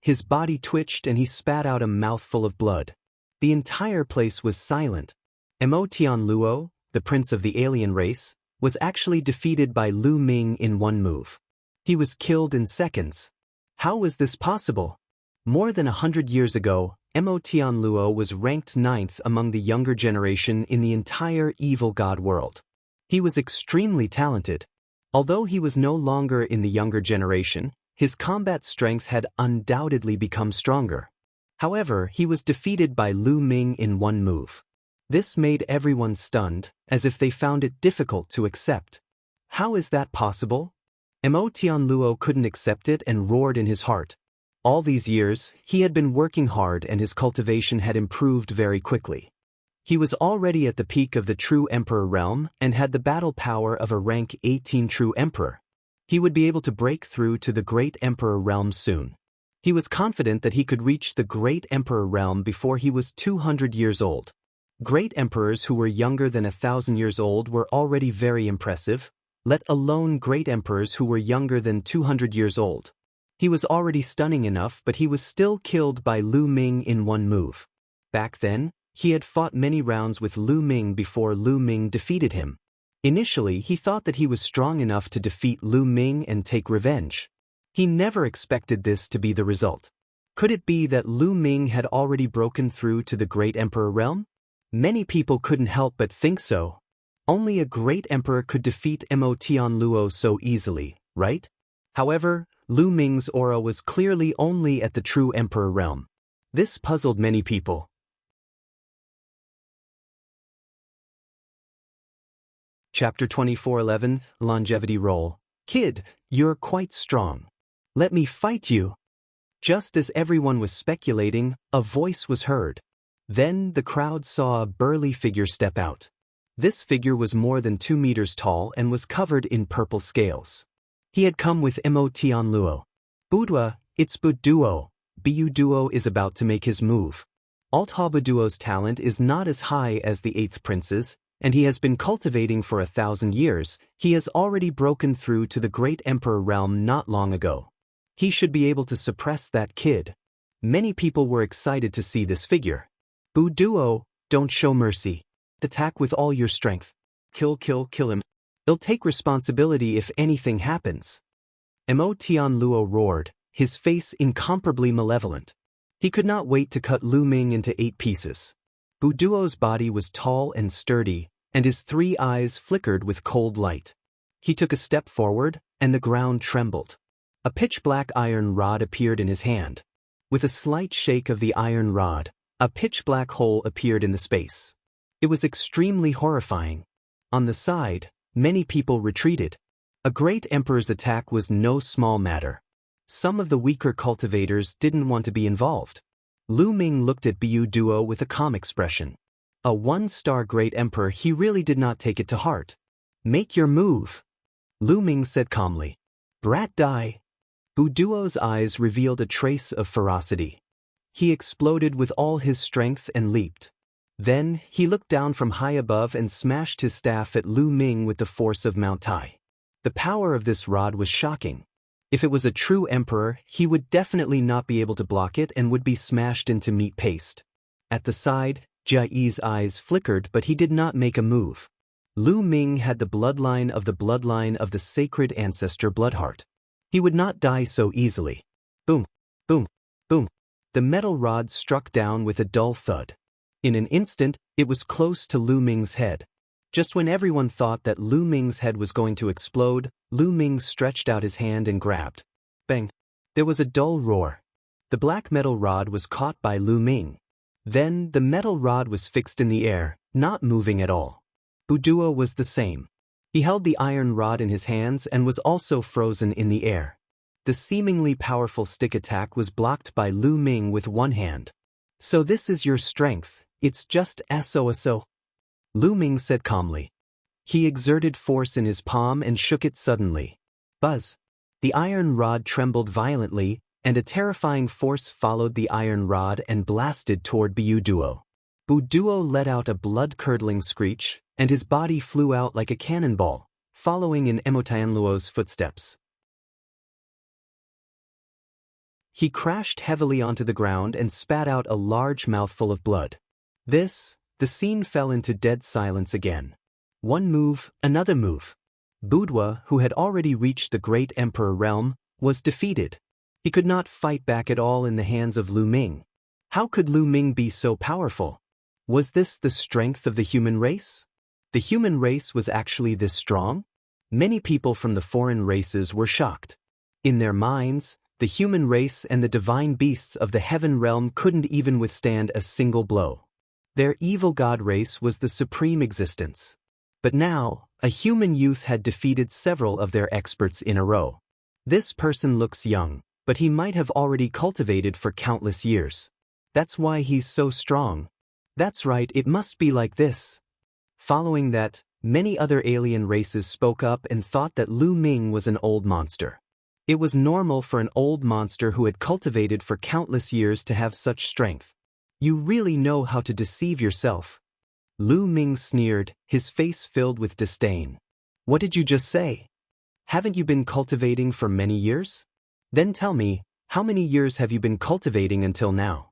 His body twitched and he spat out a mouthful of blood. The entire place was silent. Tian Luo, the prince of the alien race, was actually defeated by Lu Ming in one move. He was killed in seconds. How was this possible? More than 100 years ago, Tian Luo was ranked 9th among the younger generation in the entire evil god world. He was extremely talented. Although he was no longer in the younger generation, his combat strength had undoubtedly become stronger. However, he was defeated by Lu Ming in one move. This made everyone stunned, as if they found it difficult to accept. How is that possible? Tian Luo couldn't accept it and roared in his heart. All these years, he had been working hard and his cultivation had improved very quickly. He was already at the peak of the True Emperor realm and had the battle power of a rank 18 True Emperor. He would be able to break through to the Great Emperor realm soon. He was confident that he could reach the Great Emperor realm before he was 200 years old. Great emperors who were younger than 1,000 years old were already very impressive, let alone great emperors who were younger than 200 years old. He was already stunning enough, but he was still killed by Lu Ming in one move. Back then, he had fought many rounds with Lu Ming before Lu Ming defeated him. Initially, he thought that he was strong enough to defeat Lu Ming and take revenge. He never expected this to be the result. Could it be that Lu Ming had already broken through to the Great Emperor realm? Many people couldn't help but think so. Only a great emperor could defeat Tian Luo so easily, right? However, Lu Ming's aura was clearly only at the True Emperor realm. This puzzled many people. Chapter 24:11, Longevity Roll. Kid, you're quite strong. Let me fight you. Just as everyone was speculating, a voice was heard. Then the crowd saw a burly figure step out. This figure was more than 2 meters tall and was covered in purple scales. He had come with Tian Luo. Budwa, it's Buduo. Bu Duo is about to make his move. Buduo's talent is not as high as the 8th prince's, and he has been cultivating for 1,000 years. He has already broken through to the Great Emperor realm not long ago. He should be able to suppress that kid. Many people were excited to see this figure. Buduo, don't show mercy. Attack with all your strength. Kill him. He'll take responsibility if anything happens. Tian Luo roared, his face incomparably malevolent. He could not wait to cut Lu Ming into 8 pieces. Buduo's body was tall and sturdy, and his 3 eyes flickered with cold light. He took a step forward, and the ground trembled. A pitch-black iron rod appeared in his hand. With a slight shake of the iron rod, a pitch-black hole appeared in the space. It was extremely horrifying. On the side, many people retreated. A great emperor's attack was no small matter. Some of the weaker cultivators didn't want to be involved. Lu Ming looked at Buduo with a calm expression. A 1-star great emperor, he really did not take it to heart. "Make your move," Lu Ming said calmly. "Brat die." Buduo's eyes revealed a trace of ferocity. He exploded with all his strength and leaped. Then, he looked down from high above and smashed his staff at Lu Ming with the force of Mount Tai. The power of this rod was shocking. If it was a true emperor, he would definitely not be able to block it and would be smashed into meat paste. At the side, Jiayi's eyes flickered, but he did not make a move. Lu Ming had the bloodline of the sacred ancestor Bloodheart. He would not die so easily. Boom, boom, boom. The metal rod struck down with a dull thud. In an instant, it was close to Lu Ming's head. Just when everyone thought that Lu Ming's head was going to explode, Lu Ming stretched out his hand and grabbed. Bang! There was a dull roar. The black metal rod was caught by Lu Ming. Then, the metal rod was fixed in the air, not moving at all. Buduo was the same. He held the iron rod in his hands and was also frozen in the air. The seemingly powerful stick attack was blocked by Lu Ming with one hand. "So this is your strength, it's just so. Lu Ming said calmly. He exerted force in his palm and shook it suddenly. Buzz! The iron rod trembled violently, and a terrifying force followed the iron rod and blasted toward Buduo. Buduo let out a blood-curdling screech, and his body flew out like a cannonball, following in Tian Luo's footsteps. He crashed heavily onto the ground and spat out a large mouthful of blood. The scene fell into dead silence again. One move, another move. Budua, who had already reached the great emperor realm, was defeated. He could not fight back at all in the hands of Lu Ming. How could Lu Ming be so powerful? Was this the strength of the human race? The human race was actually this strong? Many people from the foreign races were shocked. In their minds, the human race and the divine beasts of the heaven realm couldn't even withstand a single blow. Their evil god race was the supreme existence. But now, a human youth had defeated several of their experts in a row. This person looks young, but he might have already cultivated for countless years. That's why he's so strong. That's right, it must be like this. Following that, many other alien races spoke up and thought that Lu Ming was an old monster. It was normal for an old monster who had cultivated for countless years to have such strength. You really know how to deceive yourself. Lu Ming sneered, his face filled with disdain. What did you just say? Haven't you been cultivating for many years? Then tell me, how many years have you been cultivating until now?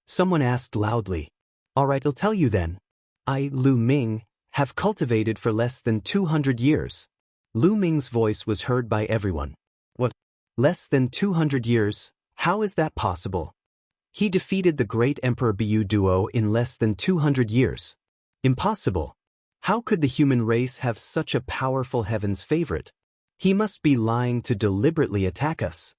Someone asked loudly. All right, I'll tell you then. I, Lu Ming, have cultivated for less than 200 years. Lu Ming's voice was heard by everyone. What? Less than 200 years? How is that possible? He defeated the great Emperor Buduo in less than 200 years. Impossible. How could the human race have such a powerful heaven's favorite? He must be lying to deliberately attack us.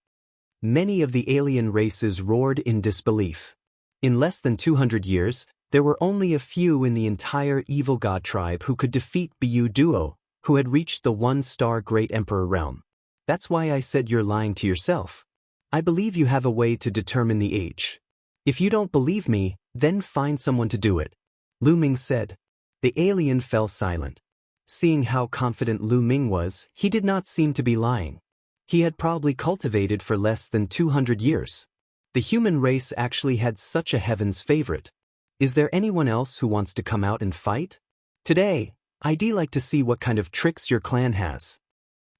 Many of the alien races roared in disbelief. In less than 200 years, there were only a few in the entire evil god tribe who could defeat Buduo, who had reached the 1-star great emperor realm. That's why I said you're lying to yourself. I believe you have a way to determine the age. If you don't believe me, then find someone to do it. Lu Ming said. The alien fell silent. Seeing how confident Lu Ming was, he did not seem to be lying. He had probably cultivated for less than 200 years. The human race actually had such a heaven's favorite. Is there anyone else who wants to come out and fight? Today, I'd like to see what kind of tricks your clan has.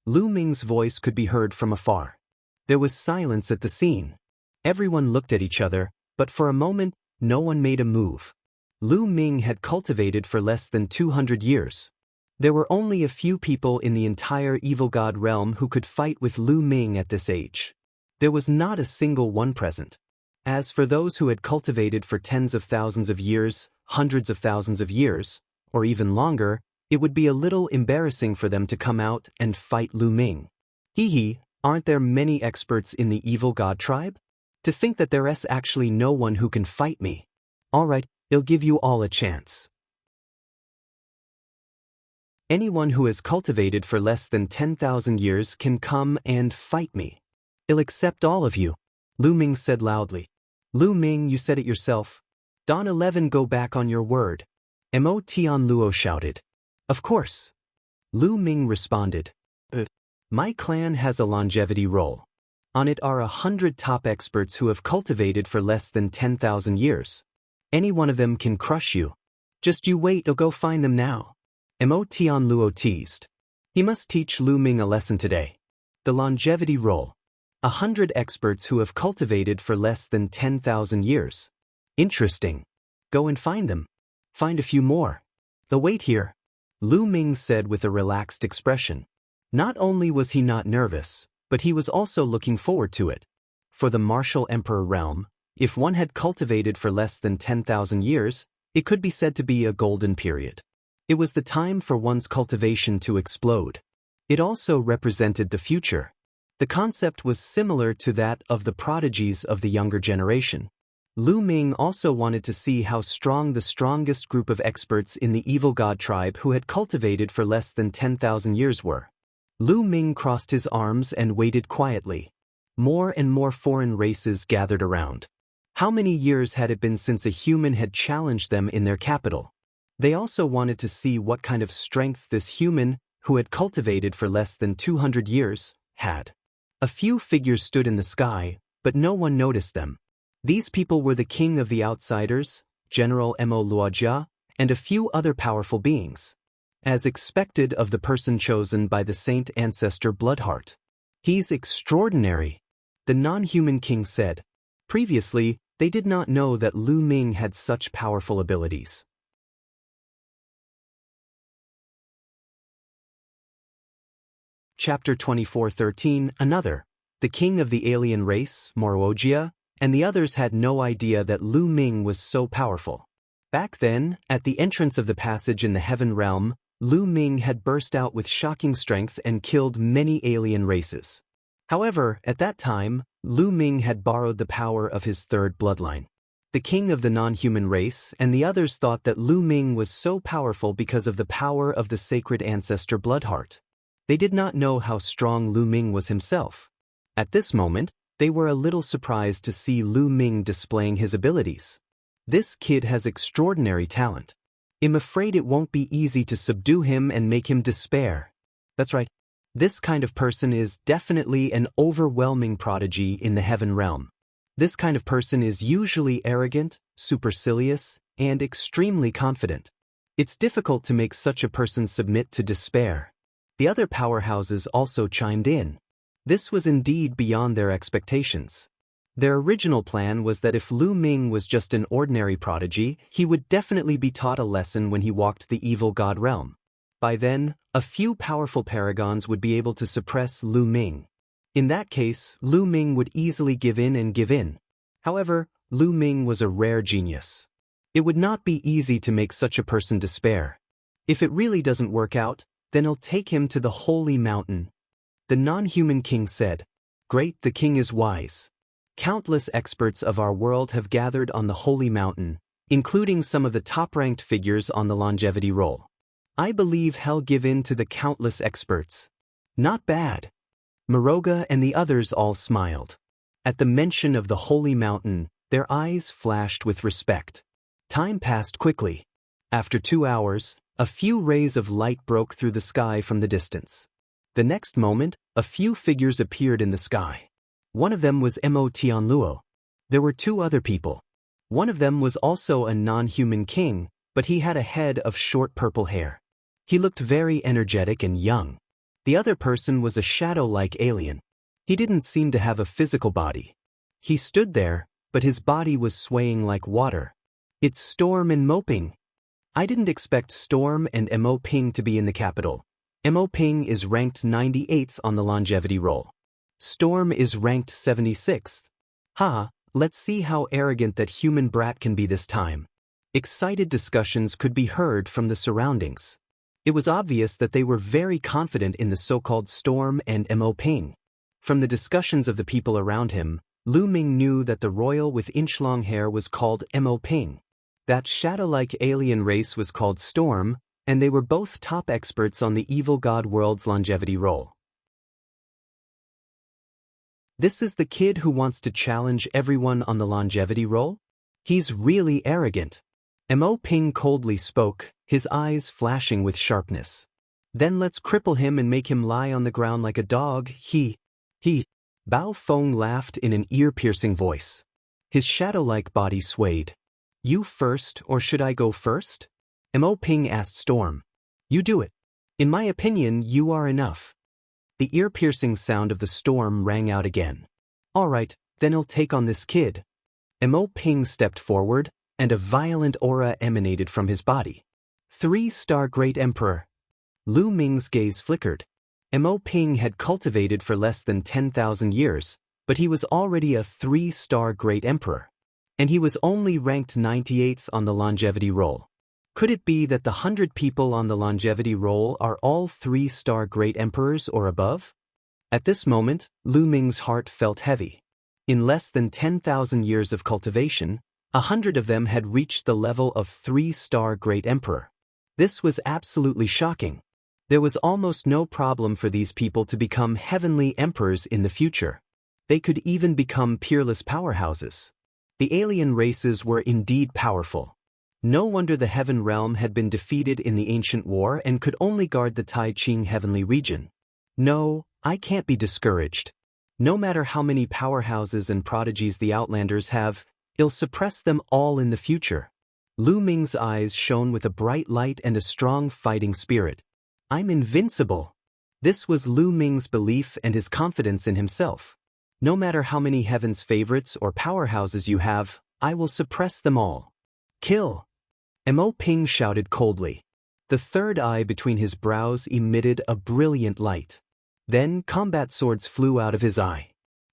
Lu Ming's voice could be heard from afar. There was silence at the scene. Everyone looked at each other, but for a moment, no one made a move. Lu Ming had cultivated for less than 200 years. There were only a few people in the entire evil god realm who could fight with Lu Ming at this age. There was not a single one present. As for those who had cultivated for tens of thousands of years, hundreds of thousands of years, or even longer, it would be a little embarrassing for them to come out and fight Lu Ming. Hee, aren't there many experts in the evil god tribe? To think that there's actually no one who can fight me. Alright, I'll give you all a chance. Anyone who has cultivated for less than 10,000 years can come and fight me. I'll accept all of you, Lu Ming said loudly. Lu Ming, you said it yourself. Don 11, go back on your word. Tian Luo shouted. Of course. Lu Ming responded. My clan has a longevity roll. On it are 100 top experts who have cultivated for less than 10,000 years. Any one of them can crush you. Just you wait, I'll go find them now. Tian Luo teased. He must teach Lu Ming a lesson today. The longevity roll. 100 experts who have cultivated for less than 10,000 years. Interesting. Go and find them. Find a few more. They'll wait here, Lu Ming said with a relaxed expression. Not only was he not nervous, but he was also looking forward to it. For the martial emperor realm, if one had cultivated for less than 10,000 years, it could be said to be a golden period. It was the time for one's cultivation to explode. It also represented the future. The concept was similar to that of the prodigies of the younger generation. Lu Ming also wanted to see how strong the strongest group of experts in the evil god tribe who had cultivated for less than 10,000 years were. Lu Ming crossed his arms and waited quietly. More and more foreign races gathered around. How many years had it been since a human had challenged them in their capital? They also wanted to see what kind of strength this human, who had cultivated for less than 200 years, had. A few figures stood in the sky, but no one noticed them. These people were the king of the outsiders, General Wuxia, and a few other powerful beings. As expected of the person chosen by the saint ancestor Bloodheart. He's extraordinary, the non-human king said. Previously, they did not know that Lu Ming had such powerful abilities. Chapter 24:13 Another. The king of the alien race, Wuxia, and the others had no idea that Lu Ming was so powerful. Back then, at the entrance of the passage in the heaven realm, Lu Ming had burst out with shocking strength and killed many alien races. However, at that time, Lu Ming had borrowed the power of his third bloodline. The king of the non-human race and the others thought that Lu Ming was so powerful because of the power of the sacred ancestor Bloodheart. They did not know how strong Lu Ming was himself. At this moment, they were a little surprised to see Lu Ming displaying his abilities. This kid has extraordinary talent. I'm afraid it won't be easy to subdue him and make him despair. That's right. This kind of person is definitely an overwhelming prodigy in the heaven realm. This kind of person is usually arrogant, supercilious, and extremely confident. It's difficult to make such a person submit to despair. The other powerhouses also chimed in. This was indeed beyond their expectations. Their original plan was that if Lu Ming was just an ordinary prodigy, he would definitely be taught a lesson when he walked the evil god realm. By then, a few powerful paragons would be able to suppress Lu Ming. In that case, Lu Ming would easily give in and give in. However, Lu Ming was a rare genius. It would not be easy to make such a person despair. If it really doesn't work out, then I'll take him to the holy mountain. The non-human king said. Great, the king is wise. Countless experts of our world have gathered on the holy mountain, including some of the top-ranked figures on the longevity roll. I believe he'll give in to the countless experts. Not bad. Moroga and the others all smiled. At the mention of the holy mountain, their eyes flashed with respect. Time passed quickly. After 2 hours, a few rays of light broke through the sky from the distance. The next moment, a few figures appeared in the sky. One of them was Tian Luo. There were 2 other people. One of them was also a non-human king, but he had a head of short purple hair. He looked very energetic and young. The other person was a shadow-like alien. He didn't seem to have a physical body. He stood there, but his body was swaying like water. It's Storm and Moping. I didn't expect Storm and Moping to be in the capital. Moping is ranked 98th on the longevity roll. Storm is ranked 76th. let's see how arrogant that human brat can be this time. Excited discussions could be heard from the surroundings. It was obvious that they were very confident in the so-called Storm and Mo Ping. From the discussions of the people around him, Lu Ming knew that the royal with inch-long hair was called Mo Ping. That shadow-like alien race was called Storm, and they were both top experts on the evil god world's longevity roll. This is the kid who wants to challenge everyone on the longevity roll? He's really arrogant. Mo Ping coldly spoke, his eyes flashing with sharpness. Then let's cripple him and make him lie on the ground like a dog. He. Bao Feng laughed in an ear-piercing voice. His shadow-like body swayed. You first, or should I go first? Mo Ping asked Storm. You do it. In my opinion, you are enough. The ear-piercing sound of the storm rang out again. All right, then he'll take on this kid. Mo Ping stepped forward, and a violent aura emanated from his body. 3-star Great Emperor. Lu Ming's gaze flickered. Mo Ping had cultivated for less than 10,000 years, but he was already a 3-star Great Emperor. And he was only ranked 98th on the longevity roll. Could it be that the 100 people on the longevity roll are all 3-star Great Emperors or above? At this moment, Lu Ming's heart felt heavy. In less than 10,000 years of cultivation, 100 of them had reached the level of 3-star Great Emperor. This was absolutely shocking. There was almost no problem for these people to become heavenly emperors in the future. They could even become peerless powerhouses. The alien races were indeed powerful. No wonder the Heaven Realm had been defeated in the ancient war and could only guard the Tai Ching heavenly region. No, I can't be discouraged. No matter how many powerhouses and prodigies the Outlanders have, it'll suppress them all in the future. Lu Ming's eyes shone with a bright light and a strong fighting spirit. I'm invincible. This was Lu Ming's belief and his confidence in himself. No matter how many heaven's favorites or powerhouses you have, I will suppress them all. Kill! Mo Ping shouted coldly. The third eye between his brows emitted a brilliant light. Then combat swords flew out of his eye.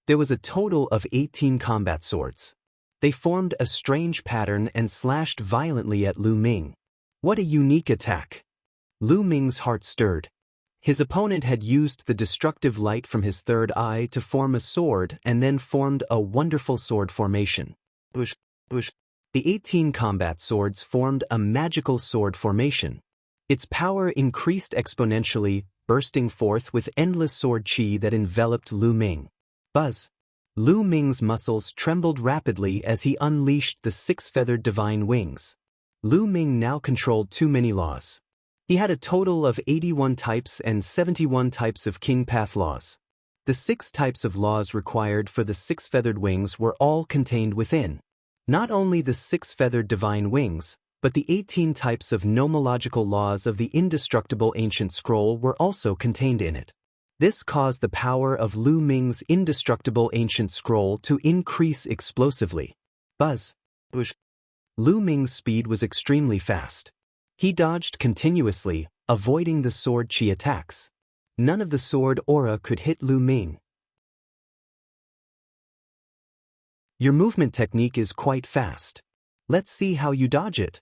There was a total of 18 combat swords. They formed a strange pattern and slashed violently at Lu Ming. What a unique attack! Lu Ming's heart stirred. His opponent had used the destructive light from his third eye to form a sword and then formed a wonderful sword formation. The 18 combat swords formed a magical sword formation. Its power increased exponentially, bursting forth with endless sword chi that enveloped Lu Ming. Buzz! Lu Ming's muscles trembled rapidly as he unleashed the 6-feathered divine wings. Lu Ming now controlled too many laws. He had a total of 81 types and 71 types of King Path laws. The 6 types of laws required for the 6-feathered wings were all contained within. Not only the 6-feathered divine wings, but the 18 types of nomological laws of the indestructible ancient scroll were also contained in it. This caused the power of Lu Ming's indestructible ancient scroll to increase explosively. Buzz! Lu Ming's speed was extremely fast. He dodged continuously, avoiding the sword chi attacks. None of the sword aura could hit Lu Ming. Your movement technique is quite fast. Let's see how you dodge it.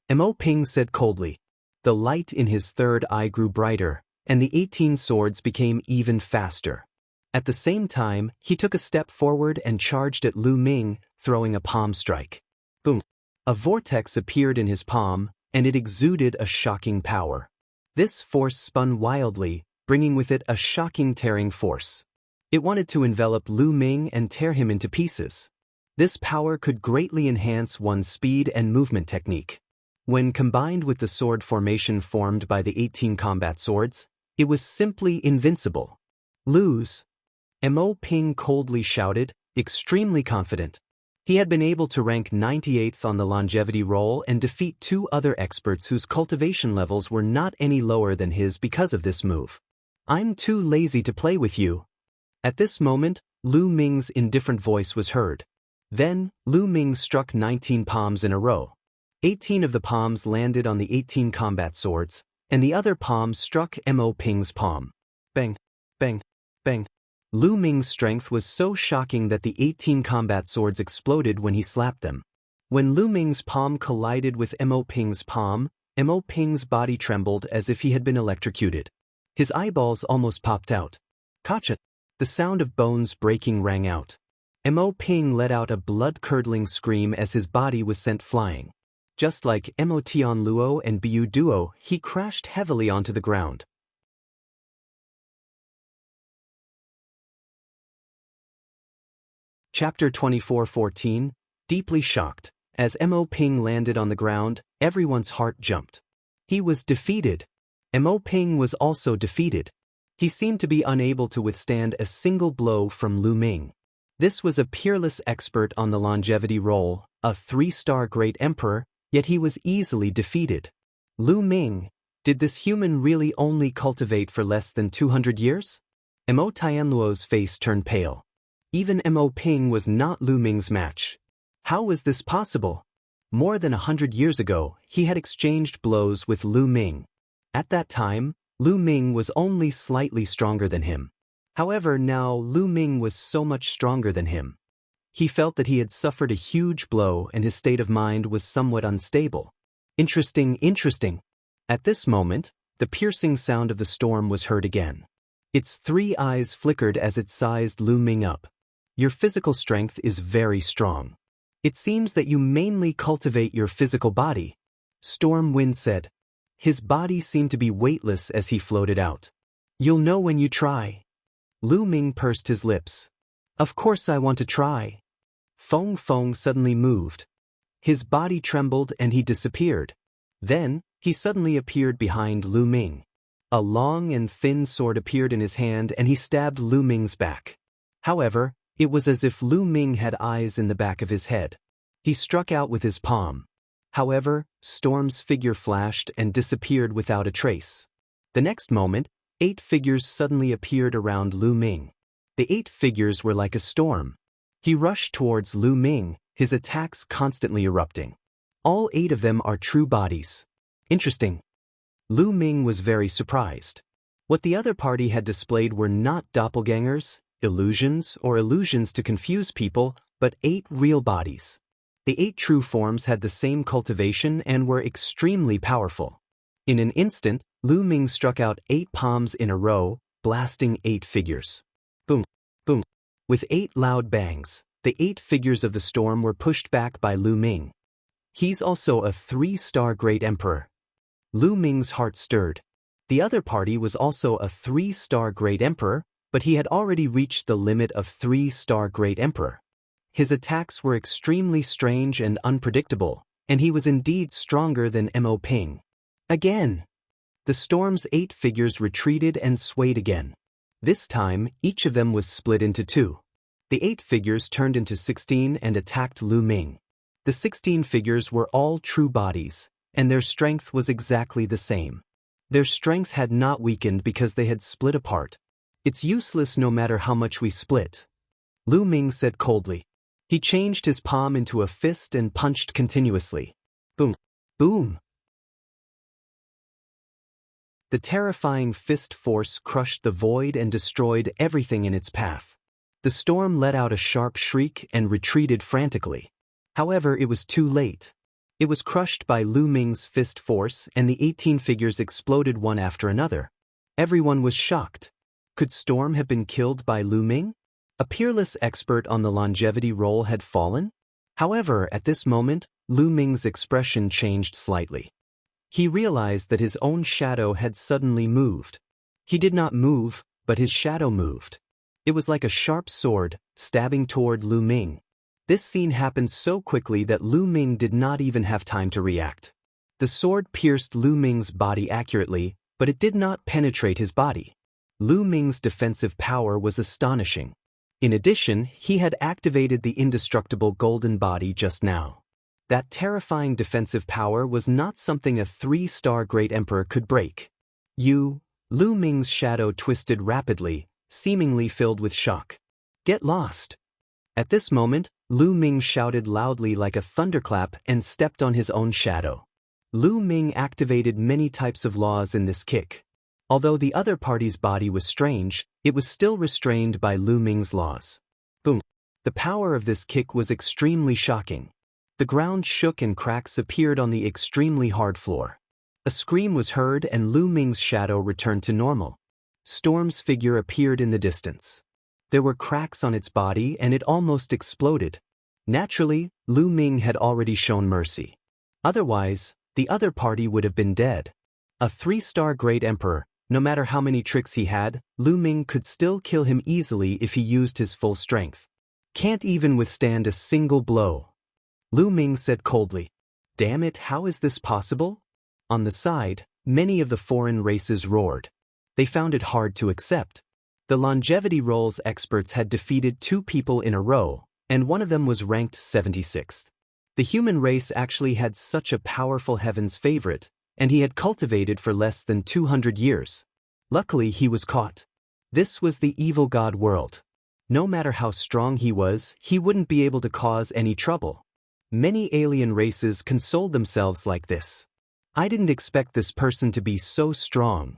Mo Ping said coldly. The light in his third eye grew brighter, and the 18 swords became even faster. At the same time, he took a step forward and charged at Lu Ming, throwing a palm strike. Boom! A vortex appeared in his palm, and it exuded a shocking power. This force spun wildly, bringing with it a shocking tearing force. It wanted to envelop Lu Ming and tear him into pieces. This power could greatly enhance one's speed and movement technique. When combined with the sword formation formed by the 18 combat swords, it was simply invincible. Lose! Mo Ping coldly shouted, extremely confident. He had been able to rank 98th on the longevity roll and defeat 2 other experts whose cultivation levels were not any lower than his because of this move. I'm too lazy to play with you. At this moment, Lu Ming's indifferent voice was heard. Then, Lu Ming struck 19 palms in a row. 18 of the palms landed on the 18 combat swords, and the other palm struck Mo Ping's palm. Bang! Bang! Bang! Lu Ming's strength was so shocking that the 18 combat swords exploded when he slapped them. When Lu Ming's palm collided with Mo Ping's palm, Mo Ping's body trembled as if he had been electrocuted. His eyeballs almost popped out. Kacha! The sound of bones breaking rang out. Mo Ping let out a blood-curdling scream as his body was sent flying. Just like Mo Tian Luo and Bu Duo, he crashed heavily onto the ground. Chapter 24:14, Deeply shocked. As Mo Ping landed on the ground, everyone's heart jumped. He was defeated. Mo Ping was also defeated. He seemed to be unable to withstand a single blow from Lu Ming. This was a peerless expert on the longevity role, a 3-star great emperor, yet he was easily defeated. Lu Ming, did this human really only cultivate for less than 200 years? Mo Tian Luo's face turned pale. Even Mo Ping was not Lu Ming's match. How was this possible? More than 100 years ago, he had exchanged blows with Lu Ming. At that time, Lu Ming was only slightly stronger than him. However, now Lu Ming was so much stronger than him. He felt that he had suffered a huge blow and his state of mind was somewhat unstable. Interesting. At this moment, the piercing sound of the storm was heard again. Its 3 eyes flickered as it sized Lu Ming up. Your physical strength is very strong. It seems that you mainly cultivate your physical body, Storm Wind said. His body seemed to be weightless as he floated out. You'll know when you try. Lu Ming pursed his lips. Of course I want to try. Feng Feng suddenly moved. His body trembled and he disappeared. Then, he suddenly appeared behind Lu Ming. A long and thin sword appeared in his hand and he stabbed Lu Ming's back. However, it was as if Lu Ming had eyes in the back of his head. He struck out with his palm. However, Storm's figure flashed and disappeared without a trace. The next moment, 8 figures suddenly appeared around Lu Ming. The 8 figures were like a storm. He rushed towards Lu Ming, his attacks constantly erupting. All 8 of them are true bodies. Interesting. Lu Ming was very surprised. What the other party had displayed were not doppelgangers, illusions, or illusions to confuse people, but 8 real bodies. The 8 true forms had the same cultivation and were extremely powerful. In an instant, Lu Ming struck out 8 palms in a row, blasting 8 figures. Boom, boom. With 8 loud bangs, the 8 figures of the storm were pushed back by Lu Ming. He's also a 3-star great emperor. Lu Ming's heart stirred. The other party was also a 3-star great emperor, but he had already reached the limit of 3-star great emperor. His attacks were extremely strange and unpredictable, and he was indeed stronger than Mo Ping. Again! The storm's 8 figures retreated and swayed again. This time, each of them was split into 2. The 8 figures turned into 16 and attacked Lu Ming. The 16 figures were all true bodies, and their strength was exactly the same. Their strength had not weakened because they had split apart. It's useless no matter how much we split, Lu Ming said coldly. He changed his palm into a fist and punched continuously. Boom, boom. The terrifying fist force crushed the void and destroyed everything in its path. The storm let out a sharp shriek and retreated frantically. However, it was too late. It was crushed by Lu Ming's fist force and the 18 figures exploded one after another. Everyone was shocked. Could Storm have been killed by Lu Ming? A peerless expert on the longevity role had fallen? However, at this moment, Lu Ming's expression changed slightly. He realized that his own shadow had suddenly moved. He did not move, but his shadow moved. It was like a sharp sword, stabbing toward Lu Ming. This scene happened so quickly that Lu Ming did not even have time to react. The sword pierced Lu Ming's body accurately, but it did not penetrate his body. Lu Ming's defensive power was astonishing. In addition, he had activated the indestructible golden body just now. That terrifying defensive power was not something a 3-star great emperor could break. Lu Ming's shadow twisted rapidly, seemingly filled with shock. Get lost! At this moment, Lu Ming shouted loudly like a thunderclap and stepped on his own shadow. Lu Ming activated many types of laws in this kick. Although the other party's body was strange, it was still restrained by Lu Ming's laws. Boom. The power of this kick was extremely shocking. The ground shook and cracks appeared on the extremely hard floor. A scream was heard and Lu Ming's shadow returned to normal. Storm's figure appeared in the distance. There were cracks on its body and it almost exploded. Naturally, Lu Ming had already shown mercy. Otherwise, the other party would have been dead. A 3-star great emperor, no matter how many tricks he had, Lu Ming could still kill him easily if he used his full strength. Can't even withstand a single blow. Lu Ming said coldly. Damn it, how is this possible? On the side, many of the foreign races roared. They found it hard to accept. The longevity roles experts had defeated 2 people in a row, and one of them was ranked 76th. The human race actually had such a powerful heaven's favorite, and he had cultivated for less than 200 years. Luckily he was caught. This was the evil god world. No matter how strong he was, he wouldn't be able to cause any trouble. Many alien races consoled themselves like this. I didn't expect this person to be so strong.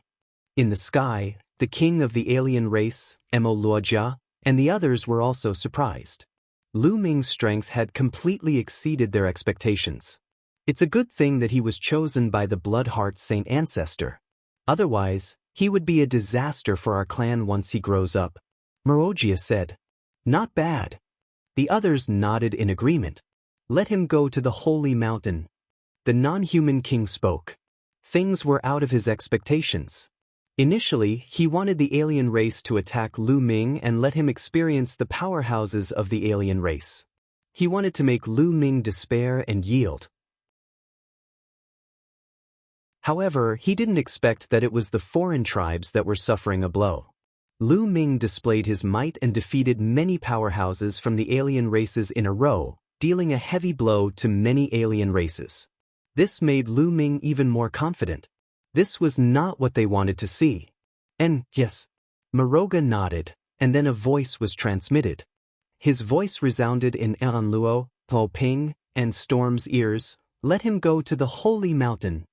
In the sky, the king of the alien race, Wuxia, and the others were also surprised. Lu Ming's strength had completely exceeded their expectations. It's a good thing that he was chosen by the Bloodheart Saint ancestor. Otherwise, he would be a disaster for our clan once he grows up. Wuxia said. Not bad. The others nodded in agreement. Let him go to the holy mountain. The non-human king spoke. Things were out of his expectations. Initially, he wanted the alien race to attack Lu Ming and let him experience the powerhouses of the alien race. He wanted to make Lu Ming despair and yield. However, he didn't expect that it was the foreign tribes that were suffering a blow. Lu Ming displayed his might and defeated many powerhouses from the alien races in a row, dealing a heavy blow to many alien races. This made Lu Ming even more confident. This was not what they wanted to see. And, yes. Muroga nodded, and then a voice was transmitted. His voice resounded in Tian Luo, Po Ping, and Storm's ears. Let him go to the holy mountain.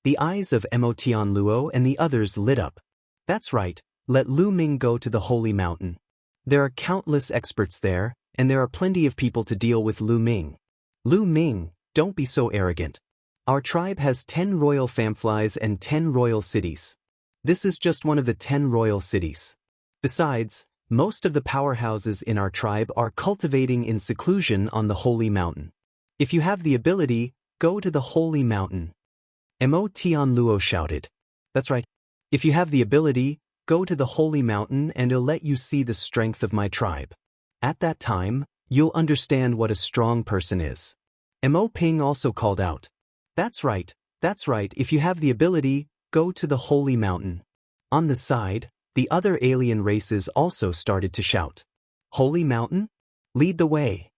The eyes of Tian Luo and the others lit up. That's right, let Lu Ming go to the holy mountain. There are countless experts there, and there are plenty of people to deal with Lu Ming. Lu Ming, don't be so arrogant. Our tribe has 10 royal famflies and 10 royal cities. This is just one of the 10 royal cities. Besides, most of the powerhouses in our tribe are cultivating in seclusion on the holy mountain. If you have the ability, go to the holy mountain. Tian Luo shouted. That's right. If you have the ability, go to the holy mountain and it'll let you see the strength of my tribe. At that time, you'll understand what a strong person is. Ping also called out. That's right, if you have the ability, go to the holy mountain. On the side, the other alien races also started to shout. Holy mountain? Lead the way.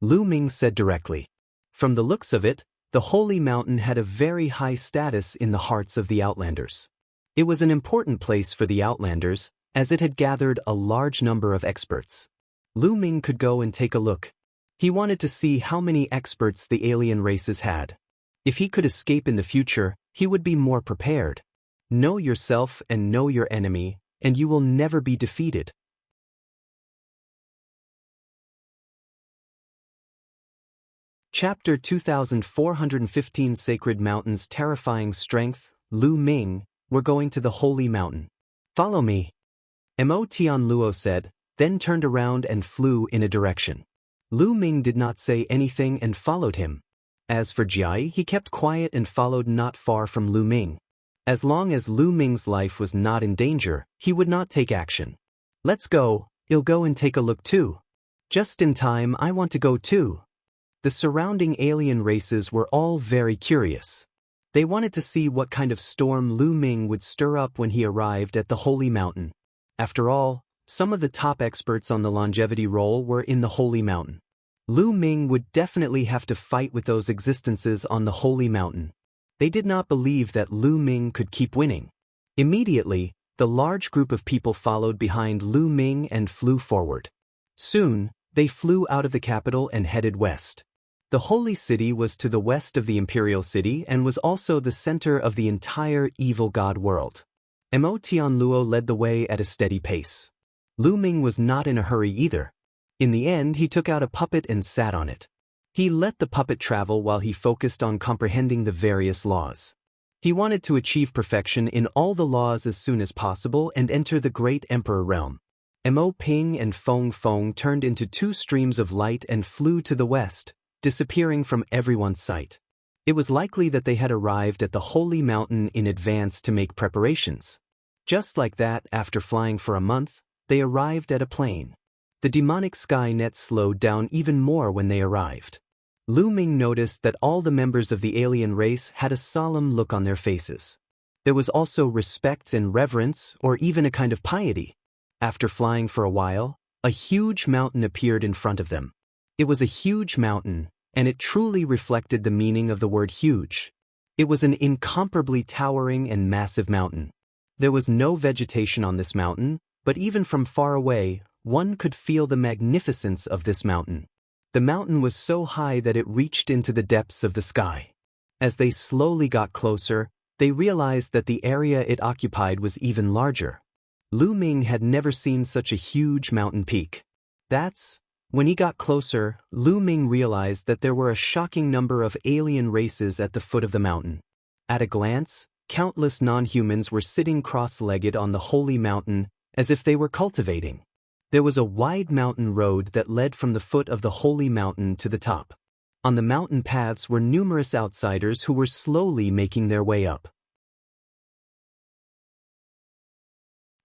Lu Ming said directly. From the looks of it, the holy mountain had a very high status in the hearts of the Outlanders. It was an important place for the Outlanders, as it had gathered a large number of experts. Lu Ming could go and take a look. He wanted to see how many experts the alien races had. If he could escape in the future, he would be more prepared. Know yourself and know your enemy, and you will never be defeated. Chapter 2415 Sacred Mountains Terrifying Strength, Lu Ming, we're going to the holy mountain. Follow me. Tian Luo said, then turned around and flew in a direction. Lu Ming did not say anything and followed him. As for Jia, he kept quiet and followed not far from Lu Ming. As long as Lu Ming's life was not in danger, he would not take action. Let's go, I'll go and take a look too. Just in time, I want to go too. The surrounding alien races were all very curious. They wanted to see what kind of storm Lu Ming would stir up when he arrived at the holy mountain. After all, some of the top experts on the longevity roll were in the holy mountain. Lu Ming would definitely have to fight with those existences on the holy mountain. They did not believe that Lu Ming could keep winning. Immediately, the large group of people followed behind Lu Ming and flew forward. Soon, they flew out of the capital and headed west. The holy city was to the west of the imperial city and was also the center of the entire evil god world. Tian Luo led the way at a steady pace. Lu Ming was not in a hurry either. In the end, he took out a puppet and sat on it. He let the puppet travel while he focused on comprehending the various laws. He wanted to achieve perfection in all the laws as soon as possible and enter the great emperor realm. Mo Ping and Feng Feng turned into two streams of light and flew to the west, disappearing from everyone's sight. It was likely that they had arrived at the holy mountain in advance to make preparations. Just like that, after flying for a month, they arrived at a plain. The demonic sky net slowed down even more when they arrived. Lu Ming noticed that all the members of the alien race had a solemn look on their faces. There was also respect and reverence, or even a kind of piety. After flying for a while, a huge mountain appeared in front of them. It was a huge mountain, and it truly reflected the meaning of the word huge. It was an incomparably towering and massive mountain. There was no vegetation on this mountain, but even from far away, one could feel the magnificence of this mountain. The mountain was so high that it reached into the depths of the sky. As they slowly got closer, they realized that the area it occupied was even larger. Lu Ming had never seen such a huge mountain peak. When he got closer, Lu Ming realized that there were a shocking number of alien races at the foot of the mountain. At a glance, countless non-humans were sitting cross-legged on the holy mountain, as if they were cultivating. There was a wide mountain road that led from the foot of the holy mountain to the top. On the mountain paths were numerous outsiders who were slowly making their way up.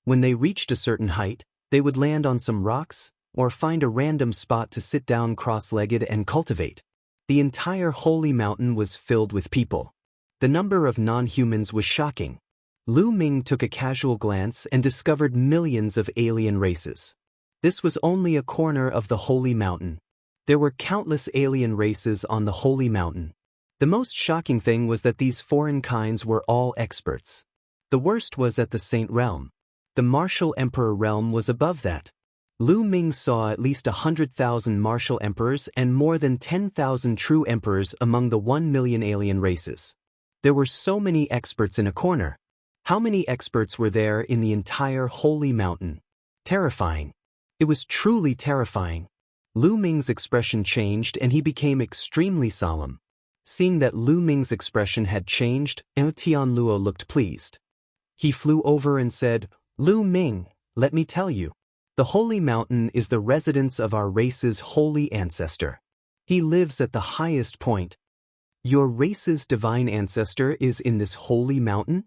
When they reached a certain height, they would land on some rocks, or find a random spot to sit down cross-legged and cultivate. The entire holy mountain was filled with people. The number of non-humans was shocking. Lu Ming took a casual glance and discovered millions of alien races. This was only a corner of the holy mountain. There were countless alien races on the holy mountain. The most shocking thing was that these foreign kinds were all experts. The worst was at the Saint Realm. The martial emperor realm was above that. Lu Ming saw at least 100,000 martial emperors and more than 10,000 true emperors among the 1 million alien races. There were so many experts in a corner. How many experts were there in the entire holy mountain? Terrifying. It was truly terrifying. Lu Ming's expression changed and he became extremely solemn. Seeing that Lu Ming's expression had changed, Tian Luo looked pleased. He flew over and said, "Lu Ming, let me tell you. The holy mountain is the residence of our race's holy ancestor. He lives at the highest point." "Your race's divine ancestor is in this holy mountain?"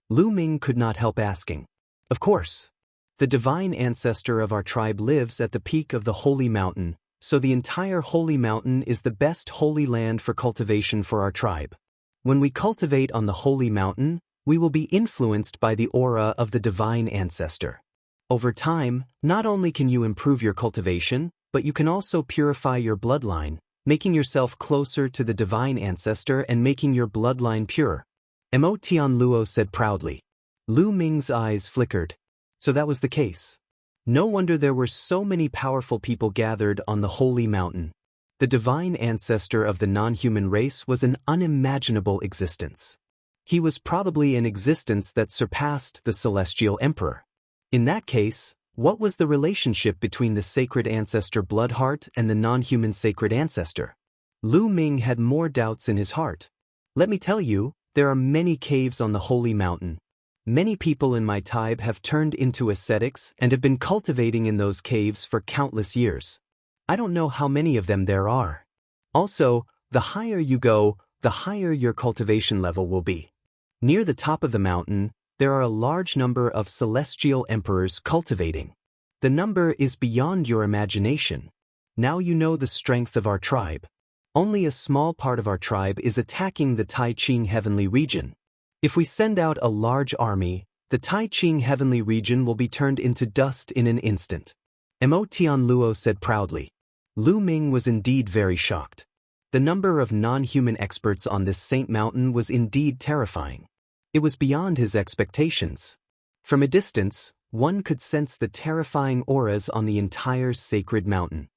Lu Ming could not help asking. "Of course. The divine ancestor of our tribe lives at the peak of the holy mountain, so the entire holy mountain is the best holy land for cultivation for our tribe. When we cultivate on the holy mountain, we will be influenced by the aura of the divine ancestor. Over time, not only can you improve your cultivation, but you can also purify your bloodline, making yourself closer to the divine ancestor and making your bloodline pure." Tian Luo said proudly. Lu Ming's eyes flickered. So that was the case. No wonder there were so many powerful people gathered on the holy mountain. The divine ancestor of the non-human race was an unimaginable existence. He was probably an existence that surpassed the celestial emperor. In that case, what was the relationship between the sacred ancestor Bloodheart and the non-human sacred ancestor? Lu Ming had more doubts in his heart. "Let me tell you, there are many caves on the holy mountain. Many people in my tribe have turned into ascetics and have been cultivating in those caves for countless years. I don't know how many of them there are. Also, the higher you go, the higher your cultivation level will be. Near the top of the mountain, there are a large number of celestial emperors cultivating. The number is beyond your imagination. Now you know the strength of our tribe. Only a small part of our tribe is attacking the Tai Ching heavenly region. If we send out a large army, the Tai Ching heavenly region will be turned into dust in an instant." Tian Luo said proudly. Lu Ming was indeed very shocked. The number of non-human experts on this Saint Mountain was indeed terrifying. It was beyond his expectations. From a distance, one could sense the terrifying auras on the entire sacred mountain.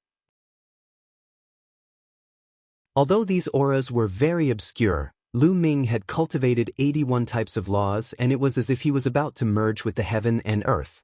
Although these auras were very obscure, Lu Ming had cultivated 81 types of laws, and it was as if he was about to merge with the heaven and earth.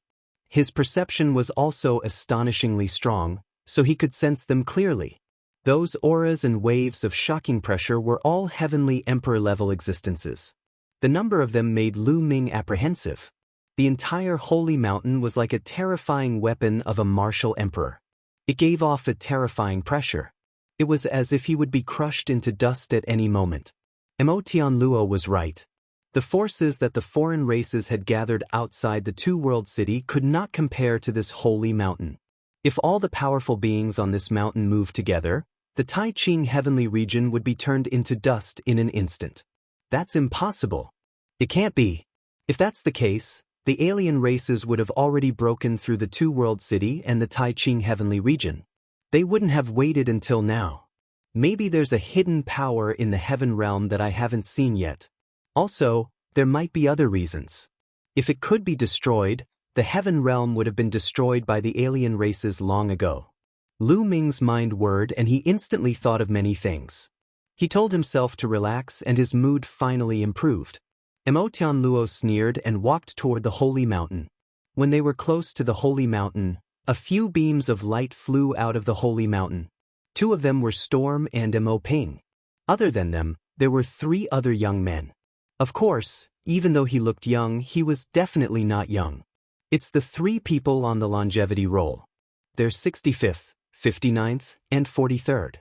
His perception was also astonishingly strong, so he could sense them clearly. Those auras and waves of shocking pressure were all heavenly emperor-level existences. The number of them made Lu Ming apprehensive. The entire holy mountain was like a terrifying weapon of a martial emperor. It gave off a terrifying pressure. It was as if he would be crushed into dust at any moment. Tian Luo was right. The forces that the foreign races had gathered outside the two-world city could not compare to this holy mountain. If all the powerful beings on this mountain moved together, the Tai Ching heavenly region would be turned into dust in an instant. That's impossible. It can't be. If that's the case, the alien races would have already broken through the two-world city and the Tai Ching heavenly region. They wouldn't have waited until now. Maybe there's a hidden power in the heaven realm that I haven't seen yet. Also, there might be other reasons. If it could be destroyed, the heaven realm would have been destroyed by the alien races long ago. Lu Ming's mind whirred and he instantly thought of many things. He told himself to relax and his mood finally improved. Tian Luo sneered and walked toward the holy mountain. When they were close to the holy mountain, a few beams of light flew out of the holy mountain. 2 of them were Storm and Ping. Other than them, there were 3 other young men. Of course, even though he looked young, he was definitely not young. It's the 3 people on the longevity roll. They're 65th, 59th, and 43rd.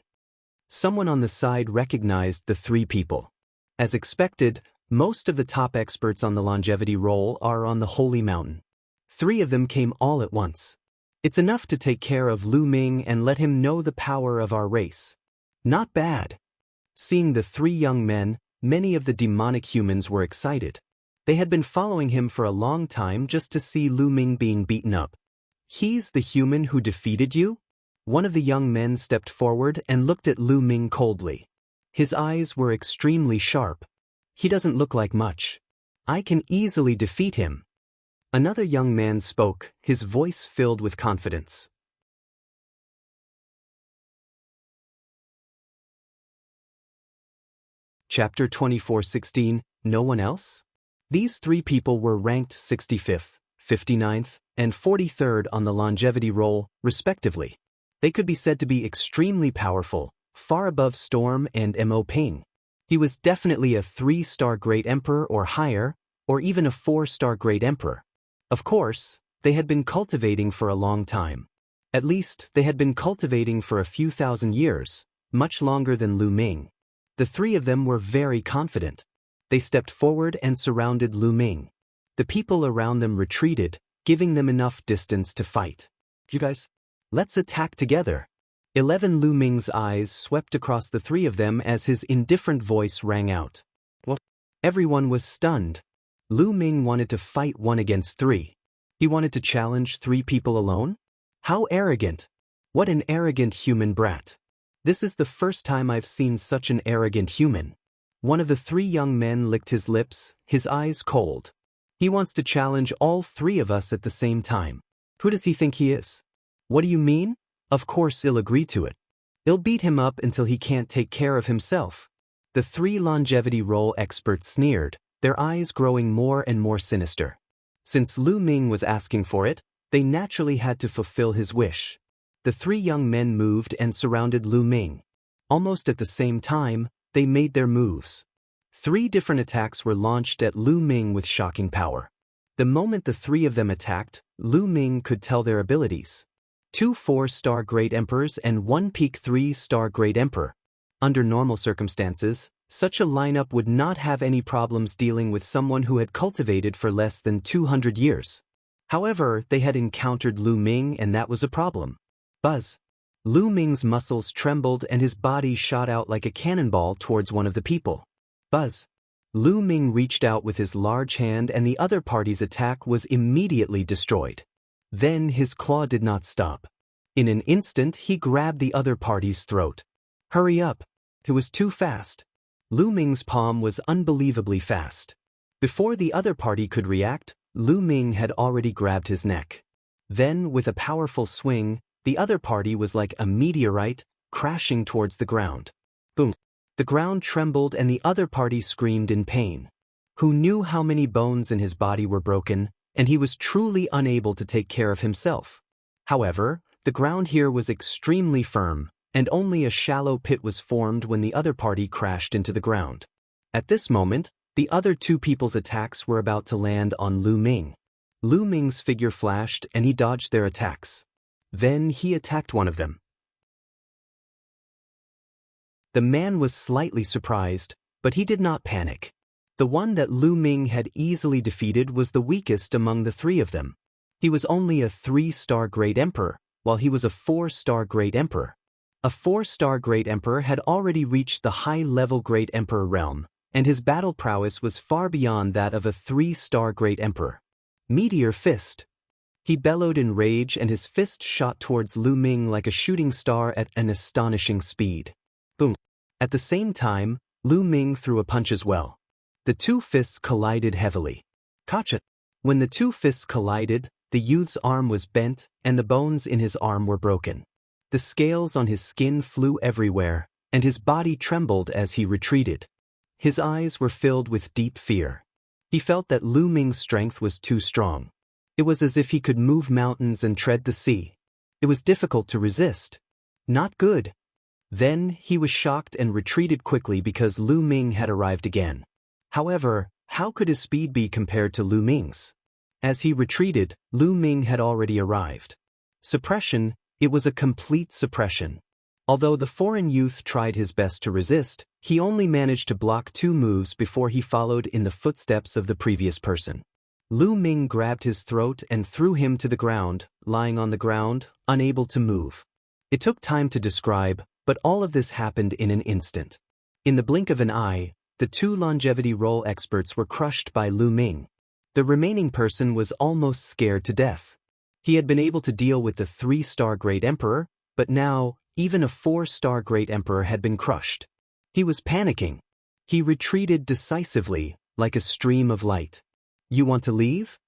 Someone on the side recognized the 3 people. As expected, most of the top experts on the longevity roll are on the holy mountain. 3 of them came all at once. It's enough to take care of Lu Ming and let him know the power of our race. Not bad. Seeing the 3 young men, many of the demonic humans were excited. They had been following him for a long time just to see Lu Ming being beaten up. He's the human who defeated you? One of the young men stepped forward and looked at Lu Ming coldly. His eyes were extremely sharp. He doesn't look like much. I can easily defeat him. Another young man spoke, his voice filled with confidence. Chapter 24:16, No one else? These 3 people were ranked 65th, 59th, and 43rd on the longevity roll, respectively. They could be said to be extremely powerful, far above Storm and Ping. He was definitely a 3-star Great Emperor or higher, or even a 4-star Great Emperor. Of course, they had been cultivating for a long time. At least, they had been cultivating for a few thousand years, much longer than Lu Ming. The 3 of them were very confident. They stepped forward and surrounded Lu Ming. The people around them retreated, giving them enough distance to fight. You guys, let's attack together. 11 Lu Ming's eyes swept across the 3 of them as his indifferent voice rang out. What? Everyone was stunned. Lu Ming wanted to fight 1 against 3. He wanted to challenge 3 people alone? How arrogant! What an arrogant human brat. This is the first time I've seen such an arrogant human. One of the 3 young men licked his lips, his eyes cold. He wants to challenge all 3 of us at the same time. Who does he think he is? What do you mean? Of course he'll agree to it. He'll beat him up until he can't take care of himself. The 3 longevity roll experts sneered, their eyes growing more and more sinister. Since Lu Ming was asking for it, they naturally had to fulfill his wish. The 3 young men moved and surrounded Lu Ming. Almost at the same time, they made their moves. 3 different attacks were launched at Lu Ming with shocking power. The moment the 3 of them attacked, Lu Ming could tell their abilities. 2 4-star Great Emperors and 1 peak 3-star Great Emperor. Under normal circumstances, such a lineup would not have any problems dealing with someone who had cultivated for less than 200 years. However, they had encountered Lu Ming and that was a problem. Buzz. Lu Ming's muscles trembled and his body shot out like a cannonball towards one of the people. Buzz. Lu Ming reached out with his large hand and the other party's attack was immediately destroyed. Then his claw did not stop. In an instant he grabbed the other party's throat. Hurry up. It was too fast. Lu Ming's palm was unbelievably fast. Before the other party could react, Lu Ming had already grabbed his neck. Then, with a powerful swing, the other party was like a meteorite, crashing towards the ground. Boom. The ground trembled and the other party screamed in pain. Who knew how many bones in his body were broken, and he was truly unable to take care of himself. However, the ground here was extremely firm, and only a shallow pit was formed when the other party crashed into the ground. At this moment, the other two people's attacks were about to land on Lu Ming. Lu Ming's figure flashed and he dodged their attacks. Then he attacked one of them. The man was slightly surprised, but he did not panic. The one that Lu Ming had easily defeated was the weakest among the three of them. He was only a 3-star Great Emperor, while he was a 4-star Great Emperor. A 4-star Great Emperor had already reached the high-level Great Emperor realm, and his battle prowess was far beyond that of a 3-star Great Emperor. Meteor Fist. He bellowed in rage and his fist shot towards Lu Ming like a shooting star at an astonishing speed. Boom. At the same time, Lu Ming threw a punch as well. The two fists collided heavily. Gotcha. When the two fists collided, the youth's arm was bent and the bones in his arm were broken. The scales on his skin flew everywhere, and his body trembled as he retreated. His eyes were filled with deep fear. He felt that Lu Ming's strength was too strong. It was as if he could move mountains and tread the sea. It was difficult to resist. Not good. Then he was shocked and retreated quickly because Lu Ming had arrived again. However, how could his speed be compared to Lu Ming's? As he retreated, Lu Ming had already arrived. Suppression, it was a complete suppression. Although the foreign youth tried his best to resist, he only managed to block 2 moves before he followed in the footsteps of the previous person. Lu Ming grabbed his throat and threw him to the ground, lying on the ground, unable to move. It took time to describe, but all of this happened in an instant. In the blink of an eye, the 2 longevity role experts were crushed by Lu Ming. The remaining person was almost scared to death. He had been able to deal with the 3-star Great Emperor, but now, even a 4-star Great Emperor had been crushed. He was panicking. He retreated decisively, like a stream of light. You want to leave?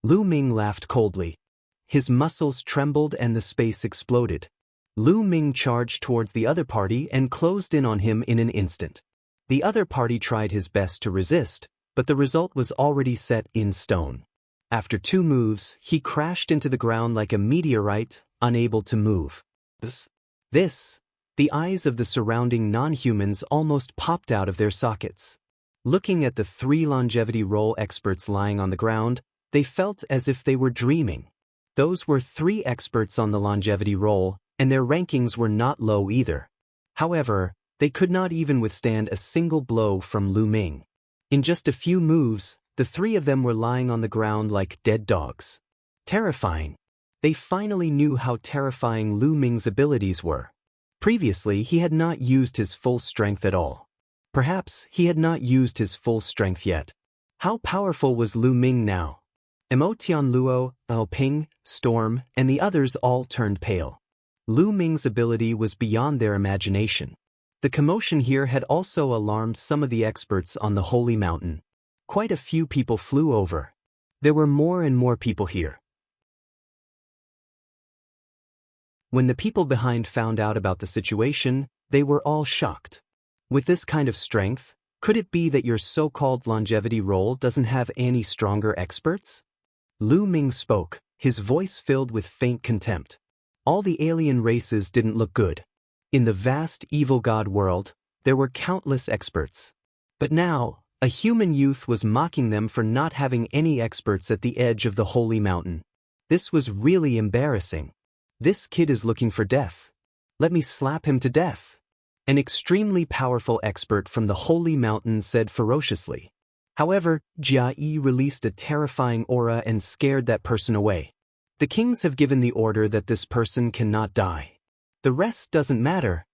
Lu Ming laughed coldly. His muscles trembled and the space exploded. Lu Ming charged towards the other party and closed in on him in an instant. The other party tried his best to resist, but the result was already set in stone. After 2 moves, he crashed into the ground like a meteorite, unable to move. The eyes of the surrounding non-humans almost popped out of their sockets. Looking at the 3 longevity role experts lying on the ground, they felt as if they were dreaming. Those were 3 experts on the longevity role, and their rankings were not low either. However, they could not even withstand a single blow from Lu Ming. In just a few moves, the 3 of them were lying on the ground like dead dogs. Terrifying. They finally knew how terrifying Lu Ming's abilities were. Previously, he had not used his full strength at all. Perhaps he had not used his full strength yet. How powerful was Lu Ming now? Tian Luo, Ping, Storm, and the others all turned pale. Lu Ming's ability was beyond their imagination. The commotion here had also alarmed some of the experts on the Holy Mountain. Quite a few people flew over. There were more and more people here. When the people behind found out about the situation, they were all shocked. With this kind of strength, could it be that your so-called longevity role doesn't have any stronger experts? Lu Ming spoke, his voice filled with faint contempt. All the alien races didn't look good. In the vast evil god world, there were countless experts. But now, a human youth was mocking them for not having any experts at the edge of the Holy Mountain. This was really embarrassing. This kid is looking for death. Let me slap him to death. An extremely powerful expert from the Holy Mountain said ferociously. However, Jianghu released a terrifying aura and scared that person away. The kings have given the order that this person cannot die. The rest doesn't matter.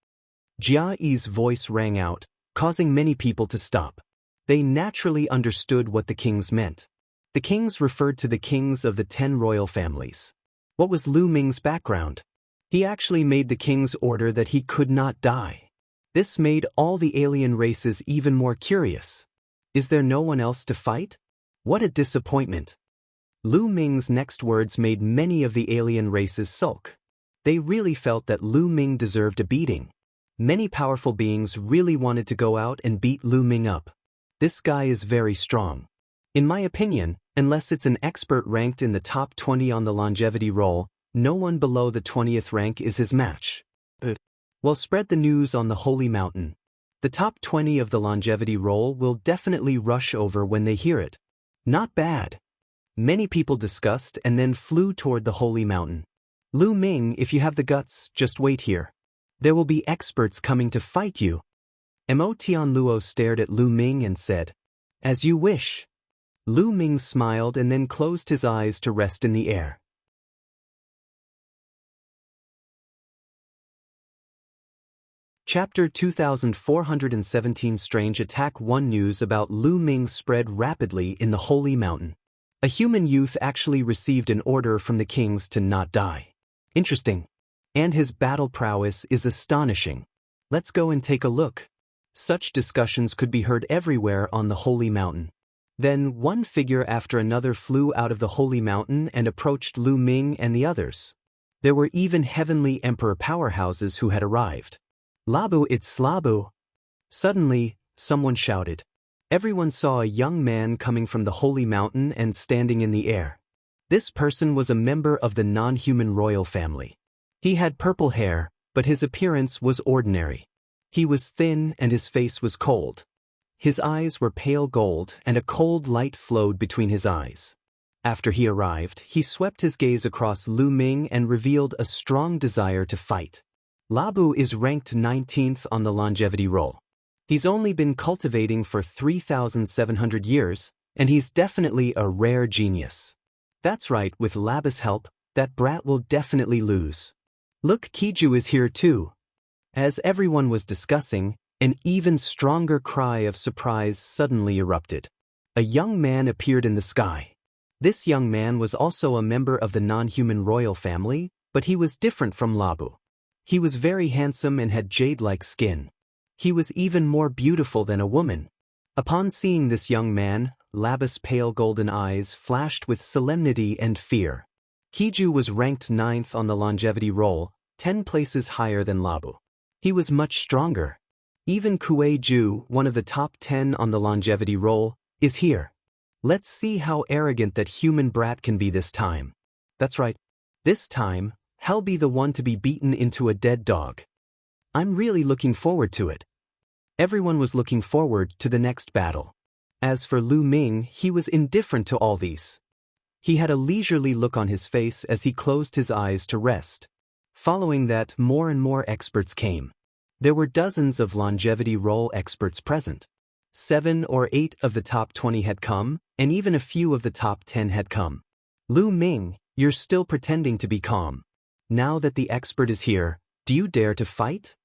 Jianghu's voice rang out, causing many people to stop. They naturally understood what the kings meant. The kings referred to the kings of the 10 royal families. What was Lu Ming's background? He actually made the king's order that he could not die. This made all the alien races even more curious. Is there no one else to fight? What a disappointment. Lu Ming's next words made many of the alien races sulk. They really felt that Lu Ming deserved a beating. Many powerful beings really wanted to go out and beat Lu Ming up. This guy is very strong. In my opinion, unless it's an expert ranked in the top 20 on the longevity roll, no one below the 20th rank is his match. Well, spread the news on the Holy Mountain. The top 20 of the longevity roll will definitely rush over when they hear it. Not bad. Many people discussed and then flew toward the Holy Mountain. Lu Ming, if you have the guts, just wait here. There will be experts coming to fight you. Tian Luo stared at Lu Ming and said, "As you wish." Lu Ming smiled and then closed his eyes to rest in the air. Chapter 2417 Strange Attack 1 News about Lu Ming spread rapidly in the Holy Mountain. A human youth actually received an order from the kings to not die. Interesting. And his battle prowess is astonishing. Let's go and take a look. Such discussions could be heard everywhere on the Holy Mountain. Then one figure after another flew out of the Holy Mountain and approached Lu Ming and the others. There were even heavenly emperor powerhouses who had arrived. "Labu, it's Labu!" Suddenly, someone shouted. Everyone saw a young man coming from the Holy Mountain and standing in the air. This person was a member of the non-human royal family. He had purple hair, but his appearance was ordinary. He was thin and his face was cold. His eyes were pale gold and a cold light flowed between his eyes. After he arrived, he swept his gaze across Lu Ming and revealed a strong desire to fight. Labu is ranked 19th on the longevity roll. He's only been cultivating for 3,700 years, and he's definitely a rare genius. That's right, with Labu's help, that brat will definitely lose. Look, Kiju is here too. As everyone was discussing, an even stronger cry of surprise suddenly erupted. A young man appeared in the sky. This young man was also a member of the non-human royal family, but he was different from Labu. He was very handsome and had jade-like skin. He was even more beautiful than a woman. Upon seeing this young man, Labu's pale golden eyes flashed with solemnity and fear. Kiju was ranked 9th on the longevity roll, 10 places higher than Labu. He was much stronger. Even Kuei Ju, one of the top 10 on the longevity roll, is here. Let's see how arrogant that human brat can be this time. That's right. This time, he'll be the one to be beaten into a dead dog. I'm really looking forward to it. Everyone was looking forward to the next battle. As for Lu Ming, he was indifferent to all these. He had a leisurely look on his face as he closed his eyes to rest. Following that, more and more experts came. There were dozens of longevity roll experts present. 7 or 8 of the top 20 had come, and even a few of the top 10 had come. Lu Ming, you're still pretending to be calm. Now that the expert is here, do you dare to fight?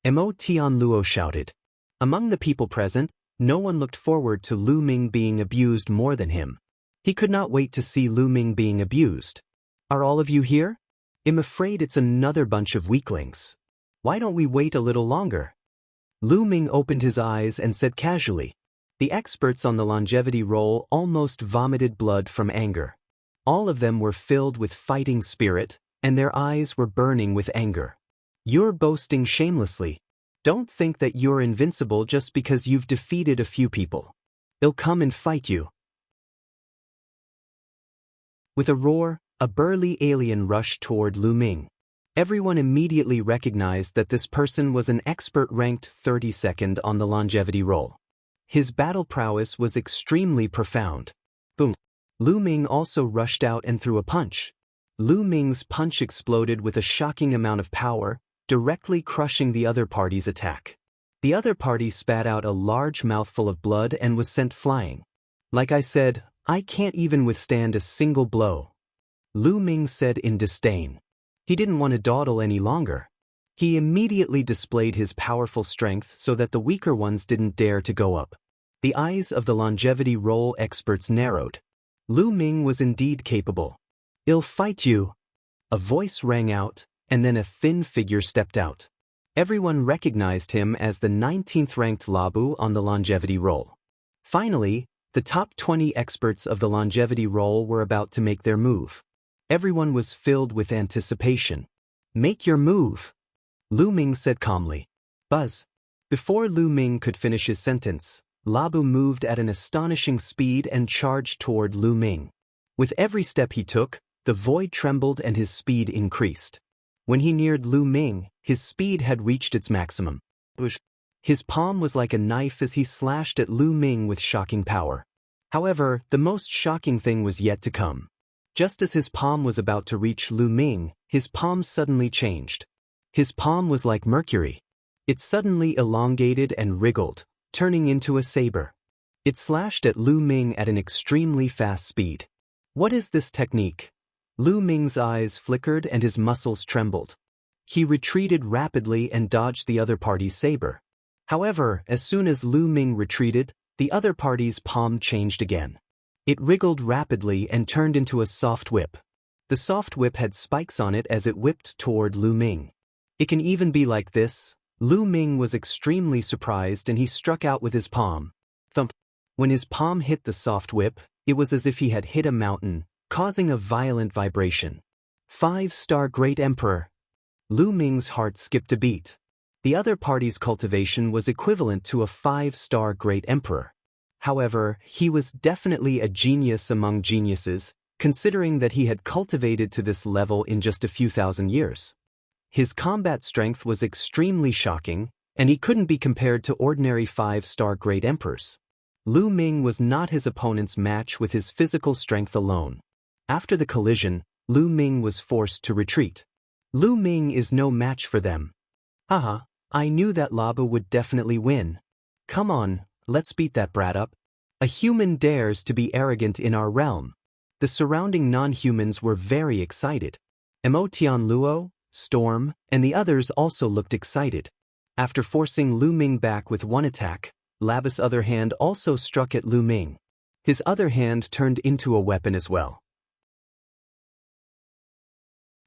Tian Luo shouted. Among the people present, no one looked forward to Lu Ming being abused more than him. He could not wait to see Lu Ming being abused. Are all of you here? I'm afraid it's another bunch of weaklings. Why don't we wait a little longer? Lu Ming opened his eyes and said casually. The experts on the longevity roll almost vomited blood from anger. All of them were filled with fighting spirit, and their eyes were burning with anger. You're boasting shamelessly. Don't think that you're invincible just because you've defeated a few people. They'll come and fight you. With a roar, a burly alien rushed toward Lu Ming. Everyone immediately recognized that this person was an expert ranked 32nd on the longevity roll. His battle prowess was extremely profound. Boom. Lu Ming also rushed out and threw a punch. Lu Ming's punch exploded with a shocking amount of power, directly crushing the other party's attack. The other party spat out a large mouthful of blood and was sent flying. Like I said, I can't even withstand a single blow. Lu Ming said in disdain. He didn't want to dawdle any longer. He immediately displayed his powerful strength so that the weaker ones didn't dare to go up. The eyes of the longevity roll experts narrowed. Lu Ming was indeed capable. I'll fight you. A voice rang out, and then a thin figure stepped out. Everyone recognized him as the 19th ranked Labu on the longevity roll. Finally, the top 20 experts of the longevity roll were about to make their move. Everyone was filled with anticipation. Make your move, Lu Ming said calmly. Buzz. Before Lu Ming could finish his sentence, Labu moved at an astonishing speed and charged toward Lu Ming. With every step he took, the void trembled and his speed increased. When he neared Lu Ming, his speed had reached its maximum. His palm was like a knife as he slashed at Lu Ming with shocking power. However, the most shocking thing was yet to come. Just as his palm was about to reach Lu Ming, his palm suddenly changed. His palm was like mercury. It suddenly elongated and wriggled, turning into a saber. It slashed at Lu Ming at an extremely fast speed. What is this technique? Lu Ming's eyes flickered and his muscles trembled. He retreated rapidly and dodged the other party's saber. However, as soon as Lu Ming retreated, the other party's palm changed again. It wriggled rapidly and turned into a soft whip. The soft whip had spikes on it as it whipped toward Lu Ming. It can even be like this. Lu Ming was extremely surprised and he struck out with his palm. Thump. When his palm hit the soft whip, it was as if he had hit a mountain, causing a violent vibration. 5-star Great Emperor. Lu Ming's heart skipped a beat. The other party's cultivation was equivalent to a 5-star Great Emperor. However, he was definitely a genius among geniuses, considering that he had cultivated to this level in just a few thousand years. His combat strength was extremely shocking, and he couldn't be compared to ordinary 5-star Great Emperors. Lu Ming was not his opponent's match with his physical strength alone. After the collision, Lu Ming was forced to retreat. Lu Ming is no match for them. Haha, I knew that Labu would definitely win. Come on, let's beat that brat up. A human dares to be arrogant in our realm. The surrounding non-humans were very excited. Tian Luo, Storm, and the others also looked excited. After forcing Lu Ming back with one attack, Labu's other hand also struck at Lu Ming. His other hand turned into a weapon as well.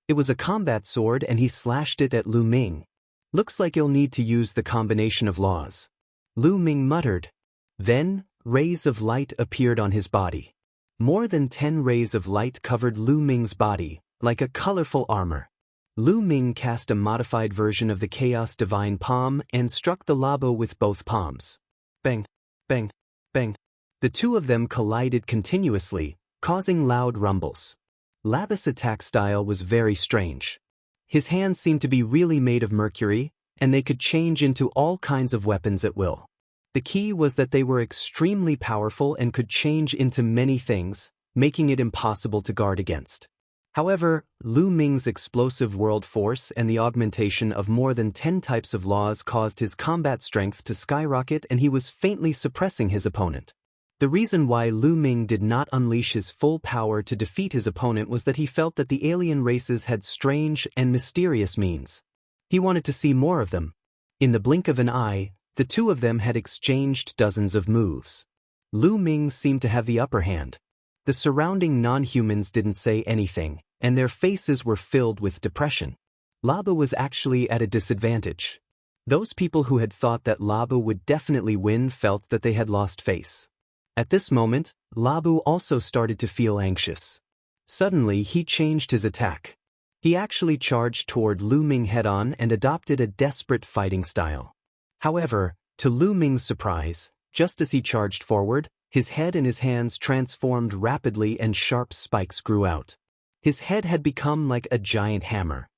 It was a combat sword and he slashed it at Lu Ming. Looks like you'll need to use the combination of laws. Lu Ming muttered. Then, rays of light appeared on his body. More than 10 rays of light covered Lu Ming's body, like a colorful armor. Lu Ming cast a modified version of the Chaos Divine Palm and struck the Labu with both palms. Bang, bang, bang. The two of them collided continuously, causing loud rumbles. Labu's attack style was very strange. His hands seemed to be really made of mercury, and they could change into all kinds of weapons at will. The key was that they were extremely powerful and could change into many things, making it impossible to guard against. However, Lu Ming's explosive world force and the augmentation of more than 10 types of laws caused his combat strength to skyrocket and he was faintly suppressing his opponent. The reason why Lu Ming did not unleash his full power to defeat his opponent was that he felt that the alien races had strange and mysterious means. He wanted to see more of them. In the blink of an eye, the two of them had exchanged dozens of moves. Lu Ming seemed to have the upper hand. The surrounding non-humans didn't say anything, and their faces were filled with depression. Labu was actually at a disadvantage. Those people who had thought that Labu would definitely win felt that they had lost face. At this moment, Labu also started to feel anxious. Suddenly, he changed his attack. He actually charged toward Lu Ming head-on and adopted a desperate fighting style. However, to Lu Ming's surprise, just as he charged forward, his head and his hands transformed rapidly and sharp spikes grew out. His head had become like a giant hammer.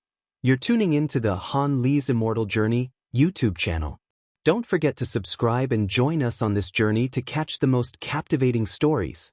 You're tuning into the Han Li's Immortal Journey YouTube channel. Don't forget to subscribe and join us on this journey to catch the most captivating stories.